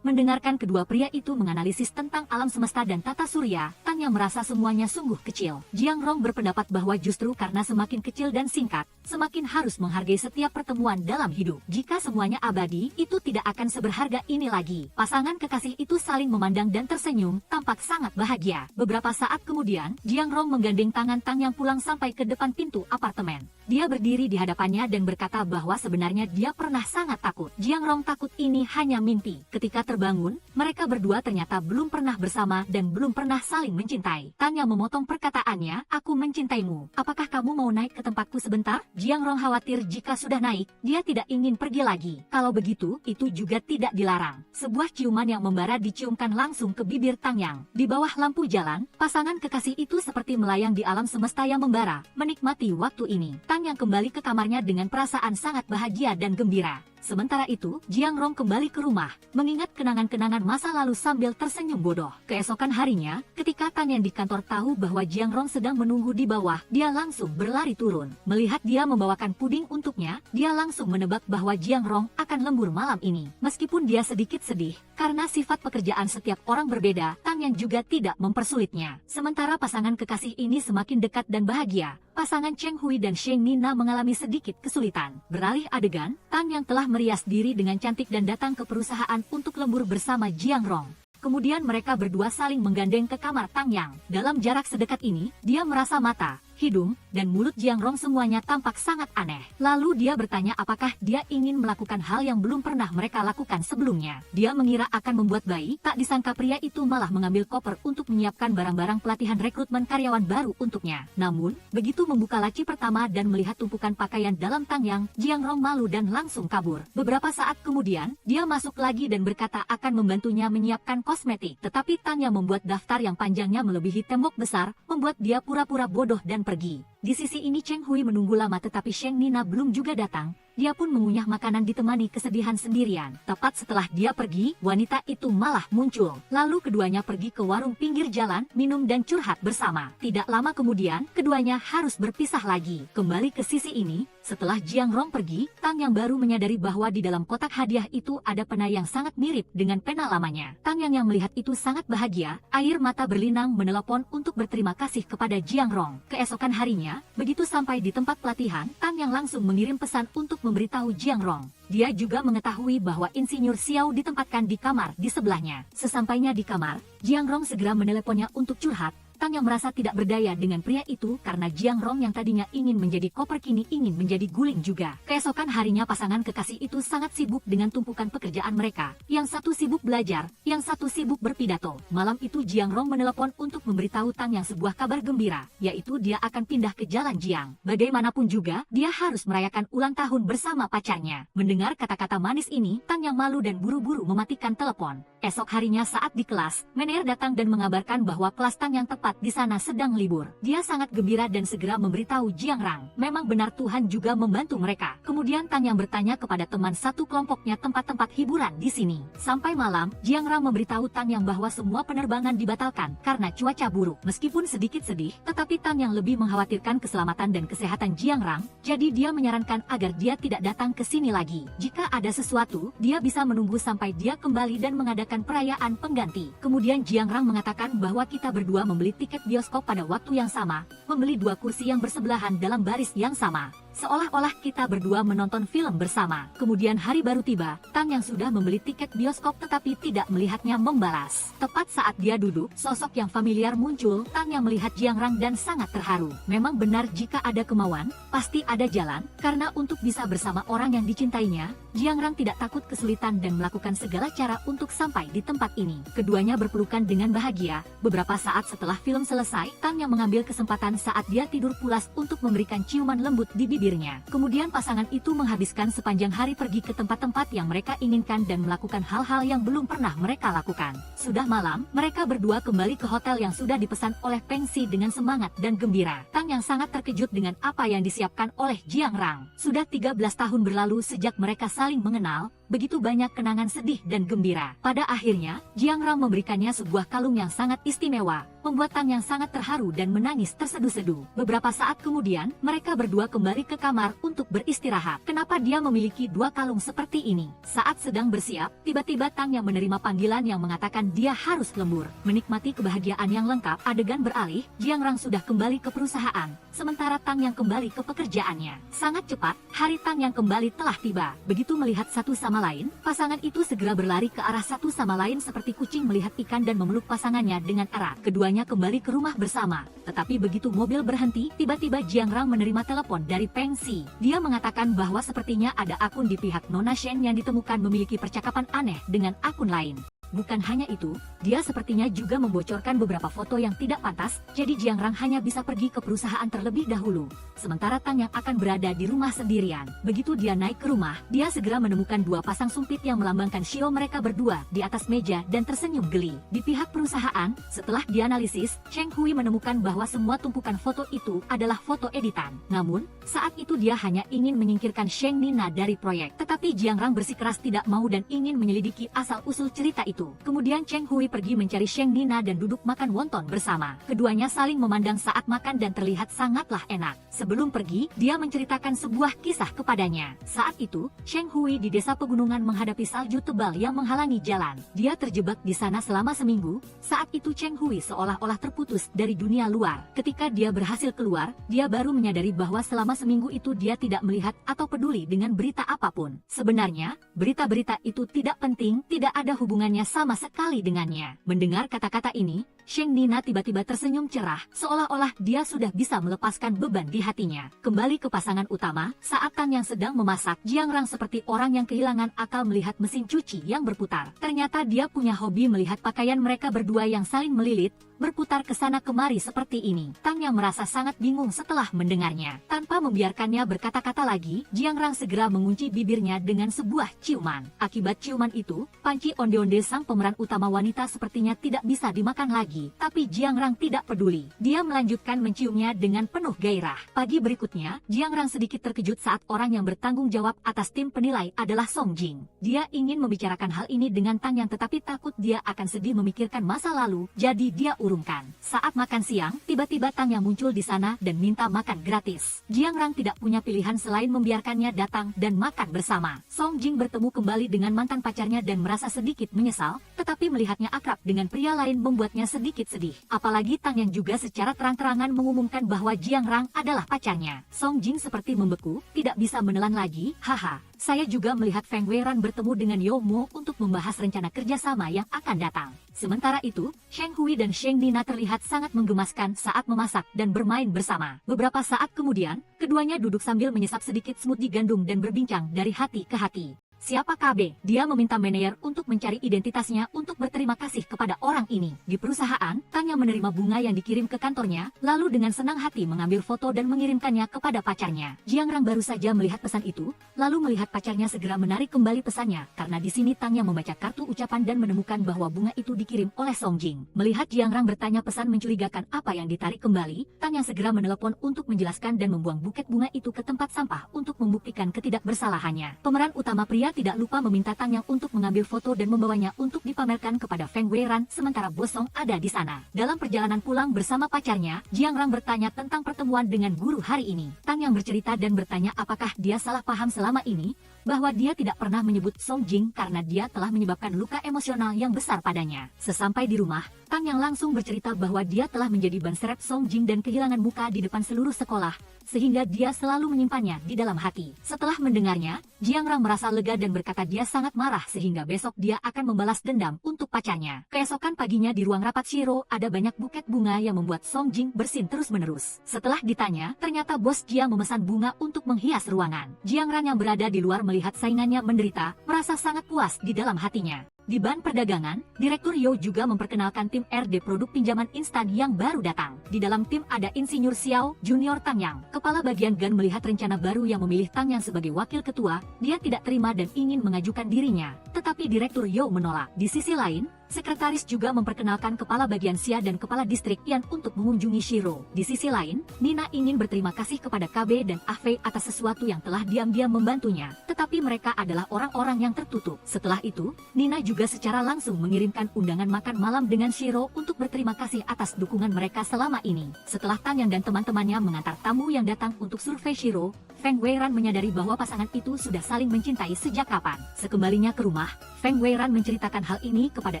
A: Mendengarkan kedua pria itu menganalisis tentang alam semesta dan tata surya, Tang yang merasa semuanya sungguh kecil. Jiang Rong berpendapat bahwa justru karena semakin kecil dan singkat, semakin harus menghargai setiap pertemuan dalam hidup. Jika semuanya abadi, itu tidak akan seberharga ini lagi. Pasangan kekasih itu saling memandang dan tersenyum, tampak sangat bahagia. Beberapa saat kemudian, Jiang Rong menggandeng tangan Tang Yang pulang sampai ke depan pintu apartemen. Dia berdiri di hadapannya dan berkata bahwa sebenarnya dia pernah sangat takut. Jiang Rong takut ini hanya mimpi. Ketika terbangun, mereka berdua ternyata belum pernah bersama dan belum pernah saling mencintai. Tang Yang memotong perkataannya, "Aku mencintaimu. Apakah kamu mau naik ke tempatku sebentar?" Jiang Rong khawatir jika sudah naik, dia tidak ingin pergi lagi. Kalau begitu, itu juga tidak dilarang. Sebuah ciuman yang membara diciumkan langsung ke bibir Tang Yang. Di bawah lampu jalan, pasangan kekasih itu seperti melayang di alam semesta yang membara, menikmati waktu ini. Tang Yang kembali ke kamarnya dengan perasaan sangat bahagia dan gembira. Sementara itu, Jiang Rong kembali ke rumah, mengingat kenangan-kenangan masa lalu sambil tersenyum bodoh. Keesokan harinya, ketika Tang Yang di kantor tahu bahwa Jiang Rong sedang menunggu di bawah, dia langsung berlari turun. Melihat dia membawakan puding untuknya, dia langsung menebak bahwa Jiang Rong akan lembur malam ini. Meskipun dia sedikit sedih, karena sifat pekerjaan setiap orang berbeda, Tang Yang juga tidak mempersulitnya. Sementara pasangan kekasih ini semakin dekat dan bahagia, pasangan Cheng Hui dan Sheng Nina mengalami sedikit kesulitan. Beralih adegan, Tang Yang telah merias diri dengan cantik dan datang ke perusahaan untuk lembur bersama Jiang Rong. Kemudian mereka berdua saling menggandeng ke kamar Tang Yang. Dalam jarak sedekat ini, dia merasa mata, hidung, dan mulut Jiang Rong semuanya tampak sangat aneh. Lalu dia bertanya apakah dia ingin melakukan hal yang belum pernah mereka lakukan sebelumnya. Dia mengira akan membuat bayi, tak disangka pria itu malah mengambil koper untuk menyiapkan barang-barang pelatihan rekrutmen karyawan baru untuknya. Namun, begitu membuka laci pertama dan melihat tumpukan pakaian dalam Tang Yang, Jiang Rong malu dan langsung kabur. Beberapa saat kemudian, dia masuk lagi dan berkata akan membantunya menyiapkan kosmetik. Tetapi Tang Yang membuat daftar yang panjangnya melebihi tembok besar, membuat dia pura-pura bodoh dan pergi. Di sisi ini Cheng Hui menunggu lama tetapi Sheng Nina belum juga datang. Dia pun mengunyah makanan ditemani kesedihan sendirian. Tepat setelah dia pergi, wanita itu malah muncul. Lalu keduanya pergi ke warung pinggir jalan, minum dan curhat bersama. Tidak lama kemudian, keduanya harus berpisah lagi. Kembali ke sisi ini, setelah Jiang Rong pergi, Tang Yang baru menyadari bahwa di dalam kotak hadiah itu ada pena yang sangat mirip dengan pena lamanya. Tang Yang melihat itu sangat bahagia, air mata berlinang menelepon untuk berterima kasih kepada Jiang Rong. Keesokan harinya, begitu sampai di tempat pelatihan, Tang Yang langsung mengirim pesan untuk memberitahu Jiang Rong. Dia juga mengetahui bahwa Insinyur Xiao ditempatkan di kamar di sebelahnya. Sesampainya di kamar, Jiang Rong segera meneleponnya untuk curhat. Tang Yang merasa tidak berdaya dengan pria itu karena Jiang Rong yang tadinya ingin menjadi koper kini ingin menjadi guling juga. Keesokan harinya pasangan kekasih itu sangat sibuk dengan tumpukan pekerjaan mereka. Yang satu sibuk belajar, yang satu sibuk berpidato. Malam itu Jiang Rong menelepon untuk memberitahu Tang Yang sebuah kabar gembira, yaitu dia akan pindah ke Jalan Jiang. Bagaimanapun juga, dia harus merayakan ulang tahun bersama pacarnya. Mendengar kata-kata manis ini, Tang Yang malu dan buru-buru mematikan telepon. Esok harinya saat di kelas, manajer datang dan mengabarkan bahwa kelas Tang Yang tepat di sana sedang libur. Dia sangat gembira dan segera memberitahu Jiang Rong. Memang benar Tuhan juga membantu mereka. Kemudian Tang Yang bertanya kepada teman satu kelompoknya tempat-tempat hiburan di sini. Sampai malam, Jiang Rong memberitahu Tang Yang bahwa semua penerbangan dibatalkan karena cuaca buruk. Meskipun sedikit sedih, tetapi Tang Yang lebih mengkhawatirkan keselamatan dan kesehatan Jiang Rong, jadi dia menyarankan agar dia tidak datang ke sini lagi. Jika ada sesuatu, dia bisa menunggu sampai dia kembali dan mengadakan perayaan pengganti. Kemudian Jiang Rong mengatakan bahwa kita berdua membeli tiket bioskop pada waktu yang sama, membeli dua kursi yang bersebelahan dalam baris yang sama. Seolah-olah kita berdua menonton film bersama. Kemudian hari baru tiba, Tang Yang sudah membeli tiket bioskop tetapi tidak melihatnya membalas. Tepat saat dia duduk, sosok yang familiar muncul. Tang Yang melihat Jiang Rong dan sangat terharu. Memang benar jika ada kemauan, pasti ada jalan, karena untuk bisa bersama orang yang dicintainya, Jiang Rong tidak takut kesulitan dan melakukan segala cara untuk sampai di tempat ini. Keduanya berpelukan dengan bahagia. Beberapa saat setelah film selesai, Tang Yang mengambil kesempatan saat dia tidur pulas untuk memberikan ciuman lembut di bibirnya. Kemudian pasangan itu menghabiskan sepanjang hari pergi ke tempat-tempat yang mereka inginkan dan melakukan hal-hal yang belum pernah mereka lakukan. Sudah malam, mereka berdua kembali ke hotel yang sudah dipesan oleh Peng Si dengan semangat dan gembira. Tang Yang sangat terkejut dengan apa yang disiapkan oleh Jiang Rong. Sudah 13 tahun berlalu sejak mereka saling mengenal, begitu banyak kenangan sedih dan gembira. Pada akhirnya, Jiang Rong memberikannya sebuah kalung yang sangat istimewa. membuat Tang Yang sangat terharu dan menangis terseduh-seduh. Beberapa saat kemudian, mereka berdua kembali ke kamar untuk beristirahat. Kenapa dia memiliki 2 kalung seperti ini? Saat sedang bersiap, tiba-tiba Tang Yang menerima panggilan yang mengatakan dia harus lembur. Menikmati kebahagiaan yang lengkap, adegan beralih, Jiang Rang sudah kembali ke perusahaan, sementara Tang Yang kembali ke pekerjaannya. Sangat cepat, hari Tang Yang kembali telah tiba. Begitu melihat satu sama lain, pasangan itu segera berlari ke arah satu sama lain seperti kucing melihat ikan dan memeluk pasangannya dengan erat. Keduanya kembali ke rumah bersama. Tetapi begitu mobil berhenti, tiba-tiba Jiang Rang menerima telepon dari Peng Si. Dia mengatakan bahwa sepertinya ada akun di pihak Nona Shen yang ditemukan memiliki percakapan aneh dengan akun lain. Bukan hanya itu, dia sepertinya juga membocorkan beberapa foto yang tidak pantas, jadi Jiang Rang hanya bisa pergi ke perusahaan terlebih dahulu. Sementara Tang Yang akan berada di rumah sendirian. Begitu dia naik ke rumah, dia segera menemukan 2 pasang sumpit yang melambangkan shio mereka berdua di atas meja dan tersenyum geli. Di pihak perusahaan, setelah dianalisis, Cheng Hui menemukan bahwa semua tumpukan foto itu adalah foto editan. Namun, saat itu dia hanya ingin menyingkirkan Sheng Nina dari proyek. Tetapi Jiang Rang bersikeras tidak mau dan ingin menyelidiki asal-usul cerita itu. Kemudian Cheng Hui pergi mencari Sheng Nina dan duduk makan wonton bersama. Keduanya saling memandang saat makan dan terlihat sangatlah enak. Sebelum pergi, dia menceritakan sebuah kisah kepadanya. Saat itu, Sheng Hui di desa pegunungan menghadapi salju tebal yang menghalangi jalan. Dia terjebak di sana selama seminggu. Saat itu Cheng Hui seolah-olah terputus dari dunia luar. Ketika dia berhasil keluar, dia baru menyadari bahwa selama seminggu itu dia tidak melihat atau peduli dengan berita apapun. Sebenarnya, berita-berita itu tidak penting, tidak ada hubungannya sama sekali dengannya. Mendengar kata-kata ini, Sheng Nina tiba-tiba tersenyum cerah, seolah-olah dia sudah bisa melepaskan beban di hatinya. Kembali ke pasangan utama, saat Tang Yang sedang memasak, Jiang Rang seperti orang yang kehilangan akal melihat mesin cuci yang berputar. Ternyata dia punya hobi melihat pakaian mereka berdua yang saling melilit, berputar ke sana kemari seperti ini. Tang Yang merasa sangat bingung setelah mendengarnya. Tanpa membiarkannya berkata-kata lagi, Jiang Rang segera mengunci bibirnya dengan sebuah ciuman. Akibat ciuman itu, panci onde-onde sang pemeran utama wanita sepertinya tidak bisa dimakan lagi. Tapi Jiang Rang tidak peduli. Dia melanjutkan menciumnya dengan penuh gairah. Pagi berikutnya, Jiang Rang sedikit terkejut saat orang yang bertanggung jawab atas tim penilai adalah Song Jing. Dia ingin membicarakan hal ini dengan Tang Yang tetapi takut dia akan sedih memikirkan masa lalu, jadi dia urungkan. Saat makan siang, tiba-tiba Tang Yang muncul di sana dan minta makan gratis. Jiang Rang tidak punya pilihan selain membiarkannya datang dan makan bersama. Song Jing bertemu kembali dengan mantan pacarnya dan merasa sedikit menyesal, tetapi melihatnya akrab dengan pria lain membuatnya sedikit sedih. Apalagi Tang Yang juga secara terang-terangan mengumumkan bahwa Jiang Rang adalah pacarnya. Song Jing seperti membeku, tidak bisa menelan lagi. Haha, saya juga melihat Feng Weiran bertemu dengan Yo Mo untuk membahas rencana kerjasama yang akan datang. Sementara itu, Sheng Hui dan Sheng Nina terlihat sangat menggemaskan saat memasak dan bermain bersama. Beberapa saat kemudian, keduanya duduk sambil menyesap sedikit smoothie gandum dan berbincang dari hati ke hati. Siapa KB? Dia meminta manajer untuk mencari identitasnya untuk berterima kasih kepada orang ini. Di perusahaan, Tang Yang menerima bunga yang dikirim ke kantornya, lalu dengan senang hati mengambil foto dan mengirimkannya kepada pacarnya. Jiang Rang baru saja melihat pesan itu, lalu melihat pacarnya segera menarik kembali pesannya, karena di sini Tang Yang membaca kartu ucapan dan menemukan bahwa bunga itu dikirim oleh Song Jing. Melihat Jiang Rang bertanya pesan mencurigakan apa yang ditarik kembali, Tang Yang segera menelepon untuk menjelaskan dan membuang buket bunga itu ke tempat sampah untuk membuktikan ketidakbersalahannya. Pemeran utama pria tidak lupa meminta Tang Yang untuk mengambil foto dan membawanya untuk dipamerkan kepada Feng Weiran sementara Bosong ada di sana. Dalam perjalanan pulang bersama pacarnya, Jiang Rang bertanya tentang pertemuan dengan guru hari ini. Tang Yang bercerita dan bertanya apakah dia salah paham selama ini, bahwa dia tidak pernah menyebut Song Jing karena dia telah menyebabkan luka emosional yang besar padanya. Sesampai di rumah, Tang Yang langsung bercerita bahwa dia telah menjadi ban serep Song Jing dan kehilangan muka di depan seluruh sekolah, sehingga dia selalu menyimpannya di dalam hati. Setelah mendengarnya, Jiang Rang merasa lega dan berkata dia sangat marah sehingga besok dia akan membalas dendam untuk pacarnya. Keesokan paginya di ruang rapat Shiro ada banyak buket bunga yang membuat Song Jing bersin terus-menerus. Setelah ditanya, ternyata bos Jia memesan bunga untuk menghias ruangan. Jiang Rang yang berada di luar melihat saingannya menderita, merasa sangat puas di dalam hatinya. Di ban perdagangan, Direktur Yo juga memperkenalkan tim RD produk pinjaman instan yang baru datang. Di dalam tim ada Insinyur Xiao, Junior Tang Yang. Kepala bagian Gan melihat rencana baru yang memilih Tang Yang sebagai wakil ketua, dia tidak terima dan ingin mengajukan dirinya. Tetapi Direktur Yo menolak. Di sisi lain, Sekretaris juga memperkenalkan kepala bagian Xia dan kepala distrik Yan untuk mengunjungi Shiro. Di sisi lain, Nina ingin berterima kasih kepada KB dan Ah Fei atas sesuatu yang telah diam-diam membantunya, tetapi mereka adalah orang-orang yang tertutup. Setelah itu, Nina juga secara langsung mengirimkan undangan makan malam dengan Shiro untuk berterima kasih atas dukungan mereka selama ini. Setelah Tang Yang dan teman-temannya mengantar tamu yang datang untuk survei Shiro, Feng Weiran menyadari bahwa pasangan itu sudah saling mencintai sejak kapan. Sekembalinya ke rumah, Feng Weiran menceritakan hal ini kepada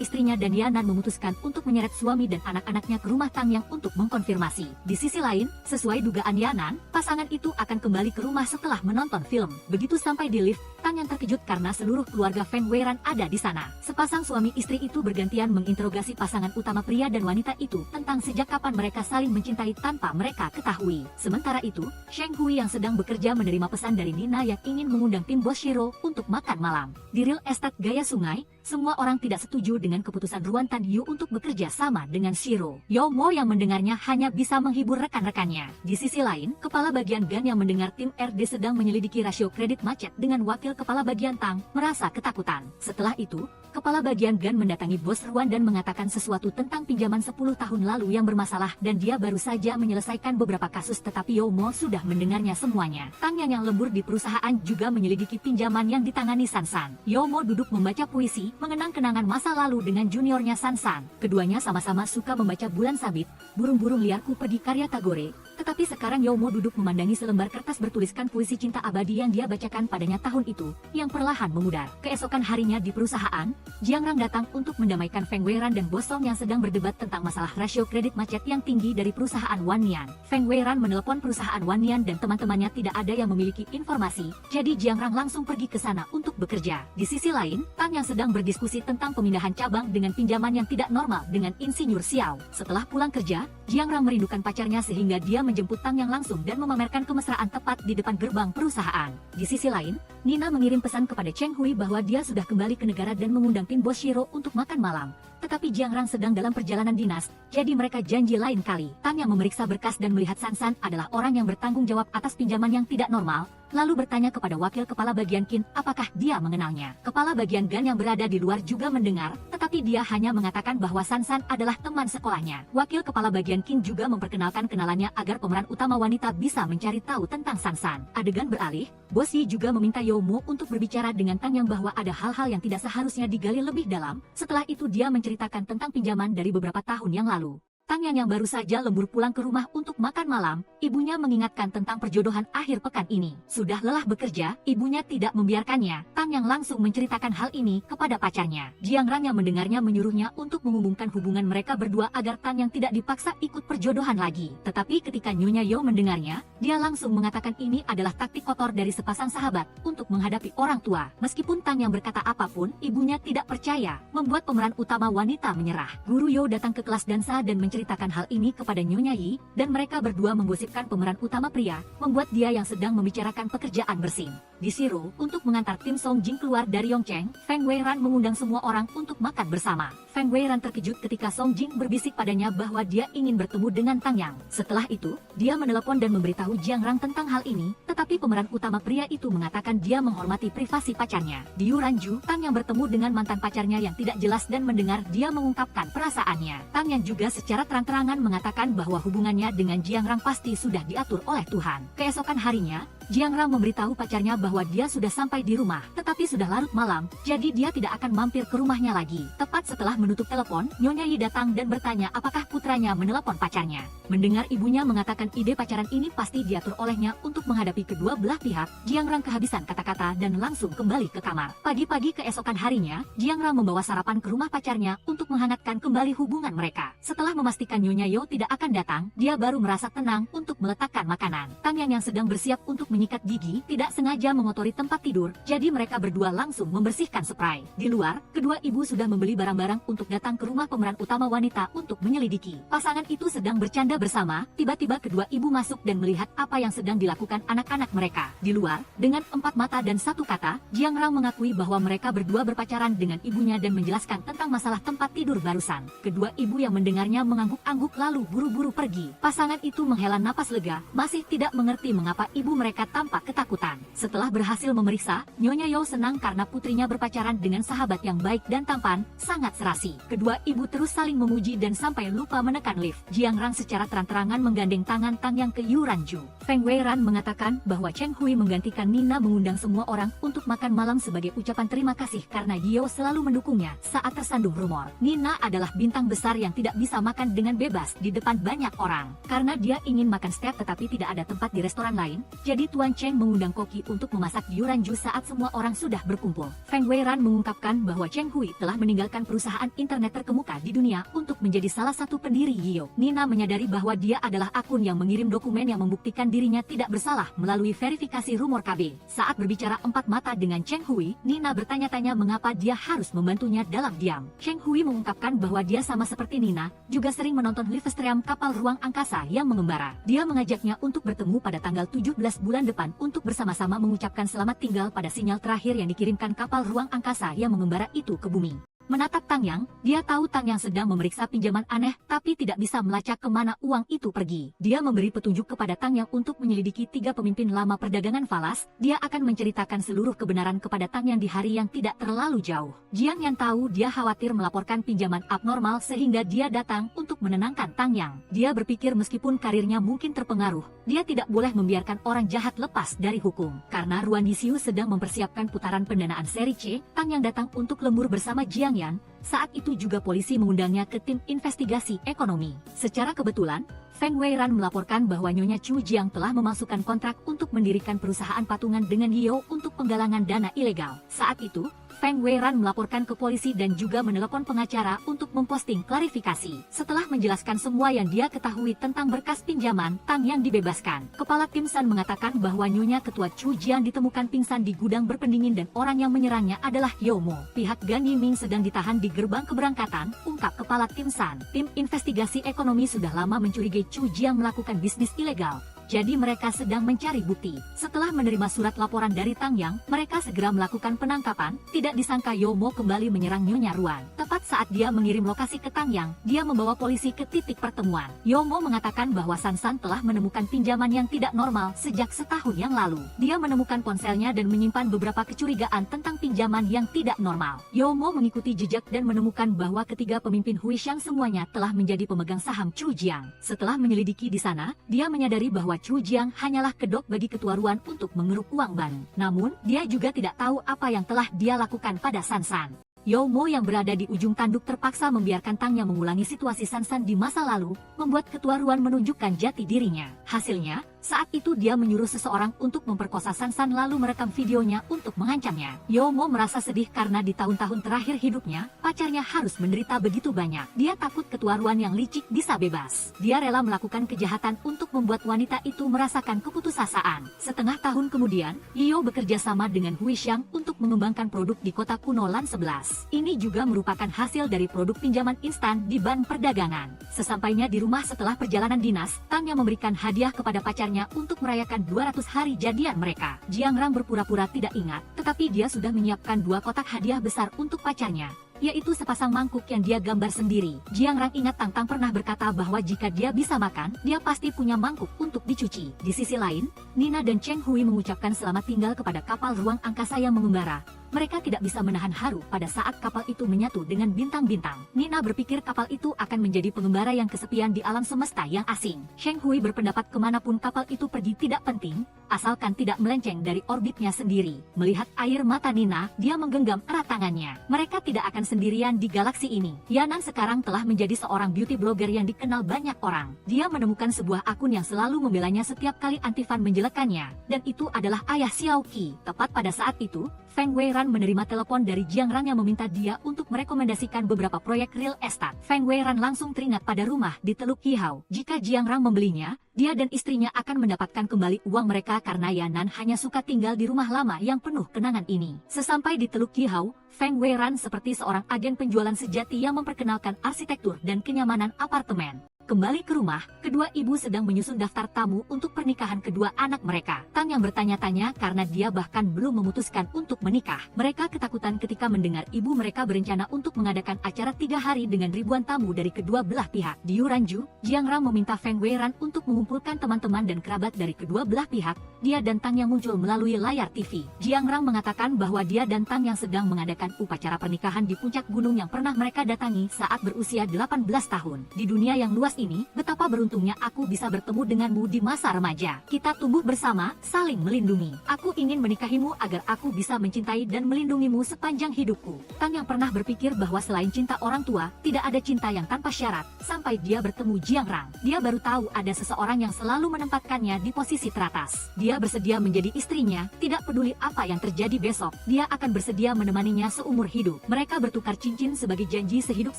A: istrinya dan Yanan memutuskan untuk menyeret suami dan anak-anaknya ke rumah Tang Yang untuk mengkonfirmasi. Di sisi lain, sesuai dugaan Yanan, pasangan itu akan kembali ke rumah setelah menonton film. Begitu sampai di lift, Tang Yang terkejut karena seluruh keluarga Feng Weiran ada di sana. Sepasang suami istri itu bergantian menginterogasi pasangan utama pria dan wanita itu tentang sejak kapan mereka saling mencintai tanpa mereka ketahui. Sementara itu, Sheng Hui yang sedang bekerja menerima pesan dari Nina yang ingin mengundang tim bos Shiro untuk makan malam. Di real estate gaya sungai, semua orang tidak setuju dengan keputusan Ruan Tan Yu untuk bekerja sama dengan Shiro. Yao Mo yang mendengarnya hanya bisa menghibur rekan-rekannya. Di sisi lain, kepala bagian Gan yang mendengar tim RD sedang menyelidiki rasio kredit macet dengan wakil kepala bagian Tang, merasa ketakutan. Setelah itu, kepala bagian Gan mendatangi bos Ruan dan mengatakan sesuatu tentang pinjaman 10 tahun lalu yang bermasalah dan dia baru saja menyelesaikan beberapa kasus, tetapi Yao Mo sudah mendengarnya semuanya. Tang Yang lembur di perusahaan juga menyelidiki pinjaman yang ditangani San San. Yao Mo duduk membaca puisi, mengenang kenangan masa lalu dengan juniornya San San. Keduanya sama-sama suka membaca Bulan Sabit, Burung-burung liarku pergi karya Tagore. Tetapi sekarang Yao Mo duduk memandangi selembar kertas bertuliskan puisi cinta abadi yang dia bacakan padanya tahun itu, yang perlahan memudar. Keesokan harinya di perusahaan, Jiang Rang datang untuk mendamaikan Feng Weiran dan Bos Song yang sedang berdebat tentang masalah rasio kredit macet yang tinggi dari perusahaan Wan Nian. Feng Weiran menelpon perusahaan Wan Nian dan teman-temannya tidak ada yang memiliki informasi, jadi Jiang Rang langsung pergi ke sana untuk bekerja. Di sisi lain, Tang yang sedang berdiskusi tentang pemindahan cabang dengan pinjaman yang tidak normal dengan Insinyur Xiao. Setelah pulang kerja, Jiang Rang merindukan pacarnya sehingga dia menjemput Tang yang langsung dan memamerkan kemesraan tepat di depan gerbang perusahaan. Di sisi lain, Nina mengirim pesan kepada Cheng Hui bahwa dia sudah kembali ke negara dan mengundang tim bos Shiro untuk makan malam. Tetapi Jiang Rang sedang dalam perjalanan dinas, jadi mereka janji lain kali. Tang yang memeriksa berkas dan melihat San San adalah orang yang bertanggung jawab atas pinjaman yang tidak normal, lalu bertanya kepada wakil kepala bagian Qin apakah dia mengenalnya. Kepala bagian Gan yang berada di luar juga mendengar, tetapi dia hanya mengatakan bahwa San San adalah teman sekolahnya. Wakil kepala bagian Qin juga memperkenalkan kenalannya agar pemeran utama wanita bisa mencari tahu tentang San San. Adegan beralih, Bos Yi juga meminta Yao Mo untuk berbicara dengan Tang Yang bahwa ada hal-hal yang tidak seharusnya digali lebih dalam. Setelah itu dia menceritakan tentang pinjaman dari beberapa tahun yang lalu. Tang yang baru saja lembur pulang ke rumah untuk makan malam, ibunya mengingatkan tentang perjodohan akhir pekan ini. Sudah lelah bekerja, ibunya tidak membiarkannya. Tang yang langsung menceritakan hal ini kepada pacarnya. Jiang Rang yang mendengarnya menyuruhnya untuk mengumumkan hubungan mereka berdua agar Tang yang tidak dipaksa ikut perjodohan lagi. Tetapi ketika Nyonya Yao mendengarnya, dia langsung mengatakan ini adalah taktik kotor dari sepasang sahabat untuk menghadapi orang tua. Meskipun Tang yang berkata apapun, ibunya tidak percaya, membuat pemeran utama wanita menyerah. Guru Yao datang ke kelas dansa dan menceritakan hal ini kepada Nyonya Yi, dan mereka berdua menggosipkan pemeran utama pria, membuat dia yang sedang membicarakan pekerjaan bersin. Di Shiro, untuk mengantar tim Song Jing keluar dari Yongcheng, Feng Weiran mengundang semua orang untuk makan bersama. Feng Weiran terkejut ketika Song Jing berbisik padanya bahwa dia ingin bertemu dengan Tang Yang. Setelah itu, dia menelepon dan memberitahu Jiang Rang tentang hal ini, tetapi pemeran utama pria itu mengatakan dia menghormati privasi pacarnya. Di Yuranju, Tang Yang bertemu dengan mantan pacarnya yang tidak jelas dan mendengar dia mengungkapkan perasaannya. Tang Yang juga secara terang-terangan mengatakan bahwa hubungannya dengan Jiang Rang pasti sudah diatur oleh Tuhan. Keesokan harinya, Jiang Rang memberitahu pacarnya bahwa dia sudah sampai di rumah, tetapi sudah larut malam, jadi dia tidak akan mampir ke rumahnya lagi. Tepat setelah menutup telepon, Nyonya Yi datang dan bertanya apakah putranya menelepon pacarnya. Mendengar ibunya mengatakan ide pacaran ini pasti diatur olehnya untuk menghadapi kedua belah pihak, Jiang Rang kehabisan kata-kata dan langsung kembali ke kamar. Pagi-pagi keesokan harinya, Jiang Rang membawa sarapan ke rumah pacarnya untuk menghangatkan kembali hubungan mereka. Setelah memastikan Nyonya Yao tidak akan datang, dia baru merasa tenang untuk meletakkan makanan. Tang yang sedang bersiap untuk menyikat gigi tidak sengaja mengotori tempat tidur, jadi mereka berdua langsung membersihkan spray. Di luar, kedua ibu sudah membeli barang-barang untuk datang ke rumah pemeran utama wanita untuk menyelidiki. Pasangan itu sedang bercanda bersama, tiba-tiba kedua ibu masuk dan melihat apa yang sedang dilakukan anak-anak mereka. Di luar, dengan 4 mata dan 1 kata, Jiang Rang mengakui bahwa mereka berdua berpacaran dengan ibunya dan menjelaskan tentang masalah tempat tidur barusan. Kedua ibu yang mendengarnya mengangguk-angguk lalu buru-buru pergi. Pasangan itu menghela napas lega, masih tidak mengerti mengapa ibu mereka terlihat tampak ketakutan. Setelah berhasil memeriksa, Nyonya Yo senang karena putrinya berpacaran dengan sahabat yang baik dan tampan, sangat serasi. Kedua ibu terus saling memuji dan sampai lupa menekan lift. Jiang Rang secara terang-terangan menggandeng tangan Tang Yang ke Yu Ranju. Feng Weiran mengatakan bahwa Cheng Hui menggantikan Nina mengundang semua orang untuk makan malam sebagai ucapan terima kasih karena Yeo selalu mendukungnya saat tersandung rumor. Nina adalah bintang besar yang tidak bisa makan dengan bebas di depan banyak orang. Karena dia ingin makan steak tetapi tidak ada tempat di restoran lain, jadi Tuan Cheng mengundang koki untuk memasak di Yuranju saat semua orang sudah berkumpul. Feng Weiran mengungkapkan bahwa Cheng Hui telah meninggalkan perusahaan internet terkemuka di dunia untuk menjadi salah satu pendiri Yeo. Nina menyadari bahwa dia adalah akun yang mengirim dokumen yang membuktikan dirinya tidak bersalah melalui verifikasi rumor KB. Saat berbicara empat mata dengan Cheng Hui, Nina bertanya-tanya mengapa dia harus membantunya dalam diam. Cheng Hui mengungkapkan bahwa dia sama seperti Nina, juga sering menonton live stream kapal ruang angkasa yang mengembara. Dia mengajaknya untuk bertemu pada tanggal 17 bulan depan untuk bersama-sama mengucapkan selamat tinggal pada sinyal terakhir yang dikirimkan kapal ruang angkasa yang mengembara itu ke bumi. Menatap Tang Yang, dia tahu Tang Yang sedang memeriksa pinjaman aneh tapi tidak bisa melacak kemana uang itu pergi. Dia memberi petunjuk kepada Tang Yang untuk menyelidiki 3 pemimpin lama perdagangan falas. Dia akan menceritakan seluruh kebenaran kepada Tang Yang di hari yang tidak terlalu jauh. Jiang Yang tahu dia khawatir melaporkan pinjaman abnormal sehingga dia datang untuk menenangkan Tang Yang. Dia berpikir meskipun karirnya mungkin terpengaruh, dia tidak boleh membiarkan orang jahat lepas dari hukum. Karena Ruan Yisiu sedang mempersiapkan putaran pendanaan seri C, Tang Yang datang untuk lembur bersama Jiang Yang. Saat itu juga polisi mengundangnya ke tim investigasi ekonomi. Secara kebetulan, Feng Weiran melaporkan bahwa Nyonya Chu Jiang telah memasukkan kontrak untuk mendirikan perusahaan patungan dengan Yeo untuk penggalangan dana ilegal. Saat itu, Feng Weiran melaporkan ke polisi dan juga menelepon pengacara untuk memposting klarifikasi. Setelah menjelaskan semua yang dia ketahui tentang berkas pinjaman, Tang Yang dibebaskan. Kepala tim San mengatakan bahwa Nyonya Ketua Chu Jiang ditemukan pingsan di gudang berpendingin dan orang yang menyerangnya adalah Yeo Mo. Pihak Gan Yiming sedang ditahan di gerbang keberangkatan, ungkap Kepala tim San. Tim investigasi ekonomi sudah lama mencurigai Chu Jiang melakukan bisnis ilegal. Jadi mereka sedang mencari bukti. Setelah menerima surat laporan dari Tang Yang, mereka segera melakukan penangkapan. Tidak disangka Yeo Mo kembali menyerang Nyonya Ruan. Tepat saat dia mengirim lokasi ke Tang Yang, dia membawa polisi ke titik pertemuan. Yeo Mo mengatakan bahwa San San telah menemukan pinjaman yang tidak normal sejak setahun yang lalu. Dia menemukan ponselnya dan menyimpan beberapa kecurigaan tentang pinjaman yang tidak normal. Yeo Mo mengikuti jejak dan menemukan bahwa ketiga pemimpin Huishang semuanya telah menjadi pemegang saham Chu Jiang. Setelah menyelidiki di sana, dia menyadari bahwa Chu Jiang hanyalah kedok bagi ketua Ruan untuk mengeruk uang baru. Namun, dia juga tidak tahu apa yang telah dia lakukan pada San San. Yeo Mo yang berada di ujung tanduk terpaksa membiarkan Tang Yang mengulangi situasi San San di masa lalu, membuat ketua Ruan menunjukkan jati dirinya. Hasilnya, saat itu dia menyuruh seseorang untuk memperkosa San San lalu merekam videonya untuk mengancamnya. Yeo Mo merasa sedih karena di tahun-tahun terakhir hidupnya, pacarnya harus menderita begitu banyak. Dia takut ketua Ruan yang licik bisa bebas. Dia rela melakukan kejahatan untuk membuat wanita itu merasakan keputusasaan. Setengah tahun kemudian, Yeo bekerja sama dengan Huishang untuk mengembangkan produk di kota kuno Lan 11. Ini juga merupakan hasil dari produk pinjaman instan di bank perdagangan. Sesampainya di rumah setelah perjalanan dinas, Tang Yang memberikan hadiah kepada pacarnya untuk merayakan 200 hari jadian mereka. Jiang Rang berpura-pura tidak ingat, tetapi dia sudah menyiapkan 2 kotak hadiah besar untuk pacarnya, yaitu sepasang mangkuk yang dia gambar sendiri. Jiang Rang ingat Tang Tang pernah berkata bahwa jika dia bisa makan, dia pasti punya mangkuk untuk dicuci. Di sisi lain, Nina dan Cheng Hui mengucapkan selamat tinggal kepada kapal ruang angkasa yang mengembara. Mereka tidak bisa menahan haru pada saat kapal itu menyatu dengan bintang-bintang. Nina berpikir kapal itu akan menjadi pengembara yang kesepian di alam semesta yang asing. Cheng Hui berpendapat kemanapun kapal itu pergi tidak penting, asalkan tidak melenceng dari orbitnya sendiri. Melihat air mata Nina, dia menggenggam erat tangannya. Mereka tidak akan sendirian di galaksi ini. Yanan sekarang telah menjadi seorang beauty blogger yang dikenal banyak orang. Dia menemukan sebuah akun yang selalu membelanya setiap kali Antifan menjelekannya, dan itu adalah ayah Xiao Qi. Tepat pada saat itu, Feng Weiran menerima telepon dari Jiang Rang yang meminta dia untuk merekomendasikan beberapa proyek real estate. Feng Weiran langsung teringat pada rumah di Teluk Qihao. Jika Jiang Rang membelinya, dia dan istrinya akan mendapatkan kembali uang mereka karena Yanan hanya suka tinggal di rumah lama yang penuh kenangan ini. Sesampai di Teluk Qihao, Feng Weiran seperti seorang agen penjualan sejati yang memperkenalkan arsitektur dan kenyamanan apartemen. Kembali ke rumah, kedua ibu sedang menyusun daftar tamu untuk pernikahan kedua anak mereka. Tang yang bertanya-tanya karena dia bahkan belum memutuskan untuk menikah. Mereka ketakutan ketika mendengar ibu mereka berencana untuk mengadakan acara 3 hari dengan ribuan tamu dari kedua belah pihak. Di Yuranju, Jiang Rang meminta Feng Weiran untuk mengumpulkan teman-teman dan kerabat dari kedua belah pihak. Dia dan Tang yang muncul melalui layar TV. Jiang Rang mengatakan bahwa dia dan Tang yang sedang mengadakan upacara pernikahan di puncak gunung yang pernah mereka datangi saat berusia 18 tahun. Di dunia yang luas ini, betapa beruntungnya aku bisa bertemu denganmu di masa remaja. Kita tumbuh bersama, saling melindungi. Aku ingin menikahimu agar aku bisa mencintai dan melindungimu sepanjang hidupku. Tang yang pernah berpikir bahwa selain cinta orang tua, tidak ada cinta yang tanpa syarat, sampai dia bertemu Jiang Rang. Dia baru tahu ada seseorang yang selalu menempatkannya di posisi teratas. Dia bersedia menjadi istrinya, tidak peduli apa yang terjadi besok, dia akan bersedia menemaninya seumur hidup. Mereka bertukar cincin sebagai janji sehidup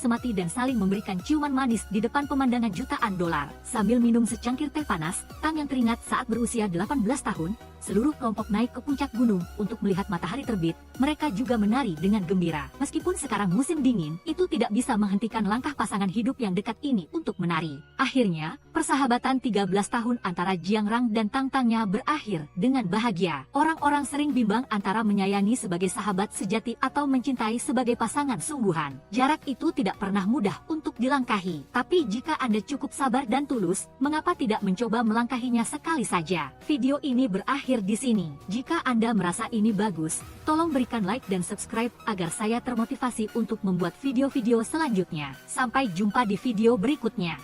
A: semati dan saling memberikan ciuman manis di depan pemandangan jutaan dolar. Sambil minum secangkir teh panas, Tang yang teringat saat berusia 18 tahun, seluruh kelompok naik ke puncak gunung untuk melihat matahari terbit. Mereka juga menari dengan gembira. Meskipun sekarang musim dingin, itu tidak bisa menghentikan langkah pasangan hidup yang dekat ini untuk menari. Akhirnya, persahabatan 13 tahun antara Jiang Rang dan Tang Tangnya berakhir dengan bahagia. Orang-orang sering bimbang antara menyayangi sebagai sahabat sejati atau mencintai sebagai pasangan sungguhan. Jarak itu tidak pernah mudah untuk dilangkahi. Tapi jika Anda cukup sabar dan tulus, mengapa tidak mencoba melangkahinya sekali saja? Video ini berakhir di sini. Jika Anda merasa ini bagus, tolong berikan like dan subscribe agar saya termotivasi untuk membuat video-video selanjutnya. Sampai jumpa di video berikutnya.